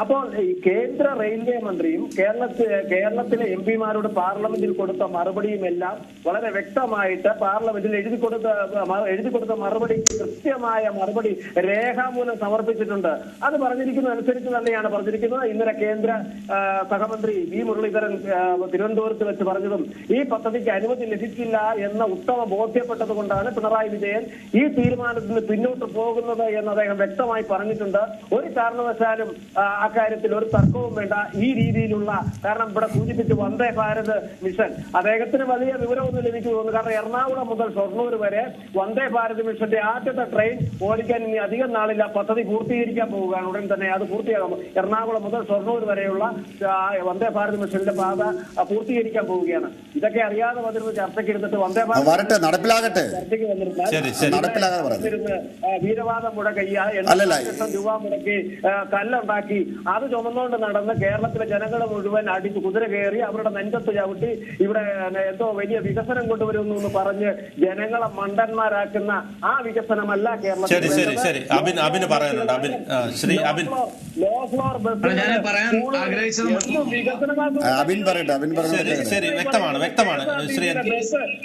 അപ്പോൾ ഈ കേന്ദ്ര റെയിൽവേ മന്ത്രിയും കേരളത്തിലെ MP-മാരോട് പാർലമെന്റിൽ കൊടുത്ത മറുപടിയും എല്ലാം വളരെ വ്യക്തമായിട്ട് പാർലമെന്റിൽ എഴുതി കൊടുത്ത മറുപടി, കൃത്യമായ മറുപടി രേഖാമൂലം സമർപ്പിച്ചിട്ടുണ്ട്. അത് പറഞ്ഞിരിക്കുന്ന അനുസരിച്ച് തന്നെയാണ് പറഞ്ഞിരിക്കുന്നത്. ഇന്നലെ കേന്ദ്ര സഹമന്ത്രി വി മുരളീധരൻ തിരുവനന്തപുരത്ത് വെച്ച് പറഞ്ഞതും ഈ പദ്ധതിക്ക് അനുമതി ലഭിക്കില്ല എന്ന ഉത്തമ ബോധ്യപ്പെട്ടത് കൊണ്ടാണ് പിണറായി വിജയൻ ഈ തീരുമാനത്തിന് പിന്നോട്ട് പോകുന്നത് എന്ന് അദ്ദേഹം വ്യക്തമായി പറഞ്ഞിട്ടുണ്ട്. ഒരു കാരണവശാലും അക്കാര്യത്തിൽ ഒരു തർക്കവും വേണ്ട. ഈ രീതിയിലുള്ള, കാരണം ഇവിടെ സൂചിപ്പിച്ചു വന്ദേ ഭാരത് മിഷൻ, അദ്ദേഹത്തിന് വലിയ വിവരമൊന്നും എനിക്ക് തോന്നുന്നു. കാരണം എറണാകുളം മുതൽ ഷൊർണൂർ വരെ വന്ദേ ഭാരത് മിഷന്റെ ആദ്യത്തെ ട്രെയിൻ ഓടിക്കാൻ ഇനി അധികം നാളില്ല. പദ്ധതി പൂർത്തീകരിക്കാൻ പോവുകയാണ്. ഉടൻ തന്നെ അത് പൂർത്തിയാകും. എറണാകുളം മുതൽ ഷൊർണൂർ വരെയുള്ള വന്ദേ ഭാരത് മിഷന്റെ പാത പൂർത്തീകരിക്കാൻ പോവുകയാണ്. ഇതൊക്കെ അറിയാതെ വന്നിരുന്ന ചർച്ചയ്ക്ക് എടുത്തിട്ട് വന്ദേ ഭാരത് നടപ്പിലാകട്ടെ ചർച്ചയ്ക്ക് വന്നിരുന്ന് വീരവാദം മുടക്കി 80 ലക്ഷം രൂപ മുടക്കി കല്ലുണ്ടാക്കി അത് ചുമന്നുകൊണ്ട് നടന്ന് കേരളത്തിലെ ജനങ്ങളെ മുഴുവൻ അടിച്ച് കുതിര കയറി അവരുടെ നെഞ്ചത്ത് ചവിട്ടി ഇവിടെ എന്തോ വലിയ വികസനം കൊണ്ടുവരുന്നു എന്ന് പറഞ്ഞ് ജനങ്ങളെ മണ്ടന്മാരാക്കുന്ന ആ വികസനമല്ല കേരളത്തിൽ. അബിന് പറയാനുണ്ട്. Shri Abin, low floor bus ശരി, വ്യക്തമാണ്. ശ്രീ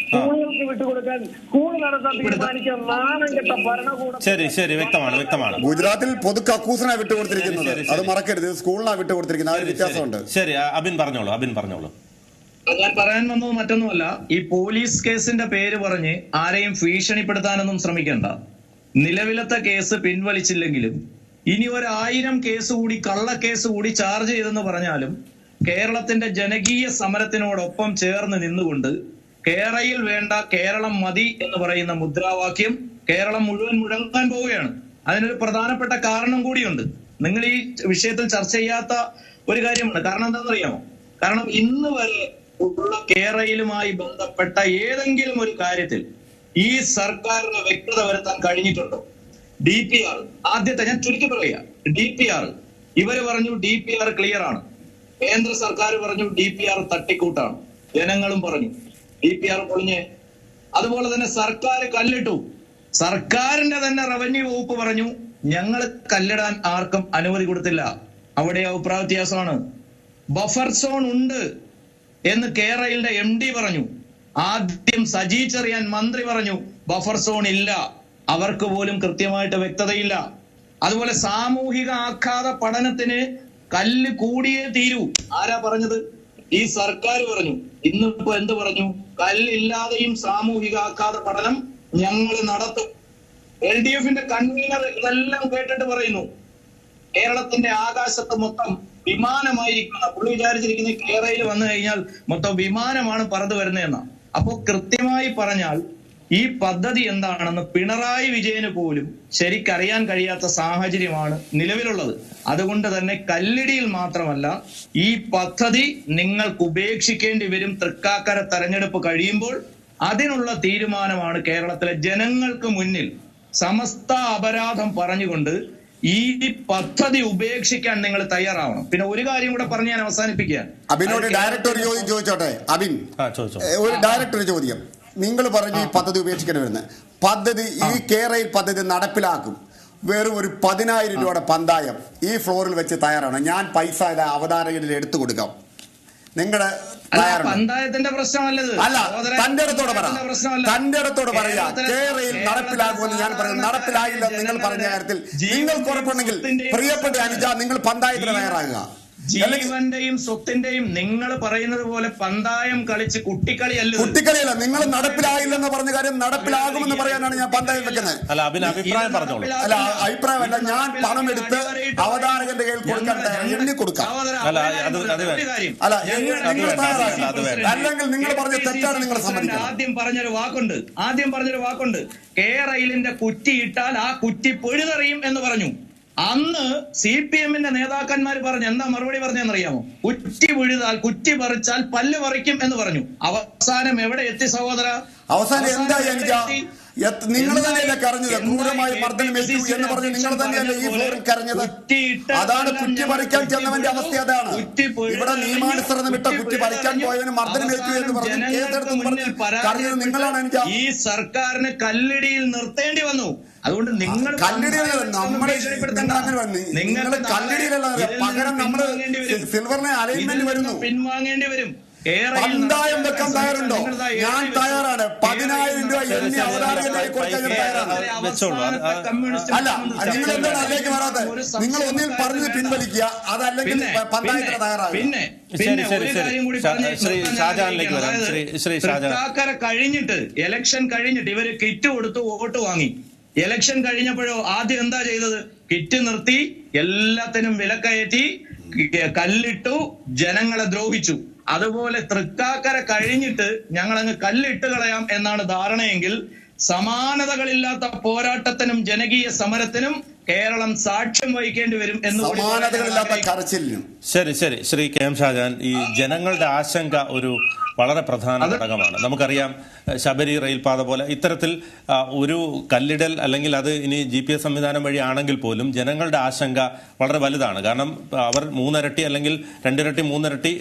സ്കൂളുകൾക്ക് വിട്ടുകൊടുക്കാൻ സ്കൂൾ നടത്താൻ തീരുമാനിക്കാൻ നാണം കെട്ട ഭരണകൂടം. ശരി, വ്യക്തമാണ്. ഗുജറാത്തിൽ പൊതു കക്കൂസിനാണ് വിട്ടുകൊടുത്തിരിക്കുന്നത്. അത് മറക്കരുത്. സ്കൂളിനാണ് വിട്ടുകൊടുത്തിരിക്കുന്നത്. ആ ഒരു വ്യത്യാസമുണ്ട്. ശരി, അബിൻ പറഞ്ഞോളൂ. ഞാൻ പറയാൻ വന്നത് മറ്റൊന്നുമല്ല. ഈ പോലീസ് കേസിന്റെ പേര് പറഞ്ഞ് ആരെയും ഭീഷണിപ്പെടുത്താനൊന്നും ശ്രമിക്കണ്ട. നിലവിലത്തെ കേസ് പിൻവലിച്ചില്ലെങ്കിലും ഇനി 1000 കേസ് കൂടി, കള്ളക്കേസ് കൂടി ചാർജ് ചെയ്തെന്ന് പറഞ്ഞാലും കേരളത്തിന്റെ ജനകീയ സമരത്തിനോടൊപ്പം ചേർന്ന് നിന്നുകൊണ്ട് കേരയിൽ വേണ്ട കേരളം മതി എന്ന് പറയുന്ന മുദ്രാവാക്യം കേരളം മുഴുവൻ മുഴങ്ങാൻ പോവുകയാണ്. അതിനൊരു പ്രധാനപ്പെട്ട കാരണം കൂടിയുണ്ട്. നിങ്ങൾ ഈ വിഷയത്തിൽ ചർച്ച ചെയ്യാത്ത ഒരു കാര്യമാണ്. കാരണം എന്താണെന്നറിയാമോ? കാരണം ഇന്ന് വരെ ഉള്ള കേരളയിലുമായി ബന്ധപ്പെട്ട ഏതെങ്കിലും ഒരു കാര്യത്തിൽ ഈ സർക്കാരിന് വ്യക്തത വരുത്താൻ കഴിഞ്ഞിട്ടുണ്ടോ? DPR ആദ്യത്തെ, ഞാൻ ചുരുക്കി പറയുക, DPR ഇവര് പറഞ്ഞു DPR ക്ലിയർ ആണ്. കേന്ദ്ര സർക്കാർ പറഞ്ഞു DPR തട്ടിക്കൂട്ടാണ്. ജനങ്ങളും പറഞ്ഞു DPR പൊളിഞ്ഞ്. അതുപോലെ തന്നെ സർക്കാർ കല്ലിട്ടു. സർക്കാരിന്റെ തന്നെ റവന്യൂ വകുപ്പ് പറഞ്ഞു ഞങ്ങൾ കല്ലിടാൻ ആർക്കും അനുമതി കൊടുത്തില്ല. അവിടെ അഭിപ്രായ വ്യത്യാസമാണ്. ബഫർ സോൺ ഉണ്ട് എന്ന് കേരളയുടെ MD പറഞ്ഞു. ആദ്യം സജി ചെറിയാൻ മന്ത്രി പറഞ്ഞു ബഫർ സോൺ ഇല്ല, അവർക്ക് പോലും കൃത്യമായിട്ട് വ്യക്തതയില്ല. അതുപോലെ സാമൂഹിക ആഘാത പഠനത്തിന് കല്ല് കൂടിയേ തീരൂ. ആരാ പറഞ്ഞത്? ഈ സർക്കാർ പറഞ്ഞു. ഇന്നിപ്പോ എന്ത് പറഞ്ഞു? കല്ലില്ലാതെയും സാമൂഹിക ആഘാത പഠനം ഞങ്ങൾ നടത്തും. LDF-ന്റെ കൺവീനർ ഇതെല്ലാം കേട്ടിട്ട് പറയുന്നു കേരളത്തിന്റെ ആകാശത്ത് മൊത്തം വിമാനമായിരിക്കുന്ന, പുള്ളി വിചാരിച്ചിരിക്കുന്ന കേരളയിൽ വന്നു കഴിഞ്ഞാൽ മൊത്തം വിമാനമാണ് പറന്നു വരുന്നതെന്ന. അപ്പോ കൃത്യമായി പറഞ്ഞാൽ ഈ പദ്ധതി എന്താണെന്ന് പിണറായി വിജയന് പോലും ശരിക്കറിയാൻ കഴിയാത്ത സാഹചര്യമാണ് നിലവിലുള്ളത്. അതുകൊണ്ട് തന്നെ കല്ലിടിയിൽ മാത്രമല്ല, ഈ പദ്ധതി നിങ്ങൾക്ക് ഉപേക്ഷിക്കേണ്ടി വരും. തൃക്കാക്കര തെരഞ്ഞെടുപ്പ് കഴിയുമ്പോൾ അതിനുള്ള തീരുമാനമാണ് കേരളത്തിലെ ജനങ്ങൾക്ക് മുന്നിൽ സമസ്ത അപരാധം പറഞ്ഞുകൊണ്ട് ഈ പദ്ധതി ഉപേക്ഷിക്കാൻ നിങ്ങൾ തയ്യാറാവണം. പിന്നെ ഒരു കാര്യം കൂടെ പറഞ്ഞ് ഞാൻ അവസാനിപ്പിക്കുകയാണ്. അബിനോട് ഡയറക്റ്റ് ഒരു ചോദ്യം ചോദിച്ചോട്ടെ. അബിൻ, ഒരു ഡയറക്റ്റ് ഒരു ചോദ്യം. നിങ്ങൾ പറഞ്ഞു ഈ പദ്ധതി ഉപേക്ഷിക്കേണ്ടി വരുന്നത്. പദ്ധതി, ഈ കേരളയിൽ പദ്ധതി നടപ്പിലാക്കും. വെറും ഒരു 10,000 രൂപയുടെ പന്തായം ഈ ഫ്ലോറിൽ വെച്ച് തയ്യാറാണ്. ഞാൻ പൈസ അവതാരകരിൽ എടുത്തു കൊടുക്കാം. നിങ്ങളുടെ പഞ്ചായത്തിന്റെ പ്രശ്നമല്ലത്. അല്ല, തന്റെ അടുത്തോട് പറയാ കേരളയിൽ നടപ്പിലാകുമെന്ന് ഞാൻ പറയുന്നത്. നടപ്പിലാകില്ല നിങ്ങൾ പറഞ്ഞ കാര്യത്തിൽ നിങ്ങൾക്ക് ഉറപ്പുണ്ടെങ്കിൽ പ്രിയപ്പെട്ട അനുജ, നിങ്ങൾ പഞ്ചായത്തിന് തയ്യാറാകുക. ജീവന്റെയും സ്വത്തിന്റെയും നിങ്ങൾ പറയുന്നത് പോലെ പന്തായം കളിച്ച് കുട്ടിക്കളിയല്ല. കുട്ടിക്കളിയല്ല. നിങ്ങൾ നടപ്പിലായില്ലെന്ന് പറഞ്ഞ കാര്യം നടപ്പിലാകുമെന്ന് പറയാനാണ് ഞാൻ പന്തായം വെക്കുന്നത്. അല്ല, അഭിപ്രായം പറഞ്ഞോളൂ. അല്ല, അഭിപ്രായമല്ല. ഞാൻ പണം എടുത്ത് അവതാരകന്റെ കയ്യിൽ കൊടുക്കാൻ എണ്ണി കൊടുക്കാം. അല്ല, അല്ലെങ്കിൽ നിങ്ങൾ പറഞ്ഞ തെറ്റാണ്. നിങ്ങൾ സമ്മതിക്കണം. ആദ്യം പറഞ്ഞൊരു വാക്കുണ്ട്, കേരളിന്റെ കുറ്റിയിട്ടാൽ ആ കുറ്റി പൊഴുതെറിയും എന്ന് പറഞ്ഞു. അന്ന് CPM-ന്റെ നേതാക്കന്മാർ പറഞ്ഞു, എന്താ മറുപടി പറഞ്ഞെന്നറിയാമോ? കുറ്റി പൊഴുതാൽ, കുറ്റി പറിച്ചാൽ പല്ല് പറിക്കും എന്ന് പറഞ്ഞു. അവസാനം എവിടെ എത്തി സഹോദര? അവസാനം എന്താ? നിങ്ങൾ തന്നെയല്ലേ കരഞ്ഞത്? ക്രൂരമായി മർദ്ദനമേറ്റു എന്ന് പറഞ്ഞ് നിങ്ങൾ തന്നെയല്ലേ ഈ ഫ്ലോറിൽ കരഞ്ഞത്? അതാണ് കുറ്റി പറിക്കാൻ ചെന്നവന്റെ അവസ്ഥ. അതാണ് ഇവിടെ നിയമാനുസരണം ഇട്ട കുറ്റി പറിക്കാൻ പോയവന് മർദ്ദനമേറ്റു എന്ന് പറഞ്ഞ് കേസെടുത്തെന്ന് പറഞ്ഞ് കരഞ്ഞത് നിങ്ങളാണ്. എനിക്ക് ഈ സർക്കാരിന് കല്ലിടിയിൽ നിർത്തേണ്ടി വന്നു. അതുകൊണ്ട് നിങ്ങൾ കല്ലിടിയിലല്ല, പകരം നമ്മള് സിൽവറിനെ അലൈൻമെന്റ് വരുന്നു. പിൻവാങ്ങേണ്ടി വരും. പന്തായം വെക്കാൻ തയ്യാറുണ്ടോ? ഞാൻ തയ്യാറാണ്. 10,000 രൂപ എന്നെ അവതാരകന്റെ കൊടുക്കാൻ ഞാൻ തയ്യാറാണ്. അല്ല, നിങ്ങൾ എന്താണ് അതിലേക്ക് വരാത്തത്? നിങ്ങൾ ഒന്നിൽ പറഞ്ഞ് പിൻവലിക്കുക, അതല്ലെങ്കിൽ പന്തായത്തിന് തയ്യാറാകും. പിന്നെ കഴിഞ്ഞിട്ട് ഇലക്ഷൻ കഴിഞ്ഞിട്ട് ഇവര് കിറ്റ് കൊടുത്ത് വോട്ട് വാങ്ങി. ഇലക്ഷൻ കഴിഞ്ഞപ്പോഴോ ആദ്യം എന്താ ചെയ്തത്? കിറ്റ് നിർത്തി, എല്ലാത്തിനും വിലക്കയറ്റി, കല്ലിട്ടു, ജനങ്ങളെ ദ്രോഹിച്ചു. അതുപോലെ തൃക്കാക്കര കഴിഞ്ഞിട്ട് ഞങ്ങൾ അങ്ങ് കല്ലിട്ട് കളയാം എന്നാണ് ധാരണയെങ്കിൽ സമാനതകളില്ലാത്ത പോരാട്ടത്തിനും ജനകീയ സമരത്തിനും കേരളം സാക്ഷ്യം വഹിക്കേണ്ടി വരും എന്ന്. ശരി, ശ്രീ KM ഷാജഹാൻ, ഈ ജനങ്ങളുടെ ആശങ്ക ഒരു വളരെ പ്രധാന ഘടകമാണ്. നമുക്കറിയാം, ശബരി റെയിൽപാത പോലെ ഇത്തരത്തിൽ ഒരു കല്ലിടൽ അല്ലെങ്കിൽ അത് ഇനി GPS സംവിധാനം വഴിയാണെങ്കിൽ പോലും ജനങ്ങളുടെ ആശങ്ക വളരെ വലുതാണ്. കാരണം അവർ 3 ഇരട്ടി അല്ലെങ്കിൽ 2 ഇരട്ടി 3 ഇരട്ടി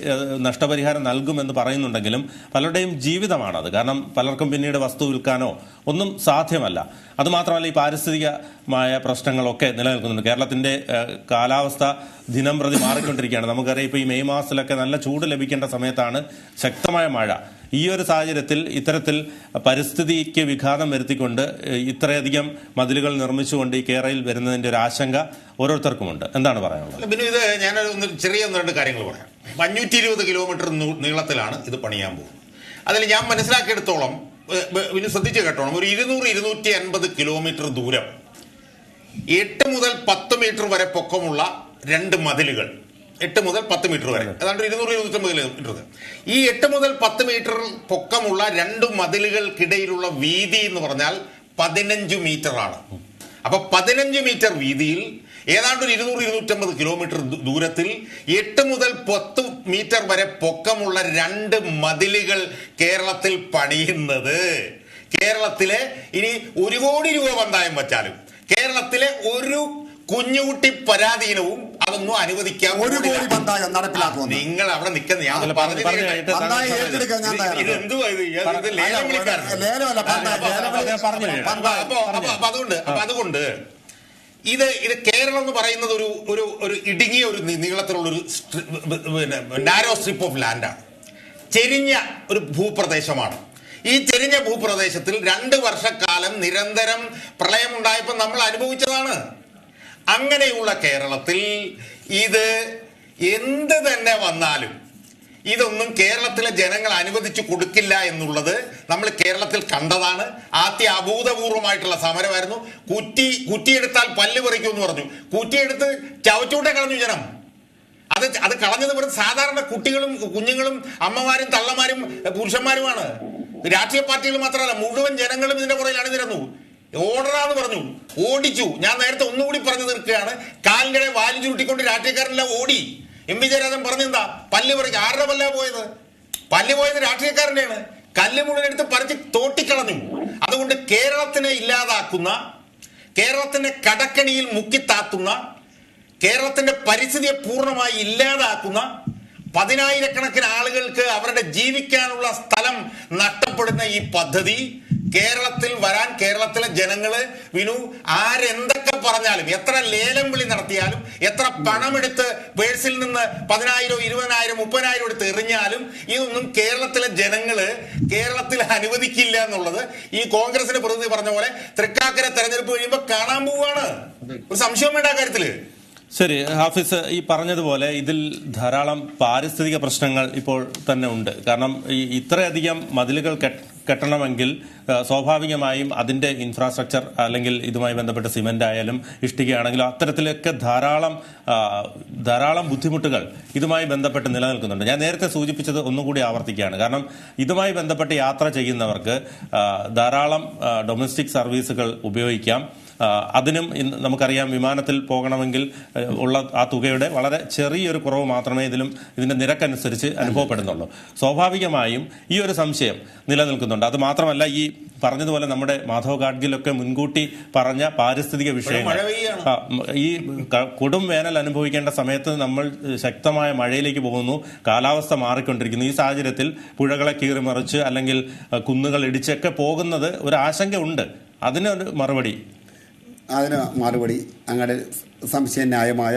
നഷ്ടപരിഹാരം നൽകുമെന്ന് പറയുന്നുണ്ടെങ്കിലും പലരുടെയും ജീവിതമാണത്. കാരണം പലർക്കും പിന്നീട് വസ്തു വിൽക്കാനോ ഒന്നും സാധ്യമല്ല. അതുമാത്രമല്ല, ഈ പാരിസ്ഥിതികമായ പ്രശ്നങ്ങളൊക്കെ നിലനിൽക്കുന്നുണ്ട്. കേരളത്തിന്റെ കാലാവസ്ഥ ദിനം പ്രതി മാറിക്കൊണ്ടിരിക്കുകയാണ്. നമുക്കറിയാം, ഇപ്പോൾ ഈ മെയ് മാസത്തിലൊക്കെ നല്ല ചൂട് ലഭിക്കേണ്ട സമയത്താണ് ശക്തമായ മഴ. ഈ ഒരു സാഹചര്യത്തിൽ ഇത്തരത്തിൽ പരിസ്ഥിതിക്ക് വിഘാതം വരുത്തിക്കൊണ്ട് ഇത്രയധികം മതിലുകൾ നിർമ്മിച്ചുകൊണ്ട് ഈ കേരളയിൽ വരുന്നതിന്റെ ഒരു ആശങ്ക ഓരോരുത്തർക്കുമുണ്ട്. എന്താണ് പറയാനുള്ളത്? പിന്നെ ഇത് ഞാനൊരു ചെറിയ 2 കാര്യങ്ങൾ പറയാം. 520 കിലോമീറ്റർ നീളത്തിലാണ് ഇത് പണിയാൻ പോകുന്നത്. അതിൽ ഞാൻ മനസ്സിലാക്കിയെടുത്തോളം, ഇനി ശ്രദ്ധിച്ച് കേട്ടോണം, ഒരു 200-250 കിലോമീറ്റർ ദൂരം 8 മുതൽ 10 മീറ്റർ വരെ പൊക്കമുള്ള 2 മതിലുകൾ, 8 മുതൽ 10 മീറ്റർ വരെ, അതാണ്ട് 200-250 കിലോമീറ്റർ. ഈ 8 മുതൽ 10 മീറ്റർ പൊക്കമുള്ള 2 മതിലുകൾക്കിടയിലുള്ള വീതി എന്ന് പറഞ്ഞാൽ 15 മീറ്റർ ആണ്. അപ്പൊ 15 മീറ്റർ വീതിയിൽ ഏതാണ്ട് 200-250 കിലോമീറ്റർ ദൂരത്തിൽ 8 മുതൽ 10 മീറ്റർ വരെ പൊക്കമുള്ള 2 മതിലുകൾ കേരളത്തിൽ പണിയുന്നത്, കേരളത്തിലെ ഇനി 1 കോടി രൂപ പന്തായം വച്ചാലും കേരളത്തിലെ ഒരു കുഞ്ഞുകുട്ടി പരാധീനവും അതൊന്നും അനുവദിക്കാൻ 1 കോടി പന്തായം നടപ്പിലാക്കും. നിങ്ങൾ അവിടെ നിൽക്കുന്ന ഞാൻ അതുകൊണ്ട് ഇത് കേരളം എന്ന് പറയുന്നത് ഒരു ഇടുങ്ങിയ ഒരു നീളത്തിലുള്ള ഒരു നാരോ സ്ട്രിപ്പ് ഓഫ് ലാൻഡാണ്. ചെരിഞ്ഞ ഒരു ഭൂപ്രദേശമാണ്. ഈ ചെരിഞ്ഞ ഭൂപ്രദേശത്തിൽ 2 വർഷക്കാലം നിരന്തരം പ്രളയമുണ്ടായപ്പോൾ നമ്മൾ അനുഭവിച്ചതാണ്. അങ്ങനെയുള്ള കേരളത്തിൽ ഇത് എന്ത് തന്നെ വന്നാലും ഇതൊന്നും കേരളത്തിലെ ജനങ്ങൾ അനുവദിച്ചു കൊടുക്കില്ല എന്നുള്ളത് നമ്മൾ കേരളത്തിൽ കണ്ടതാണ്. ആദ്യ അഭൂതപൂർവമായിട്ടുള്ള സമരമായിരുന്നു. കുറ്റിയെടുത്താൽ പല്ല് പറിക്കുമെന്ന് പറഞ്ഞു. കുറ്റിയെടുത്ത് ചവച്ചൂട്ടെ കളഞ്ഞു ജനം. അത് കളഞ്ഞത് വെറും സാധാരണ കുട്ടികളും കുഞ്ഞുങ്ങളും അമ്മമാരും തള്ളമാരും പുരുഷന്മാരുമാണ്. രാഷ്ട്രീയ പാർട്ടികൾ മാത്രമല്ല, മുഴുവൻ ജനങ്ങളും ഇതിന്റെ പുറകിൽ അണിനിരന്നു. ഓർഡറാന്ന് പറഞ്ഞു, ഓടിച്ചു. ഞാൻ നേരത്തെ ഒന്നുകൂടി പറഞ്ഞു തീർക്കുകയാണ്. കാലിന്റെ വാലി ചുരുട്ടിക്കൊണ്ട് രാഷ്ട്രീയക്കാരെല്ലാം ഓടി. MP ജയരാജൻ പറഞ്ഞെന്താ? പല്ല് പറിക്കുക. ആരുടെ പല്ലാ പോയത്? പല്ല് പോയത് രാഷ്ട്രീയക്കാരൻ്റെയാണ്. കല്ല് മുഴുവൻ എടുത്ത് പറിച്ച് തോട്ടിക്കളഞ്ഞു. അതുകൊണ്ട് കേരളത്തിനെ ഇല്ലാതാക്കുന്ന, കേരളത്തിന്റെ കടക്കണിയിൽ മുക്കിത്താത്തുന്ന, കേരളത്തിന്റെ പരിസ്ഥിതിയെ പൂർണ്ണമായി ഇല്ലാതാക്കുന്ന, 10,000-കണക്കിന് ആളുകൾക്ക് അവരുടെ ജീവിക്കാനുള്ള സ്ഥലം നഷ്ടപ്പെടുന്ന ഈ പദ്ധതി കേരളത്തിൽ വരാൻ കേരളത്തിലെ ജനങ്ങള് ആരെന്തൊക്കെ പറഞ്ഞാലും, എത്ര ലേലം വിളി നടത്തിയാലും, എത്ര പണമെടുത്ത് പേഴ്സിൽ നിന്ന് 10,000, 20,000, 30,000 എടുത്ത് എറിഞ്ഞാലും ഇതൊന്നും കേരളത്തിലെ ജനങ്ങള് കേരളത്തിൽ അനുവദിക്കില്ല എന്നുള്ളത് ഈ കോൺഗ്രസിന്റെ പ്രതിനിധി പറഞ്ഞ പോലെ തൃക്കാക്കര തെരഞ്ഞെടുപ്പ് കഴിയുമ്പോൾ കാണാൻ പോവുകയാണ്. ഒരു സംശയം വേണ്ട കാര്യത്തില്. ശരി ഹാഫിസ്, ഈ പറഞ്ഞതുപോലെ ഇതിൽ ധാരാളം പാരിസ്ഥിതിക പ്രശ്നങ്ങൾ ഇപ്പോൾ തന്നെ ഉണ്ട്. കാരണം ഇത്രയധികം മതിലുകൾ കെട്ടണമെങ്കിൽ സ്വാഭാവികമായും അതിന്റെ ഇൻഫ്രാസ്ട്രക്ചർ അല്ലെങ്കിൽ ഇതുമായി ബന്ധപ്പെട്ട സിമന്റ് ആയാലും ഇഷ്ടികയാണെങ്കിലും അത്തരത്തിലൊക്കെ ധാരാളം ബുദ്ധിമുട്ടുകൾ ഇതുമായി ബന്ധപ്പെട്ട് നിലനിൽക്കുന്നുണ്ട്. ഞാൻ നേരത്തെ സൂചിപ്പിച്ചത് ഒന്നുകൂടി ആവർത്തിക്കുകയാണ്. കാരണം ഇതുമായി ബന്ധപ്പെട്ട് യാത്ര ചെയ്യുന്നവർക്ക് ധാരാളം ഡൊമസ്റ്റിക് സർവീസുകൾ ഉപയോഗിക്കാം. അതിനും നമുക്കറിയാം, വിമാനത്തിൽ പോകണമെങ്കിൽ ഉള്ള ആ തുകയുടെ വളരെ ചെറിയൊരു കുറവ് മാത്രമേ ഇതിന്റെ നിരക്കനുസരിച്ച് അനുഭവപ്പെടുന്നുള്ളൂ. സ്വാഭാവികമായും ഈ ഒരു സംശയം നിലനിൽക്കുന്നുണ്ട്. അത് മാത്രമല്ല, ഈ പറഞ്ഞതുപോലെ നമ്മുടെ മാധവ് ഗാഡ്ഗിലൊക്കെ മുൻകൂട്ടി പറഞ്ഞ പാരിസ്ഥിതിക വിഷയങ്ങൾ, ഈ കൊടും വേനൽ അനുഭവിക്കേണ്ട സമയത്ത് നമ്മൾ ശക്തമായ മഴയിലേക്ക് പോകുന്നു, കാലാവസ്ഥ മാറിക്കൊണ്ടിരിക്കുന്നു. ഈ സാഹചര്യത്തിൽ പുഴകളെ കീറിമറിച്ച് അല്ലെങ്കിൽ കുന്നുകൾ ഇടിച്ചൊക്കെ പോകുന്നത് ഒരു ആശങ്ക ഉണ്ട്. അതിനൊരു മറുപടി അങ്ങനെ സംശയം ന്യായമായ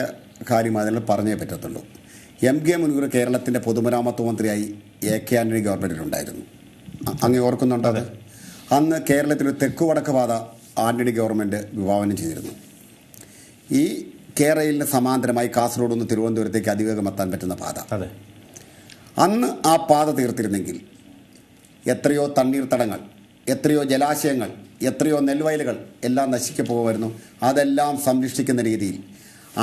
കാര്യം അതിൽ പറഞ്ഞേ പറ്റത്തുള്ളൂ. MK മുൻകൂർ കേരളത്തിൻ്റെ പൊതുമരാമത്ത് മന്ത്രിയായി AK ആന്റണി ഗവൺമെൻറ്റിലുണ്ടായിരുന്നു. അങ്ങ് ഓർക്കുന്നുണ്ടോ? അത് അന്ന് കേരളത്തിൽ തെക്കു വടക്ക് പാത ആന്റണി ഗവൺമെൻറ് വിഭാവനം ചെയ്തിരുന്നു. ഈ കേരളയിലെ സമാന്തരമായി കാസർഗോഡ് നിന്ന് തിരുവനന്തപുരത്തേക്ക് അതിവേഗം എത്താൻ പറ്റുന്ന പാത. അന്ന് ആ പാത തീർത്തിരുന്നെങ്കിൽ എത്രയോ തണ്ണീർത്തടങ്ങൾ, എത്രയോ ജലാശയങ്ങൾ, എത്രയോ നെൽവയലുകൾ എല്ലാം നശിച്ചു പോകുമായിരുന്നു. അതെല്ലാം സംരക്ഷിക്കുന്ന രീതിയിൽ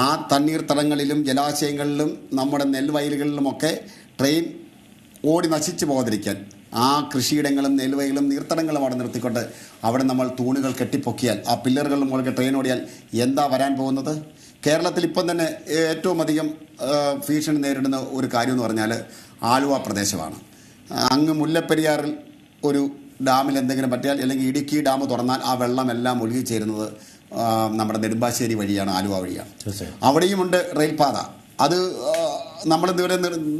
ആ തണ്ണീർത്തടങ്ങളിലും ജലാശയങ്ങളിലും നമ്മുടെ നെൽവയലുകളിലുമൊക്കെ ട്രെയിൻ ഓടി നശിച്ചു പോകാതിരിക്കാൻ ആ കൃഷിയിടങ്ങളും നെൽവയലും നീർത്തടങ്ങളും അവിടെ നിർത്തിക്കൊണ്ട് അവിടെ നമ്മൾ തൂണുകൾ കെട്ടിപ്പൊക്കിയാൽ ആ പില്ലറുകളിൽ മുകളിൽ ട്രെയിൻ ഓടിയാൽ എന്താ വരാൻ പോകുന്നത്? കേരളത്തിൽ ഇപ്പം തന്നെ ഏറ്റവും അധികം ഭീഷണി നേരിടുന്ന ഒരു കാര്യം എന്ന് പറഞ്ഞാൽ ആലുവ പ്രദേശമാണ്. അങ്ങ് മുല്ലപ്പെരിയാറിൽ ഒരു ഡാമിൽ എന്തെങ്കിലും പറ്റിയാൽ, അല്ലെങ്കിൽ ഇടുക്കി ഡാം തുറന്നാൽ ആ വെള്ളമെല്ലാം ഒഴുകി ചേരുന്നത് നമ്മുടെ നെടുമ്പാശ്ശേരി വഴിയാണ്, ആലുവ വഴിയാണ്. അവിടെയുമുണ്ട് റെയിൽപാത. അത് നമ്മൾ ഇതുവരെ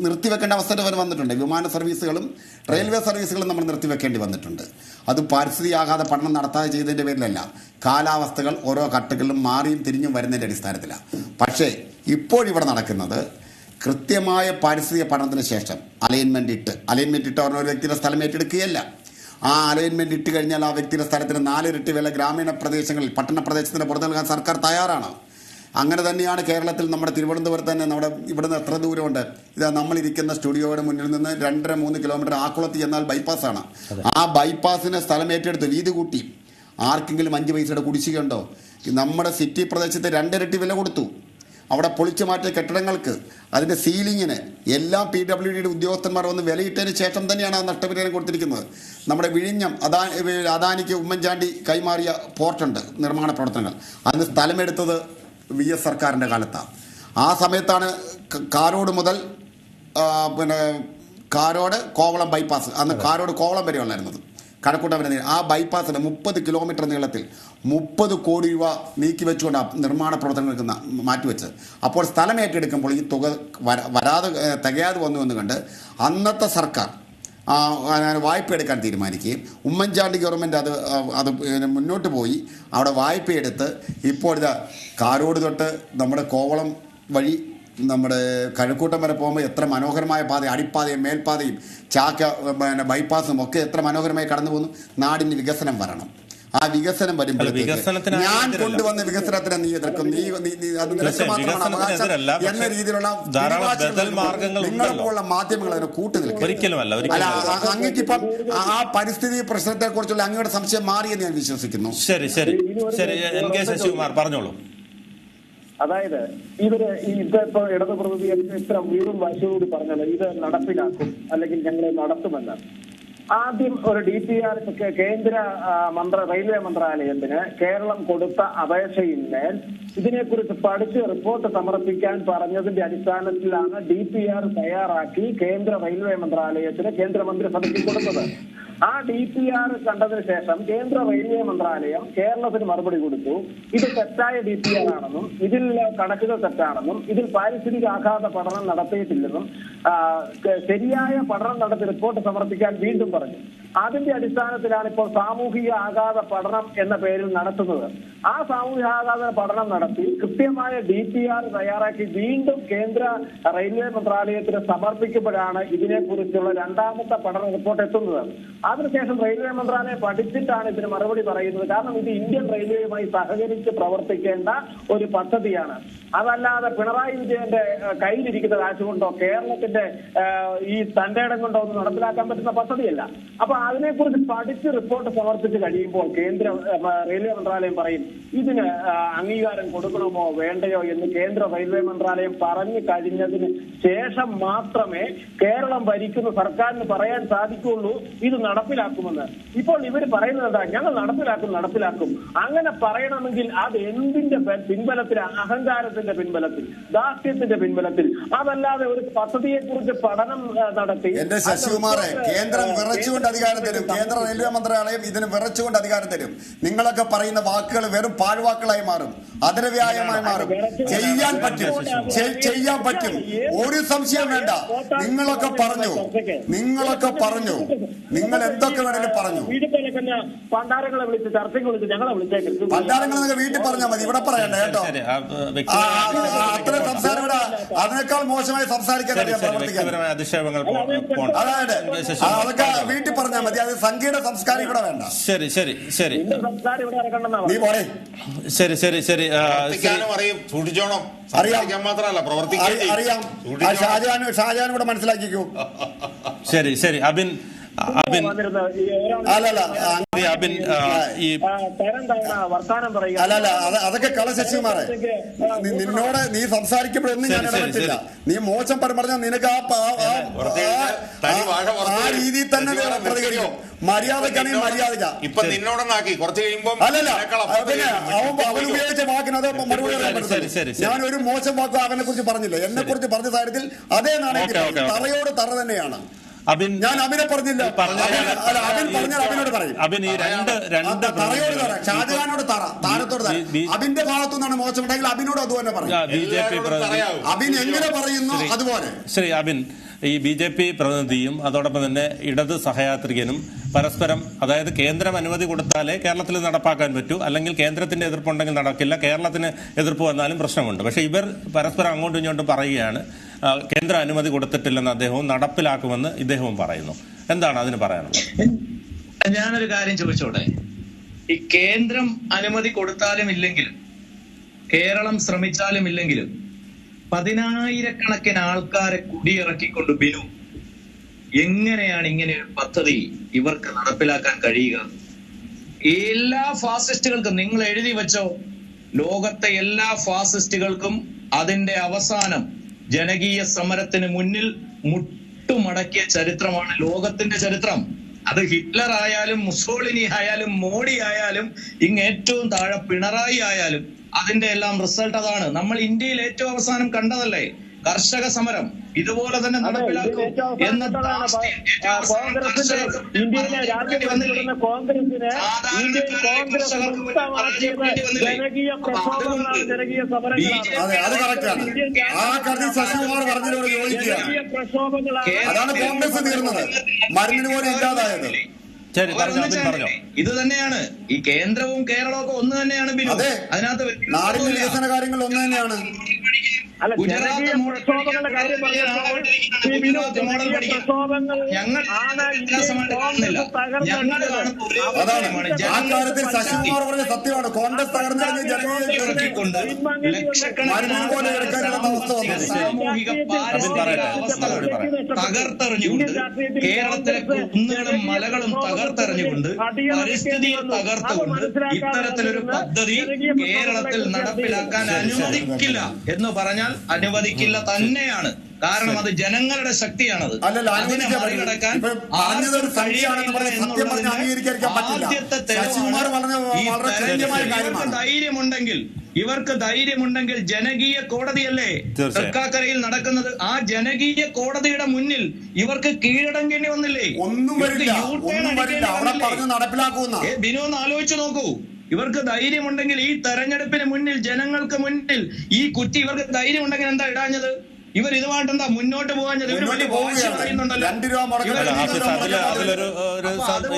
നിർത്തിവെക്കേണ്ട അവസ്ഥ വരെ വന്നിട്ടുണ്ട്. വിമാന സർവീസുകളും റെയിൽവേ സർവീസുകളും നമ്മൾ നിർത്തിവെക്കേണ്ടി വന്നിട്ടുണ്ട്. അത് പാരിസ്ഥിതികാഘാത പഠനം നടത്താതെ ചെയ്തതിൻ്റെ പേരിലല്ല, കാലാവസ്ഥകൾ ഓരോ ഘട്ടങ്ങളിലും മാറിയും തിരിഞ്ഞും വരുന്നതിൻ്റെ അടിസ്ഥാനത്തിലാണ്. പക്ഷേ ഇപ്പോഴിവിടെ നടക്കുന്നത് കൃത്യമായ പാരിസ്ഥിതിക പഠനത്തിന് ശേഷം അലൈൻമെൻറ്റ് ഇട്ട് ഒരു വ്യക്തിയുടെ സ്ഥലം ഏറ്റെടുക്കുകയല്ല. ആ അലൈൻമെൻറ്റ് ഇട്ട് കഴിഞ്ഞാൽ ആ വ്യക്തിയുടെ സ്ഥലത്തിന് 4 ഇരട്ടി വില ഗ്രാമീണ പ്രദേശങ്ങളിൽ, പട്ടണ പ്രദേശത്തിന് പുറത്തു നൽകാൻ സർക്കാർ തയ്യാറാണ്. അങ്ങനെ തന്നെയാണ് കേരളത്തിൽ. നമ്മുടെ തിരുവനന്തപുരത്ത് തന്നെ നമ്മുടെ ഇവിടുന്ന് എത്ര ദൂരമുണ്ട്? ഇതാ നമ്മളിരിക്കുന്ന സ്റ്റുഡിയോയുടെ മുന്നിൽ നിന്ന് 2.5-3 കിലോമീറ്റർ ആക്കുളത്ത് ചെന്നാൽ ബൈപ്പാസാണ്. ആ ബൈപ്പാസിന് സ്ഥലം ഏറ്റെടുത്ത് വീതി കൂട്ടി. ആർക്കെങ്കിലും 5 പൈസയുടെ കുടിശ്ശികയുണ്ടോ? നമ്മുടെ സിറ്റി പ്രദേശത്ത് 2 ഇരട്ടി വില കൊടുത്തു. അവിടെ പൊളിച്ചു മാറ്റിയ കെട്ടിടങ്ങൾക്ക്, അതിൻ്റെ സീലിങ്ങിന് എല്ലാം PWD ഉദ്യോഗസ്ഥന്മാർ വന്ന് വിലയിട്ടതിന് ശേഷം തന്നെയാണ് ആ നഷ്ടപരിഹാരം കൊടുത്തിരിക്കുന്നത്. നമ്മുടെ വിഴിഞ്ഞം അദാനിക്ക് ഉമ്മൻചാണ്ടി കൈമാറിയ പോർട്ടുണ്ട്, നിർമ്മാണ പ്രവർത്തനങ്ങൾ. അതിന് സ്ഥലമെടുത്തത് VS സർക്കാരിൻ്റെ കാലത്താണ്. ആ സമയത്താണ് കാരോട് മുതൽ കാരോട് കോവളം ബൈപ്പാസ്, അന്ന് കാരോട് കോവളം വരെ ഉള്ളായിരുന്നത്, കഴക്കൂട്ടം വരെ. ആ ബൈപ്പാസിന് 30 കിലോമീറ്റർ നീളത്തിൽ 30 കോടി രൂപ നീക്കി വെച്ചുകൊണ്ട് നിർമ്മാണ പ്രവർത്തനങ്ങൾക്ക് മാറ്റിവെച്ച്. അപ്പോൾ സ്ഥലം ഏറ്റെടുക്കുമ്പോൾ ഈ തുക തികയാതെ വന്നു എന്ന് കണ്ട് അന്നത്തെ സർക്കാർ വായ്പ എടുക്കാൻ തീരുമാനിക്കുകയും ഉമ്മൻചാണ്ടി ഗവൺമെൻറ് അത് മുന്നോട്ട് പോയി അവിടെ വായ്പയെടുത്ത് ഇപ്പോൾ കാരോട് തൊട്ട് നമ്മുടെ കോവളം വഴി നമ്മുടെ കഴക്കൂട്ടം വരെ പോകുമ്പോൾ എത്ര മനോഹരമായ പാത, അടിപ്പാതയും മേൽപ്പാതയും ബൈപ്പാസും ഒക്കെ എത്ര മനോഹരമായി കടന്നു പോകുന്നു. നാടിന് വികസനം വരണം. ആ വികസനം വരുമ്പോഴത്തേക്ക് ഞാൻ കൊണ്ടുവന്ന വികസനത്തിന് നീ എതിർക്കും, എന്ന രീതിയിലുള്ള നിങ്ങളെപ്പോലുള്ള മാധ്യമങ്ങൾ അതിനെ കൂട്ടുനിൽക്കും. അങ്ങേക്കിപ്പം ആ പരിസ്ഥിതി പ്രശ്നത്തെ കുറിച്ചുള്ള അങ്ങയുടെ സംശയം മാറിയെന്ന് ഞാൻ വിശ്വസിക്കുന്നു. ശരി ശരി ശരി, ശശികുമാർ പറഞ്ഞോളൂ. അതായത് ഇതിപ്പോ ഇടതു പ്രതി ഇത്ര വീടും വാശിയോട് പറഞ്ഞത് ഇത് നടപ്പിലാക്കും അല്ലെങ്കിൽ ഞങ്ങൾ നടത്തുമെന്ന്. ആദ്യം ഒരു DPR കേന്ദ്ര റെയിൽവേ മന്ത്രാലയത്തിന് കേരളം കൊടുത്ത അപേക്ഷയിന്മേൽ ഇതിനെക്കുറിച്ച് പഠിച്ച് റിപ്പോർട്ട് സമർപ്പിക്കാൻ പറഞ്ഞതിന്റെ അടിസ്ഥാനത്തിലാണ് DPR തയ്യാറാക്കി കേന്ദ്ര റെയിൽവേ മന്ത്രാലയത്തിന് കേന്ദ്രമന്ത്രിസഭയ്ക്ക് കൊടുത്തത്. ആ DPR കണ്ടതിന് ശേഷം കേന്ദ്ര റെയിൽവേ മന്ത്രാലയം കേരളത്തിന് മറുപടി കൊടുത്തു. ഇത് തെറ്റായ DPR ആണെന്നും ഇതിൽ കണക്കുകൾ തെറ്റാണെന്നും ഇതിൽ പാരിസ്ഥിതിക ആഘാത പഠനം നടത്തിയിട്ടില്ലെന്നും ശരിയായ പഠനം നടത്തി റിപ്പോർട്ട് സമർപ്പിക്കാൻ വീണ്ടും പറഞ്ഞു. അതിന്റെ അടിസ്ഥാനത്തിലാണ് ഇപ്പോൾ സാമൂഹിക ആഘാത പഠനം എന്ന പേരിൽ നടത്തുന്നത്. ആ സാമൂഹിക ആഘാത പഠനം നടത്തി കൃത്യമായ DPR തയ്യാറാക്കി വീണ്ടും കേന്ദ്ര റെയിൽവേ മന്ത്രാലയത്തിന് സമർപ്പിക്കുമ്പോഴാണ് ഇതിനെക്കുറിച്ചുള്ള രണ്ടാമത്തെ പഠന റിപ്പോർട്ട് എത്തുന്നത്. അതിനുശേഷം റെയിൽവേ മന്ത്രാലയം പഠിച്ചിട്ടാണ് ഇതിന് മറുപടി പറയുന്നത്. കാരണം ഇത് ഇന്ത്യൻ റെയിൽവേയുമായി സഹകരിച്ച് പ്രവർത്തിക്കേണ്ട ഒരു പദ്ധതിയാണ്. അതല്ലാതെ പിണറായി വിജയന്റെ കയ്യിലിരിക്കുന്ന കാശുകൊണ്ടോ കേരളത്തിന്റെ ഈ തന്റേടം കൊണ്ടോ ഒന്നും നടപ്പിലാക്കാൻ പറ്റുന്ന പദ്ധതിയല്ല. അപ്പൊ അതിനെക്കുറിച്ച് പഠിച്ച് റിപ്പോർട്ട് സമർപ്പിച്ച് കഴിയുമ്പോൾ കേന്ദ്ര റെയിൽവേ മന്ത്രാലയം പറയും ഇതിന് അംഗീകാരം കൊടുക്കണമോ വേണ്ടയോ എന്ന് കേന്ദ്ര റെയിൽവേ മന്ത്രാലയം പറഞ്ഞു കഴിഞ്ഞതിന് ശേഷം മാത്രമേ കേരളം ഭരിക്കുന്ന സർക്കാരിന് പറയാൻ സാധിക്കുള്ളൂ ഇത് നടപ്പിലാക്കുമെന്ന്. ഇപ്പോൾ ഇവർ പറയുന്നത് എന്താ, ഞങ്ങൾ നടപ്പിലാക്കും. അങ്ങനെ പറയണമെങ്കിൽ അത് എന്തിന്റെ പിൻബലത്തിൽ? അഹങ്കാരത്തിന്റെ പിൻബലത്തിൽ, ദാസ്യത്തിന്റെ പിൻബലത്തിൽ. അതല്ലാതെ ഒരു പദ്ധതിയെ കുറിച്ച് പഠനം നടത്തി എന്റെ ശശികുമാറെ, കേന്ദ്രം വിറച്ചുകൊണ്ട് അധികാരം തരും. കേന്ദ്ര റെയിൽവേ മന്ത്രാലയം ഇതിന് വിറച്ചുകൊണ്ട് അധികാരം തരും. നിങ്ങളൊക്കെ പറയുന്ന വാക്കുകൾ വെറും പാഴ്വാക്കുകളായി മാറും, അതരവ്യായമായി മാറും. ചെയ്യാൻ പറ്റും, ഒരു സംശയം വേണ്ട. നിങ്ങളൊക്കെ പറഞ്ഞു, നിങ്ങൾ എന്തൊക്കെ വേണമെങ്കിലും പറഞ്ഞു. പണ്ടാരങ്ങളെ വിളിച്ച് ചർച്ചയ്ക്ക് വിളിച്ച് ഞങ്ങളെ വിളിച്ചേക്കും. പണ്ടാരങ്ങൾ നിങ്ങൾ വീട്ടിൽ പറഞ്ഞാൽ മതി, ഇവിടെ പറയണ്ട കേട്ടോ. അത്ര സംസാരം ഇവിടെ അതിനേക്കാൾ മോശമായി സംസാരിക്കാൻ അതായത് അതൊക്കെ വീട്ടിൽ പറഞ്ഞാൽ മതി. അത് സംഘീയ സംസ്കാരം ഇവിടെ വേണ്ട. ശരി നീ പോണേ. ശരി അറിയാം. ഷാജഹാൻ ഇവിടെ മനസ്സിലാക്കിക്കോ. ശരി അബിൻ അതൊക്കെ കള ശശികുമാറെ. നിന്നോട് നീ സംസാരിക്കുമ്പോഴൊന്നും ഞാൻ ഇടപെട്ടില്ല. നീ മോശം പറഞ്ഞാൽ നിനക്ക് ആ രീതിയിൽ തന്നെ പ്രതികരിക്കും. മര്യാദക്കാണെങ്കിൽ മര്യാദ. അല്ലല്ല, അവൻ ഉപയോഗിച്ച വാക്കിനത് മറുപടി പറയാൻ പറ്റും. ഞാൻ ഒരു മോശം വാക്കും അവനെ കുറിച്ച് പറഞ്ഞില്ല. എന്നെ കുറിച്ച് പറഞ്ഞ സാഹചര്യത്തിൽ അതേ നാണെങ്കിൽ തറയോട് തറ തന്നെയാണ്. ഞാൻ അബിനെ പറഞ്ഞില്ല. അബിൻ പറഞ്ഞാൽ അബിനോട് പറയും. തറയോട് തറ, ഷാജഹാനോട് താരത്തോട് തറ. അബിന്റെ ഭാഗത്തു നിന്നാണ് മോശമുണ്ടെങ്കിൽ അബിനോട് അതുപോലെ പറയും. അബിൻ എങ്ങനെ പറയുന്നു അതുപോലെ. ശരി അബിൻ, ഈ BJP പ്രതിനിധിയും അതോടൊപ്പം തന്നെ ഇടത് സഹയാത്രികനും പരസ്പരം, അതായത് കേന്ദ്രം അനുമതി കൊടുത്താലേ കേരളത്തിൽ നടപ്പാക്കാൻ പറ്റൂ, അല്ലെങ്കിൽ കേന്ദ്രത്തിന്റെ എതിർപ്പുണ്ടെങ്കിൽ നടക്കില്ല, കേരളത്തിന് എതിർപ്പ് വന്നാലും പ്രശ്നമുണ്ട്. പക്ഷെ ഇവർ പരസ്പരം അങ്ങോട്ടും ഇങ്ങോട്ടും പറയുകയാണ് കേന്ദ്ര അനുമതി കൊടുത്തിട്ടില്ലെന്ന് അദ്ദേഹവും നടപ്പിലാക്കുമെന്ന് ഇദ്ദേഹവും പറയുന്നു. എന്താണ് അതിന് പറയാനുള്ളത്? ഞാനൊരു കാര്യം ചോദിച്ചോട്ടെ. ഈ കേന്ദ്രം അനുമതി കൊടുത്താലും ഇല്ലെങ്കിലും കേരളം ശ്രമിച്ചാലും ഇല്ലെങ്കിലും 10,000-കണക്കിന് ആൾക്കാരെ കുടിയിറക്കിക്കൊണ്ട് ബിനു എങ്ങനെയാണ് ഇങ്ങനെ ഒരു പദ്ധതി ഇവർക്ക് നടപ്പിലാക്കാൻ കഴിയുക? എല്ലാ ഫാസിസ്റ്റുകൾക്കും നിങ്ങൾ എഴുതി വെച്ചോ, ലോകത്തെ എല്ലാ ഫാസിസ്റ്റുകൾക്കും അതിന്റെ അവസാനം ജനകീയ സമരത്തിന് മുന്നിൽ മുട്ടുമടക്കിയ ചരിത്രമാണ് ലോകത്തിന്റെ ചരിത്രം. അത് ഹിറ്റ്ലർ ആയാലും മുസോളിനി ആയാലും മോഡി ആയാലും ഏറ്റവും താഴെ പിണറായി ആയാലും അതിന്റെ എല്ലാം റിസൾട്ട് അതാണ്. നമ്മൾ ഇന്ത്യയിൽ ഏറ്റവും അവസാനം കണ്ടതല്ലേ കർഷക സമരം. ഇതുപോലെ തന്നെ നടപ്പിലാക്കും എന്ന ഇത് തന്നെയാണ് ഈ കേന്ദ്രവും കേരളവും ഒക്കെ ഒന്ന് തന്നെയാണ്. അതിനകത്ത് നാടിന്റെ വികസന കാര്യങ്ങൾ ഒന്ന് തന്നെയാണ്. ജനകീയ പ്രക്ഷോഭങ്ങളുടെ കാര്യം പറഞ്ഞപ്പോൾ ആ കാര്യത്തിൽ ശശികുമാർ പറഞ്ഞ സത്യമാണ്. കോൺഗ്രസ് തകർന്നു തകർത്തെറിഞ്ഞുകൊണ്ട് കേരളത്തിലെ കുന്നുകളും മലകളും തകർത്തെറിഞ്ഞുകൊണ്ട് പരിസ്ഥിതിയെ തകർത്തുകൊണ്ട് ഇത്തരത്തിലൊരു പദ്ധതി കേരളത്തിൽ നടപ്പിലാക്കാൻ അനുവദിക്കില്ല എന്ന് പറഞ്ഞാൽ അനുവദിക്കില്ല തന്നെയാണ്. കാരണം അത് ജനങ്ങളുടെ ശക്തിയാണത്. അതിനെ മറികടക്കാൻ ഇവർക്ക് ധൈര്യമുണ്ടെങ്കിൽ ജനകീയ കോടതിയല്ലേ തൃക്കാക്കരയിൽ നടക്കുന്നത്, ആ ജനകീയ കോടതിയുടെ മുന്നിൽ ഇവർക്ക് കീഴടങ്ങേണ്ടി വന്നില്ലേ? ബിനു ഒന്ന് ആലോചിച്ചു നോക്കൂ. ഇവർക്ക് ധൈര്യമുണ്ടെങ്കിൽ ഈ തെരഞ്ഞെടുപ്പിന് മുന്നിൽ ജനങ്ങൾക്ക് മുന്നിൽ ഈ കുറ്റി ഇവർക്ക് ധൈര്യമുണ്ടെങ്കിൽ എന്താ ഇടാഞ്ഞത്? ഇവർ ഇതുമായിട്ട് എന്താ മുന്നോട്ട് പോകാൻ മുന്നോട്ട് പോവുകയാണ്. 2 രൂപ മുടക്കാൻ അതിലൊരു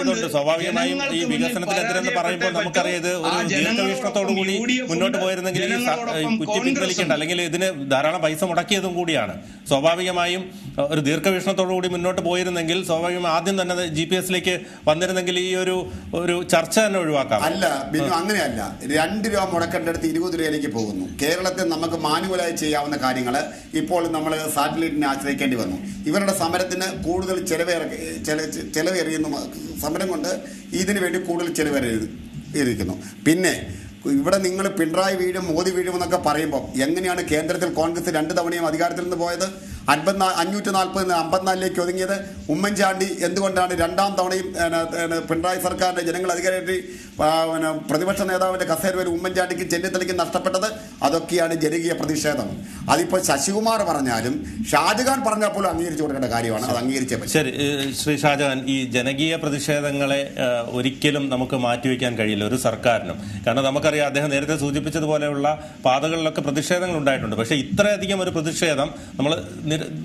ഇതുണ്ട്. സ്വാഭാവികമായും ഈ വികസനത്തിനെതിരെന്ന് പറയുമ്പോൾ നമുക്കറിയാം ഇത് ഒരു ദീർഘവീക്ഷണത്തോടു കൂടി മുന്നോട്ട് പോയിരുന്നെങ്കിൽ ഈ കുറ്റി പിൻവലിക്കേണ്ട, അല്ലെങ്കിൽ ഇതിന് ധാരാളം പൈസ മുടക്കിയതും കൂടിയാണ്. സ്വാഭാവികമായും ഒരു ദീർഘവീക്ഷണത്തോടു കൂടി മുന്നോട്ട് പോയിരുന്നെങ്കിൽ സ്വാഭാവികമായും ആദ്യം തന്നെ GPS-ലേക്ക് വന്നിരുന്നെങ്കിൽ ഈ ഒരു ചർച്ച തന്നെ ഒഴിവാക്കാം. അല്ല ബിനു, അങ്ങനെയല്ല. 2 രൂപ മുടക്കേണ്ടടുത്ത് 20 രൂപയിലേക്ക് പോകുന്നു. കേരളത്തിൽ നമുക്ക് മാനുവലായി ചെയ്യാവുന്ന കാര്യങ്ങൾ ഇപ്പോൾ നമ്മൾ സാറ്റലൈറ്റിനെ ആശ്രയിക്കേണ്ടി വന്നു. ഇവരുടെ സമരത്തിന് കൂടുതൽ ചെലവേറിയുന്നു. സമരം കൊണ്ട് ഇതിനു വേണ്ടി കൂടുതൽ ചെലവേറിയിരിക്കുന്നു. പിന്നെ ഇവിടെ നിങ്ങൾ പിണറായി വീഴും മോദി വീഴും എന്നൊക്കെ പറയുമ്പോൾ എങ്ങനെയാണ് കേന്ദ്രത്തിൽ കോൺഗ്രസ് 2 തവണയും അധികാരത്തിൽ നിന്ന് പോയത്? 540 54ലേക്ക് ഒതുങ്ങിയത്? ഉമ്മൻചാണ്ടി എന്തുകൊണ്ടാണ് 2ാം തവണയും പിണറായി സർക്കാരിന്റെ ജനങ്ങൾ അധികാരത്തിൽ പ്രതിപക്ഷ നേതാവിന്റെ കസേര വരെ ഉമ്മൻചാണ്ടിക്ക് ചെന്നിത്തലയ്ക്ക് നഷ്ടപ്പെട്ടത്? അതൊക്കെയാണ് ജനകീയ പ്രതിഷേധം. അതിപ്പോൾ ശശികുമാർ പറഞ്ഞാലും ഷാജഹാൻ പറഞ്ഞാൽ പോലും അംഗീകരിച്ചു കൊടുക്കേണ്ട കാര്യമാണ്. അത് അംഗീകരിച്ചേ പറ്റും. ശരി, ശ്രീ ഷാജഹാൻ, ഈ ജനകീയ പ്രതിഷേധങ്ങളെ ഒരിക്കലും നമുക്ക് മാറ്റിവെക്കാൻ കഴിയില്ല ഒരു സർക്കാരിനും. കാരണം നമുക്കറിയാം, അദ്ദേഹം നേരത്തെ സൂചിപ്പിച്ചതുപോലെയുള്ള പാതകളിലൊക്കെ പ്രതിഷേധങ്ങൾ ഉണ്ടായിട്ടുണ്ട്. പക്ഷേ ഇത്രയധികം ഒരു പ്രതിഷേധം നമ്മൾ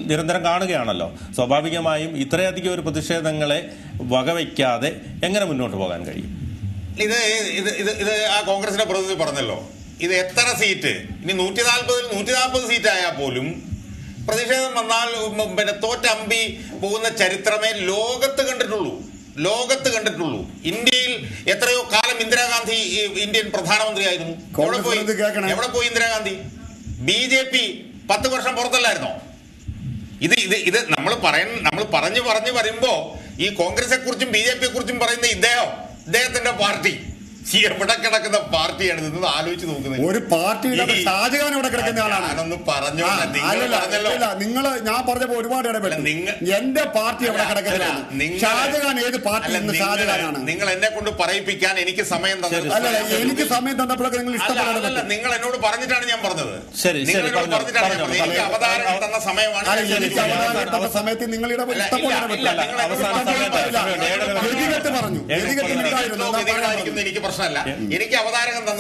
നിരന്തരം കാണുകയാണല്ലോ. സ്വാഭാവികമായും ഇത്രയധികം ഒരു പ്രതിഷേധങ്ങളെ വകവയ്ക്കാതെ എങ്ങനെ മുന്നോട്ട് പോകാൻ കഴിയും? ഇത് ആ കോൺഗ്രസിന്റെ പ്രതിനിധി പറഞ്ഞല്ലോ, ഇത് എത്ര സീറ്റ് ഇനി 140 സീറ്റ് ആയാൽ പോലും പ്രതിഷേധം വന്നാൽ പിന്നെ തോറ്റമ്പി പോകുന്ന ചരിത്രമേ ലോകത്ത് കണ്ടിട്ടുള്ളൂ. ഇന്ത്യയിൽ എത്രയോ കാലം ഇന്ദിരാഗാന്ധി ഇന്ത്യൻ പ്രധാനമന്ത്രിയായിരുന്നു. എവിടെ പോയി ഇന്ദിരാഗാന്ധി? BJP 10 വർഷം പുറത്തല്ലായിരുന്നോ? ഇത് നമ്മൾ പറഞ്ഞു വരുമ്പോ ഈ കോൺഗ്രസിനെ കുറിച്ചും BJP-യെ കുറിച്ചും പറയുന്ന ഇദ്ദേഹത്തിന്റെ പാർട്ടി എവിടെ കിടക്കുന്ന പാർട്ടിയാണ് ഇതെന്ന് ആലോചിച്ച് നോക്കുന്നത്. ഒരു പാർട്ടി ഷാജഹാൻ ഇവിടെ കിടക്കുന്ന ആളാണ്. ഞാനൊന്ന് പറഞ്ഞോ, നിങ്ങൾ ഞാൻ പറഞ്ഞപ്പോ ഒരുപാട് എന്റെ പാർട്ടി എവിടെ കിടക്കുന്നത്? ഷാജഹാൻ ഏത് പാർട്ടി? ഷാജഹാനാണ്. നിങ്ങൾ എന്നെ കൊണ്ട് പറയിപ്പിക്കാൻ എനിക്ക് സമയം തന്നത്. എനിക്ക് സമയം തന്നപ്പോഴൊക്കെ നിങ്ങൾ ഇഷ്ടപ്പെടാൻ നിങ്ങൾ എന്നോട് പറഞ്ഞിട്ടാണ് ഞാൻ പറഞ്ഞത്. എനിക്ക് അവതാരം തന്ന സമയമാണ്. സമയത്ത് നിങ്ങളുടെ പറഞ്ഞു എനിക്ക് പ്രശ്നമല്ല. എനിക്ക് അവതാരകം തന്ന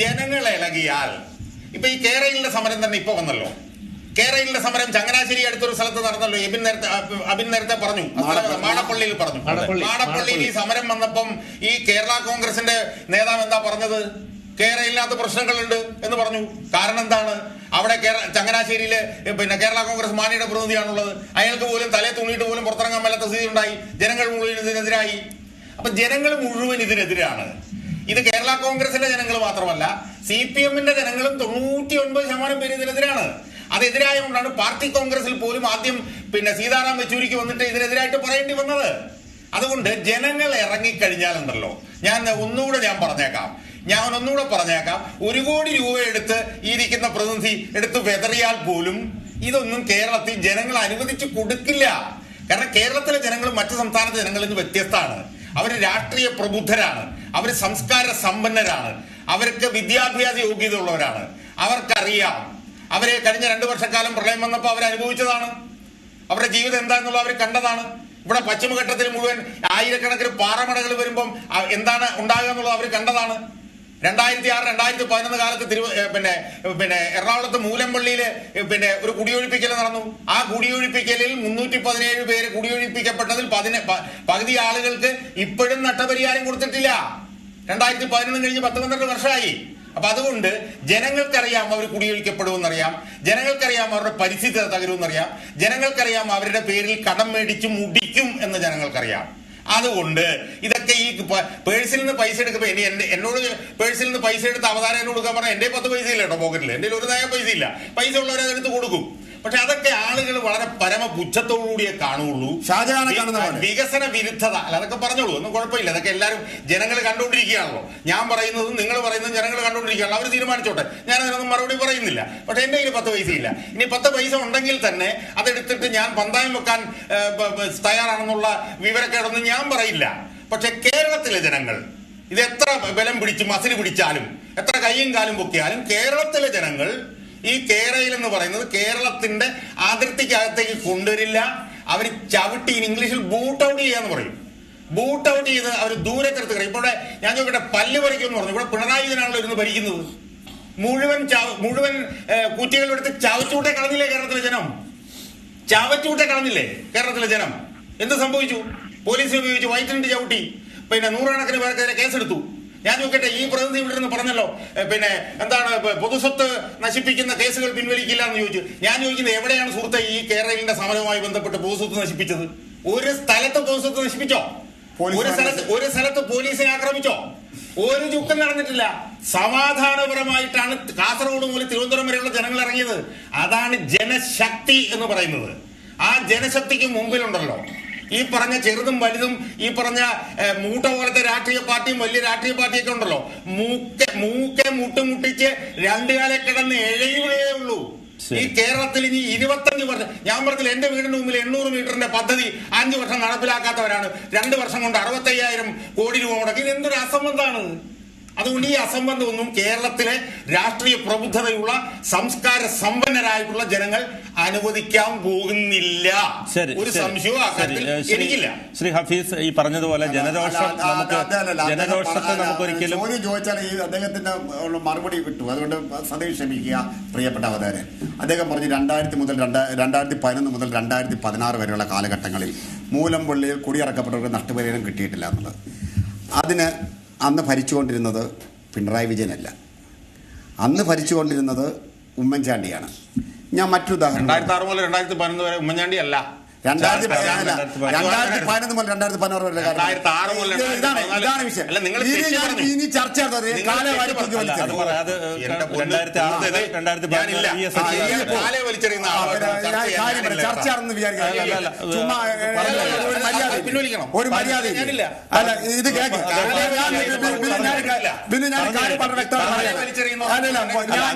ജനങ്ങൾ ഇളകിയാൽ ഇപ്പൊ ഈ കേരളയിലെ സമരം തന്നെ ഇപ്പൊ വന്നല്ലോ. കേരളയിലെ സമരം ചങ്ങനാശ്ശേരി അടുത്തൊരു സ്ഥലത്ത് നടന്നല്ലോ. അബിൻ നേരത്തെ പറഞ്ഞു, മാടപ്പള്ളിയിൽ പറഞ്ഞു. മാടപ്പള്ളിയിൽ ഈ സമരം വന്നപ്പം ഈ കേരള കോൺഗ്രസിന്റെ നേതാവ് എന്താ പറഞ്ഞത്? കേരളയില്ലാത്ത പ്രശ്നങ്ങളുണ്ട് എന്ന് പറഞ്ഞു. കാരണം എന്താണ്? അവിടെ ചങ്ങനാശ്ശേരിയില് പിന്നെ കേരള കോൺഗ്രസ് മാണിയുടെ പ്രതിനിധിയാണുള്ളത്. അയാൾക്ക് പോലും തലേ തുണിയിട്ട് പോലും പുറത്തിറങ്ങാൻ മേലാത്ത സ്ഥിതി ഉണ്ടായി. ജനങ്ങൾ മുഴുവൻ ഇതിനെതിരായി. അപ്പൊ ജനങ്ങൾ മുഴുവൻ ഇതിനെതിരാണ്. ഇത് കേരള കോൺഗ്രസിന്റെ ജനങ്ങൾ മാത്രമല്ല, CPM-ന്റെ ജനങ്ങളും 99% പേര് ഇതിനെതിരാണ്. അതെതിരായതുകൊണ്ടാണ് പാർട്ടി കോൺഗ്രസിൽ പോലും ആദ്യം പിന്നെ സീതാറാം യെച്ചൂരിക്ക് വന്നിട്ട് ഇതിനെതിരായിട്ട് പറയേണ്ടി വന്നത്. അതുകൊണ്ട് ജനങ്ങൾ ഇറങ്ങിക്കഴിഞ്ഞാലുണ്ടല്ലോ, ഞാൻ ഒന്നുകൂടെ പറഞ്ഞേക്കാം. 1 കോടി രൂപ എടുത്ത് ഈ ഇരിക്കുന്ന പ്രതിനിധി എടുത്ത് വെതറിയാൽ പോലും ഇതൊന്നും കേരളത്തിൽ ജനങ്ങൾ അനുവദിച്ചു കൊടുക്കില്ല. കാരണം കേരളത്തിലെ ജനങ്ങൾ മറ്റു സംസ്ഥാനത്തെ ജനങ്ങളിൽ നിന്ന് വ്യത്യസ്തമാണ്. അവർ രാഷ്ട്രീയ പ്രബുദ്ധരാണ്, അവർ സംസ്കാര സമ്പന്നരാണ്, അവർക്ക് വിദ്യാഭ്യാസ യോഗ്യത ഉള്ളവരാണ്. അവർക്കറിയാം, അവരെ കഴിഞ്ഞ 2 വർഷക്കാലം പ്രളയം വന്നപ്പോൾ അവർ അനുഭവിച്ചതാണ്. അവരുടെ ജീവിതം എന്താണെന്നുള്ളത് അവർ കണ്ടതാണ്. ഇവിടെ പശ്ചിമഘട്ടത്തിൽ മുഴുവൻ ആയിരക്കണക്കിന് പാറമടകൾ വരുമ്പം എന്താണ് ഉണ്ടാകുക എന്നുള്ളത് അവർ കണ്ടതാണ്. 2006-2011 കാലത്ത് പിന്നെ എറണാകുളത്ത് മൂലമ്പള്ളിയിൽ ഒരു കുടിയൊഴിപ്പിക്കൽ നടന്നു. ആ കുടിയൊഴിപ്പിക്കലിൽ 317 പേര് കുടിയൊഴിപ്പിക്കപ്പെട്ടതിൽ പകുതി ആളുകൾക്ക് ഇപ്പോഴും നഷ്ടപരിഹാരം കൊടുത്തിട്ടില്ല. 2011 കഴിഞ്ഞ് 10-12 വർഷമായി. അപ്പൊ അതുകൊണ്ട് ജനങ്ങൾക്കറിയാം അവർ കുടിയൊഴിക്കപ്പെടുമെന്നറിയാം, ജനങ്ങൾക്കറിയാം അവരുടെ പരിസ്ഥിതി തകരുമെന്നറിയാം, ജനങ്ങൾക്കറിയാം അവരുടെ പേരിൽ കടം മേടിച്ച് മുടിക്കും എന്ന് ജനങ്ങൾക്കറിയാം. അതുകൊണ്ട് ഇതൊക്കെ ഈ പേഴ്സിൽ നിന്ന് പൈസ എടുക്കുമ്പോൾ എന്നോട് പേഴ്സിൽ നിന്ന് പൈസ എടുത്ത് അവതാരം കൊടുക്കാൻ പറഞ്ഞാൽ എന്റെ 10 പൈസ ഇല്ല കേട്ടോ പോക്കറ്റിൽ. എന്റെ ഒരു നയ പൈസ ഇല്ല. പൈസ ഉള്ളവരെ അതെടുത്ത് കൊടുക്കും. പക്ഷെ അതൊക്കെ ആളുകൾ വളരെ പരമപുച്ഛത്തോടുകൂടിയേ കാണുള്ളൂ. വികസന വിരുദ്ധത അല്ല, അതൊക്കെ പറഞ്ഞോളൂ, ഒന്നും കുഴപ്പമില്ല. അതൊക്കെ എല്ലാവരും ജനങ്ങൾ കണ്ടുകൊണ്ടിരിക്കുകയാണല്ലോ. ഞാൻ പറയുന്നതും നിങ്ങൾ പറയുന്നതും ജനങ്ങൾ കണ്ടുകൊണ്ടിരിക്കുകയാണല്ലോ. അവർ തീരുമാനിച്ചോട്ടെ, ഞാൻ അതിനൊന്നും മറുപടി പറയുന്നില്ല. പക്ഷെ എന്റെ കയ്യിൽ 10 പൈസ ഇല്ല. ഇനി 10 പൈസ ഉണ്ടെങ്കിൽ തന്നെ അതെടുത്തിട്ട് ഞാൻ പന്തായം വെക്കാൻ തയ്യാറാണെന്നുള്ള വിവരക്കേടൊന്നും ഞാൻ പറയില്ല. പക്ഷെ കേരളത്തിലെ ജനങ്ങൾ ഇത് എത്ര ബലം പിടിച്ച് മസിൽ പിടിച്ചാലും എത്ര കയ്യും കാലും പൊക്കിയാലും കേരളത്തിലെ ജനങ്ങൾ ഈ കേരയിൽ എന്ന് പറയുന്നത് കേരളത്തിന്റെ അതിർത്തിക്കകത്തേക്ക് കൊണ്ടുവരില്ല. അവർ ചവിട്ടി ഇംഗ്ലീഷിൽ ബൂട്ട് ഔട്ട് ചെയ്യാന്ന് പറയും. ബൂട്ട് ഔട്ട് ചെയ്ത് അവർ ദൂരത്തെടുത്ത് കഴിയും. ഇപ്പോൾ ഞാൻ ചോദിക്കട്ടെ, പല്ല് പറിക്കുമെന്ന് പറഞ്ഞു. ഇവിടെ പിണറായി വിജയനാണല്ലോ ഇരുന്ന് ഭരിക്കുന്നത്. മുഴുവൻ കുറ്റികളെടുത്ത് ചവച്ചൂട്ടെ കളഞ്ഞില്ലേ കേരളത്തിലെ ജനം? ചവച്ചൂട്ടെ കളഞ്ഞില്ലേ കേരളത്തിലെ ജനം? എന്ത് സംഭവിച്ചു? പോലീസിനെ ഉപയോഗിച്ച് വയറ്റിനിട്ട് ചവിട്ടി, പിന്നെ നൂറുകണക്കിന് പേർക്കെതിരെ കേസെടുത്തു. ഞാൻ നോക്കട്ടെ, ഈ പ്രതിനിധി ഇവിടെ നിന്ന് പറഞ്ഞല്ലോ, പിന്നെ എന്താണ് പൊതുസ്വത്ത് നശിപ്പിക്കുന്ന കേസുകൾ പിൻവലിക്കില്ല എന്ന് ചോദിച്ചു. ഞാൻ ചോദിക്കുന്നത്, എവിടെയാണ് സുഹൃത്തെ ഈ കേരളത്തിന്റെ സമരവുമായി ബന്ധപ്പെട്ട് പൊതുസ്വത്ത് നശിപ്പിച്ചത്? ഒരു സ്ഥലത്ത് പൊതുസ്വത്ത് നശിപ്പിച്ചോ? ഒരു സ്ഥലത്ത് പോലീസിനെ ആക്രമിച്ചോ? ഒരു ചുക്കം നടന്നിട്ടില്ല. സമാധാനപരമായിട്ടാണ് കാസർഗോഡ് മുതൽ തിരുവനന്തപുരം വരെയുള്ള ജനങ്ങൾ ഇറങ്ങിയത്. അതാണ് ജനശക്തി എന്ന് പറയുന്നത്. ആ ജനശക്തിക്ക് മുമ്പിലുണ്ടല്ലോ ഈ പറഞ്ഞ ചെറുതും വലുതും, ഈ പറഞ്ഞ മൂട്ട പോലത്തെ രാഷ്ട്രീയ പാർട്ടിയും വലിയ രാഷ്ട്രീയ പാർട്ടിയൊക്കെ ഉണ്ടല്ലോ, മൂക്കെ മുട്ടുമുട്ടിച്ച് രണ്ടു കാലെ കിടന്ന് എഴയുകയേ ഉള്ളൂ. ഈ കേരളത്തിൽ ഇനി 25 വർഷം, ഞാൻ പറഞ്ഞില്ല, എന്റെ വീടിന് മുമ്പിൽ 800 മീറ്ററിന്റെ പദ്ധതി 5 വർഷം നടപ്പിലാക്കാത്തവരാണ് 2 വർഷം കൊണ്ട് 65,000 കോടി രൂപ മുടക്കി. ഇത് എന്തൊരു അസംബന്ധമാണ്! അതുകൊണ്ട് ഈ അസംബന്ധമൊന്നും കേരളത്തിലെ രാഷ്ട്രീയ പ്രബുദ്ധതയുള്ള സംസ്കാര സമ്പന്നരായിട്ടുള്ള ജനങ്ങൾ അനുവദിക്കാൻ പോകുന്നില്ല. ഒരു സംശയവും എനിക്കില്ല. ശ്രീ ഹഫീസ് ഈ പറഞ്ഞതുപോലെ ജനരോഷത്തെ നമുക്കൊരിക്കലും ചോദിച്ചാൽ ഈ അദ്ദേഹത്തിന്റെ മറുപടി കിട്ടും. അതുകൊണ്ട് സദയം ക്ഷമിക്കുക പ്രിയപ്പെട്ട അവതാരൻ. അദ്ദേഹം പറഞ്ഞു 2000 മുതൽ 2011 മുതൽ 2016 വരെയുള്ള കാലഘട്ടങ്ങളിൽ മൂലംപള്ളിയിൽ കുടിയിറക്കപ്പെട്ടവർക്ക് നഷ്ടപരിഹാരം കിട്ടിയിട്ടില്ല എന്നുള്ളത്. അതിന് അന്ന് ഭരിച്ചുകൊണ്ടിരുന്നത് പിണറായി വിജയനല്ല, അന്ന് ഭരിച്ചുകൊണ്ടിരുന്നത് ഉമ്മൻചാണ്ടിയാണ്. ഞാൻ മറ്റൊരു ഉദാഹരണം, 2006 മുതൽ 2011 വരെ ഉമ്മൻചാണ്ടി അല്ല, 2011 മുതൽ 2016 വരെ ഇതാണ് വിഷയം. ഇനി ചർച്ച ചർച്ചയാണെന്ന് വിചാരിക്കാം. ചുമ്മാ ഒരു മര്യാദ അല്ല. ഇത് കേൾക്കും. പിന്നെ ഞാൻ കാര്യം പറഞ്ഞ വ്യക്തമായി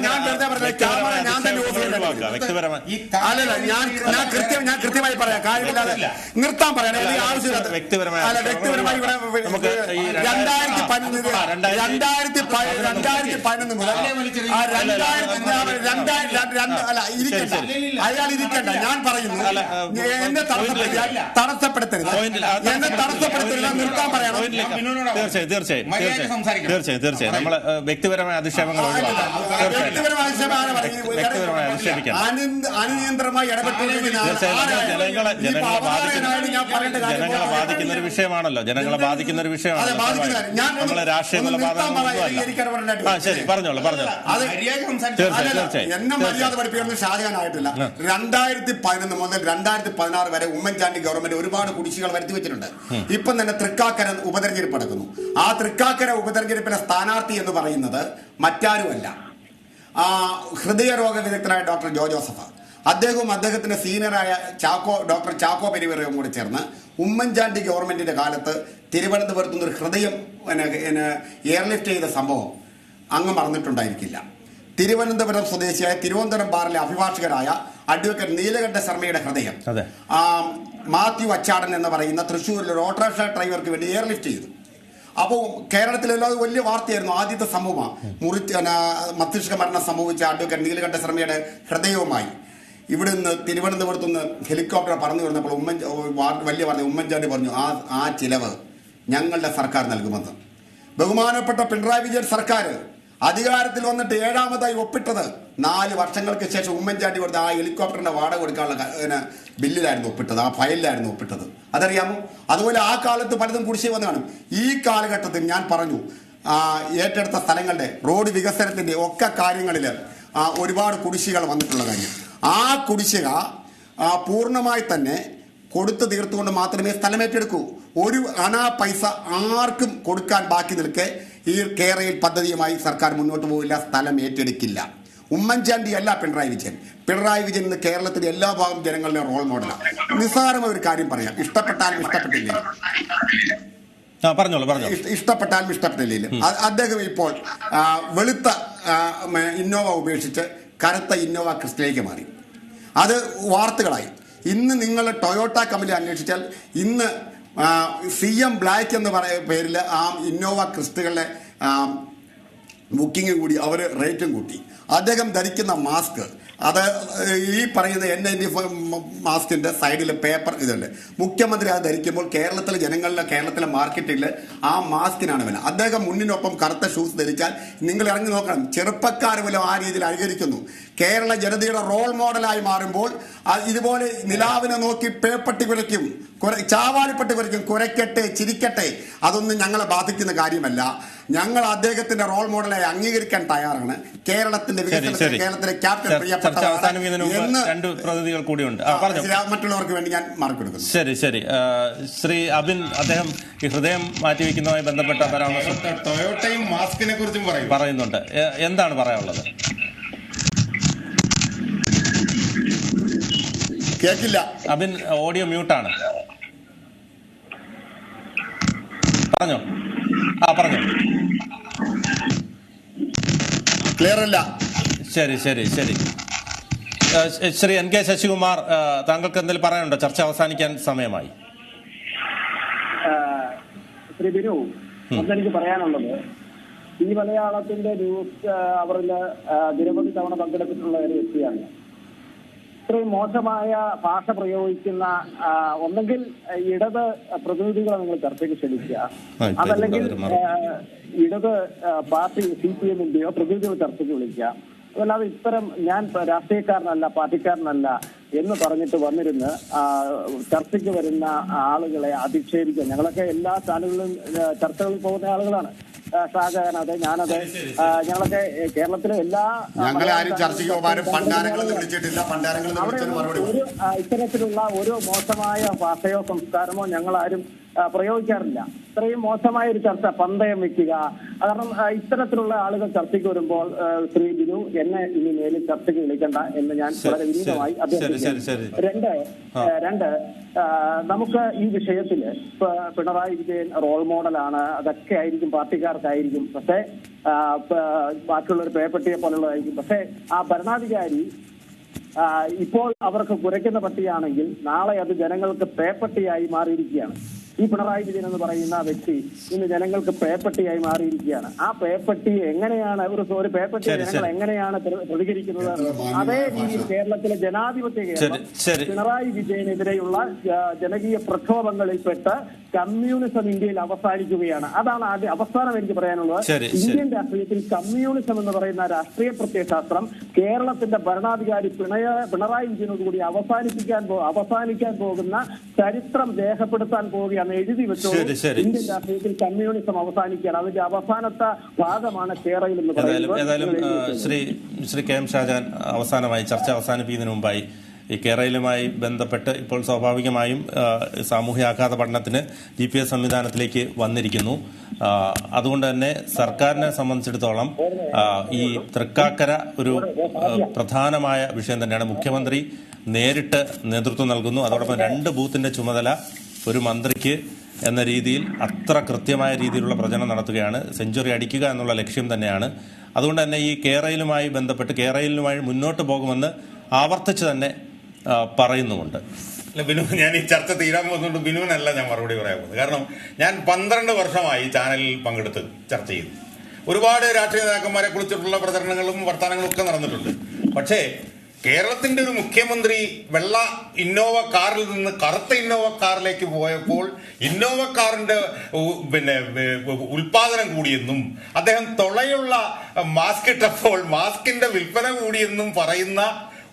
ഞാൻ വെറുതെ പറഞ്ഞ ക്യാമറ ഞാൻ തന്നെ അല്ലല്ല, ഞാൻ കൃത്യമായി പറയാം. കാര്യമില്ലാതെ നിർത്താൻ പറയാൻ ആവശ്യമില്ല. വ്യക്തിപരമായി 2011 മുതൽ 2011 അയാൾ ഇരിക്കണ്ട. ഞാൻ പറയുന്നു, എന്നെ തടസ്സപ്പെടുത്തരുത്, നിർത്താൻ പറയണം. തീർച്ചയായും നമ്മള് വ്യക്തിപരമായ അധിക്ഷേപങ്ങൾ അനിയന്ത്രമായി ഇടപെട്ടുകൊണ്ടിരിക്കുന്ന ജനങ്ങളെ ബാധിക്കുന്ന ഒരു വിഷയമാണല്ലോ. ജനങ്ങളെ ബാധിക്കുന്ന ഒരു വിഷയമാണ്. നമ്മളെ രാഷ്ട്രീയ ശരി പറഞ്ഞോളൂ. എന്നെ മര്യാദ പഠിപ്പിക്കുന്ന ഷാജഹാനായിട്ടില്ല. 2011 മുതൽ 2016 വരെ ഉമ്മൻചാണ്ടി ഗവൺമെന്റ് ഒരുപാട് കുടിശ്ശികൾ വരുത്തി വെച്ചിട്ടുണ്ട്. ഇപ്പം തന്നെ തൃക്കാക്കര ഉപതെരഞ്ഞെടുപ്പ് നടക്കുന്നു. ആ തൃക്കാക്കര ഉപതെരഞ്ഞെടുപ്പിലെ സ്ഥാനാർത്ഥി എന്ന് പറയുന്നത് മറ്റാരുമല്ല, ഹൃദയരോഗ വിദഗ്ധനായ ഡോക്ടർ ജോസഫ്. അദ്ദേഹവും അദ്ദേഹത്തിന്റെ സീനിയറായ ഡോക്ടർ ചാക്കോ പെരുവരവും കൂടി ചേർന്ന് ഉമ്മൻചാണ്ടി ഗവൺമെന്റിന്റെ കാലത്ത് തിരുവനന്തപുരത്ത് നിന്ന് ഒരു ഹൃദയം എയർലിഫ്റ്റ് ചെയ്ത സംഭവം അങ്ങ് മറന്നിട്ടുണ്ടായിരിക്കില്ല. തിരുവനന്തപുരം സ്വദേശിയായ തിരുവനന്തപുരം ബാറിലെ അഭിഭാഷകരായ അഡ്വക്കേറ്റ് നീലകണ്ഠ ശർമ്മയുടെ ഹൃദയം മാത്യു അച്ചാടൻ എന്ന് പറയുന്ന തൃശ്ശൂരിലെ ഒരു ഓട്ടോറിക്ഷ ഡ്രൈവർക്ക് വേണ്ടി എയർലിഫ്റ്റ് ചെയ്തു. അപ്പോൾ കേരളത്തിലെല്ലാം വലിയ വാർത്തയായിരുന്നു. ആദ്യത്തെ സംഭവമാണ് മസ്തിഷ്ക മരണം സംഭവിച്ച അഡ്വക്കേറ്റ് നീലകണ്ഠ ശർമ്മയുടെ ഹൃദയവുമായി ഇവിടെ നിന്ന് തിരുവനന്തപുരത്ത് നിന്ന് ഹെലികോപ്റ്റർ പറന്നു വരുന്നപ്പോൾ വലിയ വാർത്ത ഉമ്മൻചാണ്ടി പറഞ്ഞു, ആ ചിലവ് ഞങ്ങളുടെ സർക്കാർ നൽകുമെന്ന്. ബഹുമാനപ്പെട്ട പിണറായി വിജയൻ സർക്കാർ അധികാരത്തിൽ വന്നിട്ട് 7ാമതായി ഒപ്പിട്ടത് 4 വർഷങ്ങൾക്ക് ശേഷം ഉമ്മൻചാണ്ടി കൊടുത്ത ആ ഹെലികോപ്റ്ററിന്റെ വാടക കൊടുക്കാനുള്ള ബില്ലിലായിരുന്നു ഒപ്പിട്ടത്, ആ ഫയലിലായിരുന്നു ഒപ്പിട്ടത്. അതറിയാമോ? അതുപോലെ ആ കാലത്ത് പലതും കുടിശ്ശിക വന്നു കാണും. ഈ കാലഘട്ടത്തിൽ ഞാൻ പറഞ്ഞു, ഏറ്റെടുത്ത സ്ഥലങ്ങളുടെ റോഡ് വികസനത്തിന്റെ ഒക്കെ കാര്യങ്ങളിൽ ഒരുപാട് കുടിശ്ശികൾ വന്നിട്ടുള്ള കാര്യം. ആ കുടിശ്ശിക പൂർണ്ണമായി തന്നെ കൊടുത്തു തീർത്തുകൊണ്ട് മാത്രമേ സ്ഥലമേറ്റെടുക്കൂ. ഒരു പൈസ ആർക്കും കൊടുക്കാൻ ബാക്കി നിൽക്കെ ഈ കേരയിൽ പദ്ധതിയുമായി സർക്കാർ മുന്നോട്ട് പോകില്ല, സ്ഥലം ഏറ്റെടുക്കില്ല. ഉമ്മൻചാണ്ടി അല്ല പിണറായി വിജയൻ. പിണറായി വിജയൻ ഇന്ന് കേരളത്തിലെ എല്ലാ ഭാഗം ജനങ്ങളുടെ റോൾ മോഡലാണ്. നിസ്സാരമായ ഒരു കാര്യം പറയാം, ഇഷ്ടപ്പെട്ടാലും ഇഷ്ടപ്പെട്ടില്ലേ, ഇഷ്ടപ്പെട്ടാലും ഇഷ്ടപ്പെട്ടില്ലേ, അദ്ദേഹം ഇപ്പോൾ വെളുത്ത ഇന്നോവ ഉപേക്ഷിച്ച് കറുത്ത ഇന്നോവ ക്രിസ്റ്റയിലേക്ക് മാറി. അത് വാർത്തകളായി. ഇന്ന് നിങ്ങൾ ടൊയോട്ട കമ്പനി അന്വേഷിച്ചാൽ ഇന്ന് CM ബ്ലാക്ക് എന്ന് പേരിൽ ആ ഇന്നോവ ക്രിസ്റ്റകളുടെ ബുക്കിംഗ് കൂടി അവർ റേറ്റും കൂട്ടി. അദ്ദേഹം ധരിക്കുന്ന മാസ്ക്, അത് ഈ പറയുന്ന N95 മാസ്കിന്റെ സൈഡിൽ പേപ്പർ ഇതുണ്ട്. മുഖ്യമന്ത്രി അത് ധരിക്കുമ്പോൾ കേരളത്തിലെ മാർക്കറ്റിൽ ആ മാസ്കിനാണ് വില. അദ്ദേഹം മുന്നിനൊപ്പം കറുത്ത ഷൂസ് ധരിച്ചാൽ നിങ്ങൾ ഇറങ്ങി നോക്കണം, ചെറുപ്പക്കാർ പോലും ആ രീതിയിൽ അനുകരിക്കുന്നു. കേരള ജനതയുടെ റോൾ മോഡലായി മാറുമ്പോൾ ഇതുപോലെ നിലാവിനെ നോക്കി പേപ്പട്ടി കുരയ്ക്കും, ചാവാലിപ്പട്ടി കുരയ്ക്കും, കുരയ്ക്കട്ടെ, ചിരിക്കട്ടെ, അതൊന്നും ഞങ്ങളെ ബാധിക്കുന്ന കാര്യമല്ല. ഞങ്ങൾ അദ്ദേഹത്തിന്റെ റോൾ മോഡലായി അംഗീകരിക്കാൻ തയ്യാറാണ്. കേരളത്തിന്റെ വികസനത്തിൽ കേരളത്തിലെ ക്യാപ്റ്റൻ രണ്ട് പ്രതിനിധികൾ കൂടിയുണ്ട്. മറ്റുള്ളവർക്ക് വേണ്ടി ഞാൻ മാർക്കെടുക്കുന്നു. ശരി. ശ്രീ അബിൻ, അദ്ദേഹം ഈ ഹൃദയം മാറ്റിവെക്കുന്നതുമായി ബന്ധപ്പെട്ട പരാമർശം ടൊയോട്ടയും മാസ്കിനെ കുറിച്ചും പറയുന്നുണ്ട്. എന്താണ് പറയാനുള്ളത്? കേൾക്കില്ല. അബിൻ, ഓഡിയോ മ്യൂട്ടാണ്. പറഞ്ഞോ. ക്ലിയർ അല്ല. ശരി. ശ്രീ N.K. ശശികുമാർ, താങ്കൾക്ക് എന്തെങ്കിലും പറയാനുണ്ടോ? ചർച്ച അവസാനിക്കാൻ സമയമായി. ശ്രീ ബിനു, എനിക്ക് പറയാനുള്ളത്, ഈ മലയാളത്തിന്റെ ന്യൂസ് അവരില് നിരവധി തവണ പങ്കെടുത്തിട്ടുള്ള ഒരു വ്യക്തിയാണ്. ഇത്രയും മോശമായ ഭാഷ പ്രയോഗിക്കുന്ന ഒന്നെങ്കിൽ ഇടത് പ്രതിനിധികളെ നിങ്ങൾ ചർച്ചയ്ക്ക് ക്ഷണിക്കുക, അതല്ലെങ്കിൽ ഇടത് പാർട്ടി CPM-ന്റെയോ പ്രതിനിധികൾ ചർച്ചയ്ക്ക് വിളിക്കുക. അതല്ലാതെ ഇത്തരം ഞാൻ രാഷ്ട്രീയക്കാരനല്ല, പാർട്ടിക്കാരനല്ല എന്ന് പറഞ്ഞിട്ട് വന്നിരുന്ന് ചർച്ചയ്ക്ക് വരുന്ന ആളുകളെ അധിക്ഷേപിക്കുക. ഞങ്ങളൊക്കെ എല്ലാ ചാനലുകളിലും ചർച്ചകളിൽ പോകുന്ന ആളുകളാണ്. ഷാജഹാൻ, അതെ, ഞാനത്, ഞങ്ങളൊക്കെ കേരളത്തിലെ എല്ലാ ഇത്തരത്തിലുള്ള ഒരു മോശമായ ഭാഷയോ സംസ്കാരമോ ഞങ്ങളാരും പ്രയോഗിക്കാറില്ല. ഇത്രയും മോശമായ ഒരു ചർച്ച, പന്തയം വെക്കുക, കാരണം ഇത്തരത്തിലുള്ള ആളുകൾ ചർച്ചയ്ക്ക് വരുമ്പോൾ ശ്രീ ബിനു, എന്നെ ഇനി മേലിൽ ചർച്ചയ്ക്ക് വിളിക്കണ്ട എന്ന് ഞാൻ വളരെ വിനീതമായി അഭ്യർത്ഥിക്കുന്നു. രണ്ട്, നമുക്ക് ഈ വിഷയത്തില് പിണറായി വിജയൻ റോൾ മോഡലാണ്, അതൊക്കെ ആയിരിക്കും, പാർട്ടിക്കാർക്കായിരിക്കും, പക്ഷേ ബാക്കിയുള്ളൊരു പേപ്പട്ടിയെ പോലുള്ളതായിരിക്കും. പക്ഷേ ആ ഭരണാധികാരി ഇപ്പോൾ അവർക്ക് കുരയ്ക്കുന്ന പട്ടിയാണെങ്കിൽ നാളെ അത് ജനങ്ങൾക്ക് പേപ്പട്ടിയായി മാറിയിരിക്കുകയാണ്. ഈ പിണറായി വിജയൻ എന്ന് പറയുന്ന വ്യക്തി ഇന്ന് ജനങ്ങൾക്ക് പേപ്പട്ടിയായി മാറിയിരിക്കുകയാണ്. ആ പേപ്പട്ടി എങ്ങനെയാണ് ഒരു പേപ്പട്ടി ജനങ്ങൾ എങ്ങനെയാണ് പ്രതികരിക്കുന്നത്, അതേ രീതിയിൽ കേരളത്തിലെ ജനാധിപത്യ കേരളം പിണറായി വിജയനെതിരെയുള്ള ജനകീയ പ്രക്ഷോഭങ്ങളിൽപ്പെട്ട് കമ്മ്യൂണിസം ഇന്ത്യയിൽ അവസാനിക്കുകയാണ്. അതാണ് ആദ്യം അവസാനം എനിക്ക് പറയാനുള്ളത്. ഇന്ത്യൻ രാഷ്ട്രീയത്തിൽ കമ്മ്യൂണിസം എന്ന് പറയുന്ന രാഷ്ട്രീയ പ്രത്യയശാസ്ത്രം കേരളത്തിന്റെ ഭരണാധികാരി പിണറായി വിജയനോടുകൂടി അവസാനിക്കാൻ പോകുന്ന ചരിത്രം രേഖപ്പെടുത്താൻ പോവുകയാണ്. എഴുതി വെച്ചോ, ഇന്ത്യൻ രാഷ്ട്രീയത്തിൽ കമ്മ്യൂണിസം അവസാനിക്കുകയാണ്. അതിന്റെ അവസാനത്തെ ഭാഗമാണ് കേരളയിൽ എന്ന് പറയുന്നത്. ശ്രീ KM ഷാജഹാൻ, അവസാനമായി ചർച്ച അവസാനിപ്പിക്കുന്നതിന് മുമ്പായി ഈ കേരളയുമായി ബന്ധപ്പെട്ട് ഇപ്പോൾ സ്വാഭാവികമായും സാമൂഹ്യ ആഘാത പഠനത്തിന് GPS സംവിധാനത്തിലേക്ക് വന്നിരിക്കുന്നു. അതുകൊണ്ട് തന്നെ സർക്കാരിനെ സംബന്ധിച്ചിടത്തോളം ഈ തൃക്കാക്കര ഒരു പ്രധാനമായ വിഷയം തന്നെയാണ്. മുഖ്യമന്ത്രി നേരിട്ട് നേതൃത്വം നൽകുന്നു. അതോടൊപ്പം 2 ബൂത്തിന്റെ ചുമതല ഒരു മന്ത്രിക്ക് എന്ന രീതിയിൽ അത്ര കൃത്യമായ രീതിയിലുള്ള പ്രചരണം നടത്തുകയാണ്. സെഞ്ചുറി അടിക്കുക എന്നുള്ള ലക്ഷ്യം തന്നെയാണ്. അതുകൊണ്ട് തന്നെ ഈ കേരളയുമായി ബന്ധപ്പെട്ട് കേരളയുമായി മുന്നോട്ട് പോകുമെന്ന് ആവർത്തിച്ച് തന്നെ പറയുന്നുമുണ്ട്. ബിനു, ഞാൻ ഈ ചർച്ച തീരാൻ പോകുന്നുണ്ട്. ബിനുവിനല്ല ഞാൻ മറുപടി പറയാൻ പോകുന്നത്. കാരണം ഞാൻ 12 വർഷമായി ചാനലിൽ പങ്കെടുത്ത് ചർച്ച ചെയ്തു. ഒരുപാട് രാഷ്ട്രീയ നേതാക്കന്മാരെ കുറിച്ചിട്ടുള്ള പ്രചരണങ്ങളും വർത്തമാനങ്ങളും ഒക്കെ നടന്നിട്ടുണ്ട്. പക്ഷേ കേരളത്തിന്റെ ഒരു മുഖ്യമന്ത്രി വെള്ള ഇന്നോവ കാറിൽ നിന്ന് കറുത്ത ഇന്നോവ കാറിലേക്ക് പോയപ്പോൾ ഇന്നോവ കാറിന്റെ ഉൽപാദനം കൂടിയെന്നും അദ്ദേഹം തൊളയുള്ള മാസ്ക് ഇട്ടപ്പോൾ മാസ്കിന്റെ വിൽപ്പന കൂടിയെന്നും പറയുന്ന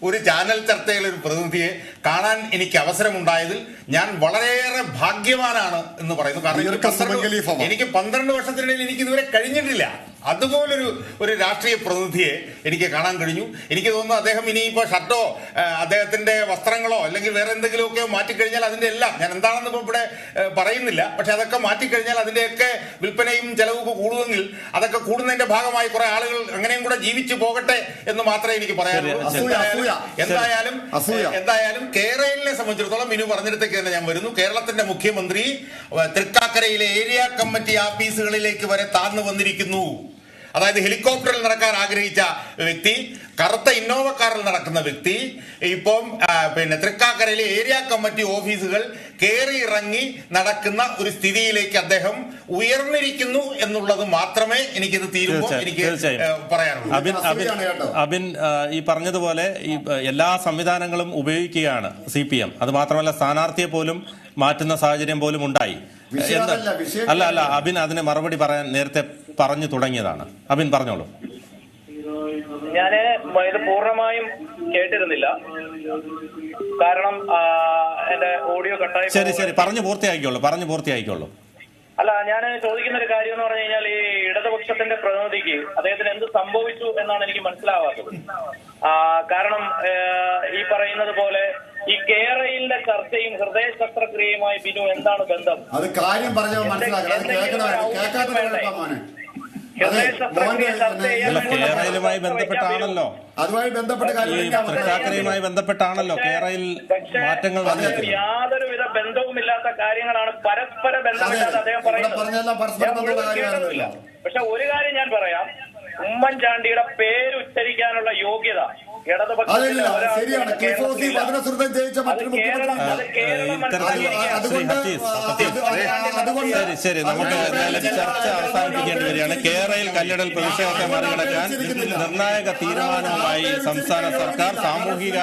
ഒരു ചാനൽ ചർച്ചയിലെ ഒരു പ്രതിനിധിയെ കാണാൻ എനിക്ക് അവസരമുണ്ടായതിൽ ഞാൻ വളരെയേറെ ഭാഗ്യവാനാണ് എന്ന് പറയുന്നു. കാരണം എനിക്ക് 12 വർഷത്തിനിടയിൽ എനിക്ക് ഇതുവരെ കഴിഞ്ഞിട്ടില്ല. അതുപോലൊരു രാഷ്ട്രീയ പ്രതിനിധിയെ എനിക്ക് കാണാൻ കഴിഞ്ഞു. എനിക്ക് തോന്നുന്നു അദ്ദേഹം ഇനിയിപ്പോൾ ഷർട്ടോ അദ്ദേഹത്തിന്റെ വസ്ത്രങ്ങളോ അല്ലെങ്കിൽ വേറെ എന്തെങ്കിലുമൊക്കെ മാറ്റിക്കഴിഞ്ഞാൽ അതിന്റെ എല്ലാം, ഞാൻ എന്താണെന്ന് ഇപ്പോൾ ഇവിടെ പറയുന്നില്ല, പക്ഷെ അതൊക്കെ മാറ്റിക്കഴിഞ്ഞാൽ അതിന്റെയൊക്കെ വിൽപ്പനയും ചെലവും കൂടുമെങ്കിൽ അതൊക്കെ കൂടുന്നതിന്റെ ഭാഗമായി കുറെ ആളുകൾ അങ്ങനെയും കൂടെ ജീവിച്ചു പോകട്ടെ എന്ന് മാത്രമേ എനിക്ക് പറയാനുള്ളൂ. എന്തായാലും കേരളയെ സംബന്ധിച്ചിടത്തോളം മിനു പറഞ്ഞിടത്തേക്ക് തന്നെ ഞാൻ വരുന്നു. കേരളത്തിന്റെ മുഖ്യമന്ത്രി തൃക്കാക്കരയിലെ ഏരിയ കമ്മിറ്റി ഓഫീസുകളിലേക്ക് വരെ താഴ്ന്നു വന്നിരിക്കുന്നു. അതായത് ഹെലികോപ്റ്ററിൽ നടക്കാൻ ആഗ്രഹിച്ച വ്യക്തി, കറുത്ത ഇന്നോവ കാറിൽ നടക്കുന്ന വ്യക്തി, ഇപ്പം തൃക്കാക്കരയിലെ ഏരിയ കമ്മിറ്റി ഓഫീസുകൾ കയറി ഇറങ്ങി നടക്കുന്ന ഒരു സ്ഥിതിയിലേക്ക് അദ്ദേഹം ഉയർന്നിരിക്കുന്നു എന്നുള്ളത് മാത്രമേ എനിക്കിത് തീരുമ്പോൾ എനിക്ക് പറയാനുള്ളൂ. അബിൻ ഈ പറഞ്ഞതുപോലെ ഈ എല്ലാ സംവിധാനങ്ങളും ഉപയോഗിക്കുകയാണ് CPM. അത് മാത്രമല്ല സ്ഥാനാർത്ഥിയെ പോലും മാറ്റുന്ന സാഹചര്യം പോലും ഉണ്ടായി. അല്ല അബിൻ അതിന് മറുപടി പറയാൻ നേരത്തെ പറഞ്ഞു തുടങ്ങിയതാണ്. അബിൻ പറഞ്ഞോളൂ. ഞാന് ഇത് പൂർണ്ണമായും കേട്ടിരുന്നില്ല, കാരണം എന്റെ ഓഡിയോ കട്ടായി. ശരി പറഞ്ഞു പൂർത്തിയാക്കിക്കോളൂ. അല്ല, ഞാൻ ചോദിക്കുന്ന ഒരു കാര്യം എന്ന് പറഞ്ഞു കഴിഞ്ഞാൽ, ഈ ഇടതുപക്ഷത്തിന്റെ പ്രതിനിധിക്ക് അദ്ദേഹത്തിന് എന്ത് സംഭവിച്ചു എന്നാണ് എനിക്ക് മനസ്സിലാവാത്തത്. കാരണം ഈ പറയുന്നത് പോലെ ഈ കേരളയിലെ ചർച്ചയും ഹൃദയ ശസ്ത്രക്രിയയുമായി ബിനു എന്താണ് ബന്ധം? അത് കാര്യം പറഞ്ഞാൽ കേരളയുമായി ബന്ധപ്പെട്ടാണല്ലോ തൃക്കാക്കരയുമായി ബന്ധപ്പെട്ടാണല്ലോ കേരളയിൽ മാറ്റങ്ങൾ വന്നത്. യാതൊരുവിധ ബന്ധവുമില്ലാത്ത കാര്യങ്ങളാണ്, പരസ്പര ബന്ധമില്ലാതെ അദ്ദേഹം പറയുന്നത്. പക്ഷെ ഒരു കാര്യം ഞാൻ പറയാം, ഉമ്മൻചാണ്ടിയുടെ പേര് ഉച്ചരിക്കാനുള്ള യോഗ്യത ഇടതുപക്ഷത്തിന് ശരി നമുക്ക് ചർച്ച അവസാനിപ്പിക്കേണ്ടി വരികയാണ്. കേരളയിൽ കല്ലിടൽ പ്രതിഷേധത്തെ മറികടക്കാൻ നിർണായക തീരുമാനവുമായി സംസ്ഥാന സർക്കാർ. സാമൂഹിക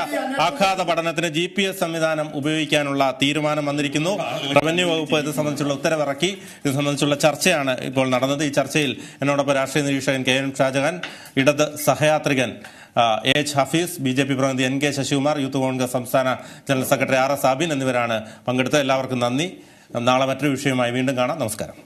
ആഘാത പഠനത്തിന് GPS സംവിധാനം ഉപയോഗിക്കാനുള്ള തീരുമാനം വന്നിരിക്കുന്നു. റവന്യൂ വകുപ്പ് ഇത് സംബന്ധിച്ചുള്ള ഉത്തരവിറക്കി. ഇത് സംബന്ധിച്ചുള്ള ചർച്ചയാണ് ഇപ്പോൾ നടന്നത്. ഈ ചർച്ചയിൽ എന്നോടൊപ്പം രാഷ്ട്രീയ നിരീക്ഷകൻ KM ഷാജഹാൻ, ഇടത് സഹയാത്രികൻ H ഹഫീസ്, BJP പ്രതിനിധി NK ശശികുമാർ, യൂത്ത് കോൺഗ്രസ് സംസ്ഥാന ജനറൽ സെക്രട്ടറി RS അബിൻ എന്നിവരാണ് പങ്കെടുത്തത്. എല്ലാവർക്കും നന്ദി. നാളെ മറ്റൊരു വിഷയവുമായി വീണ്ടും കാണാം. നമസ്കാരം.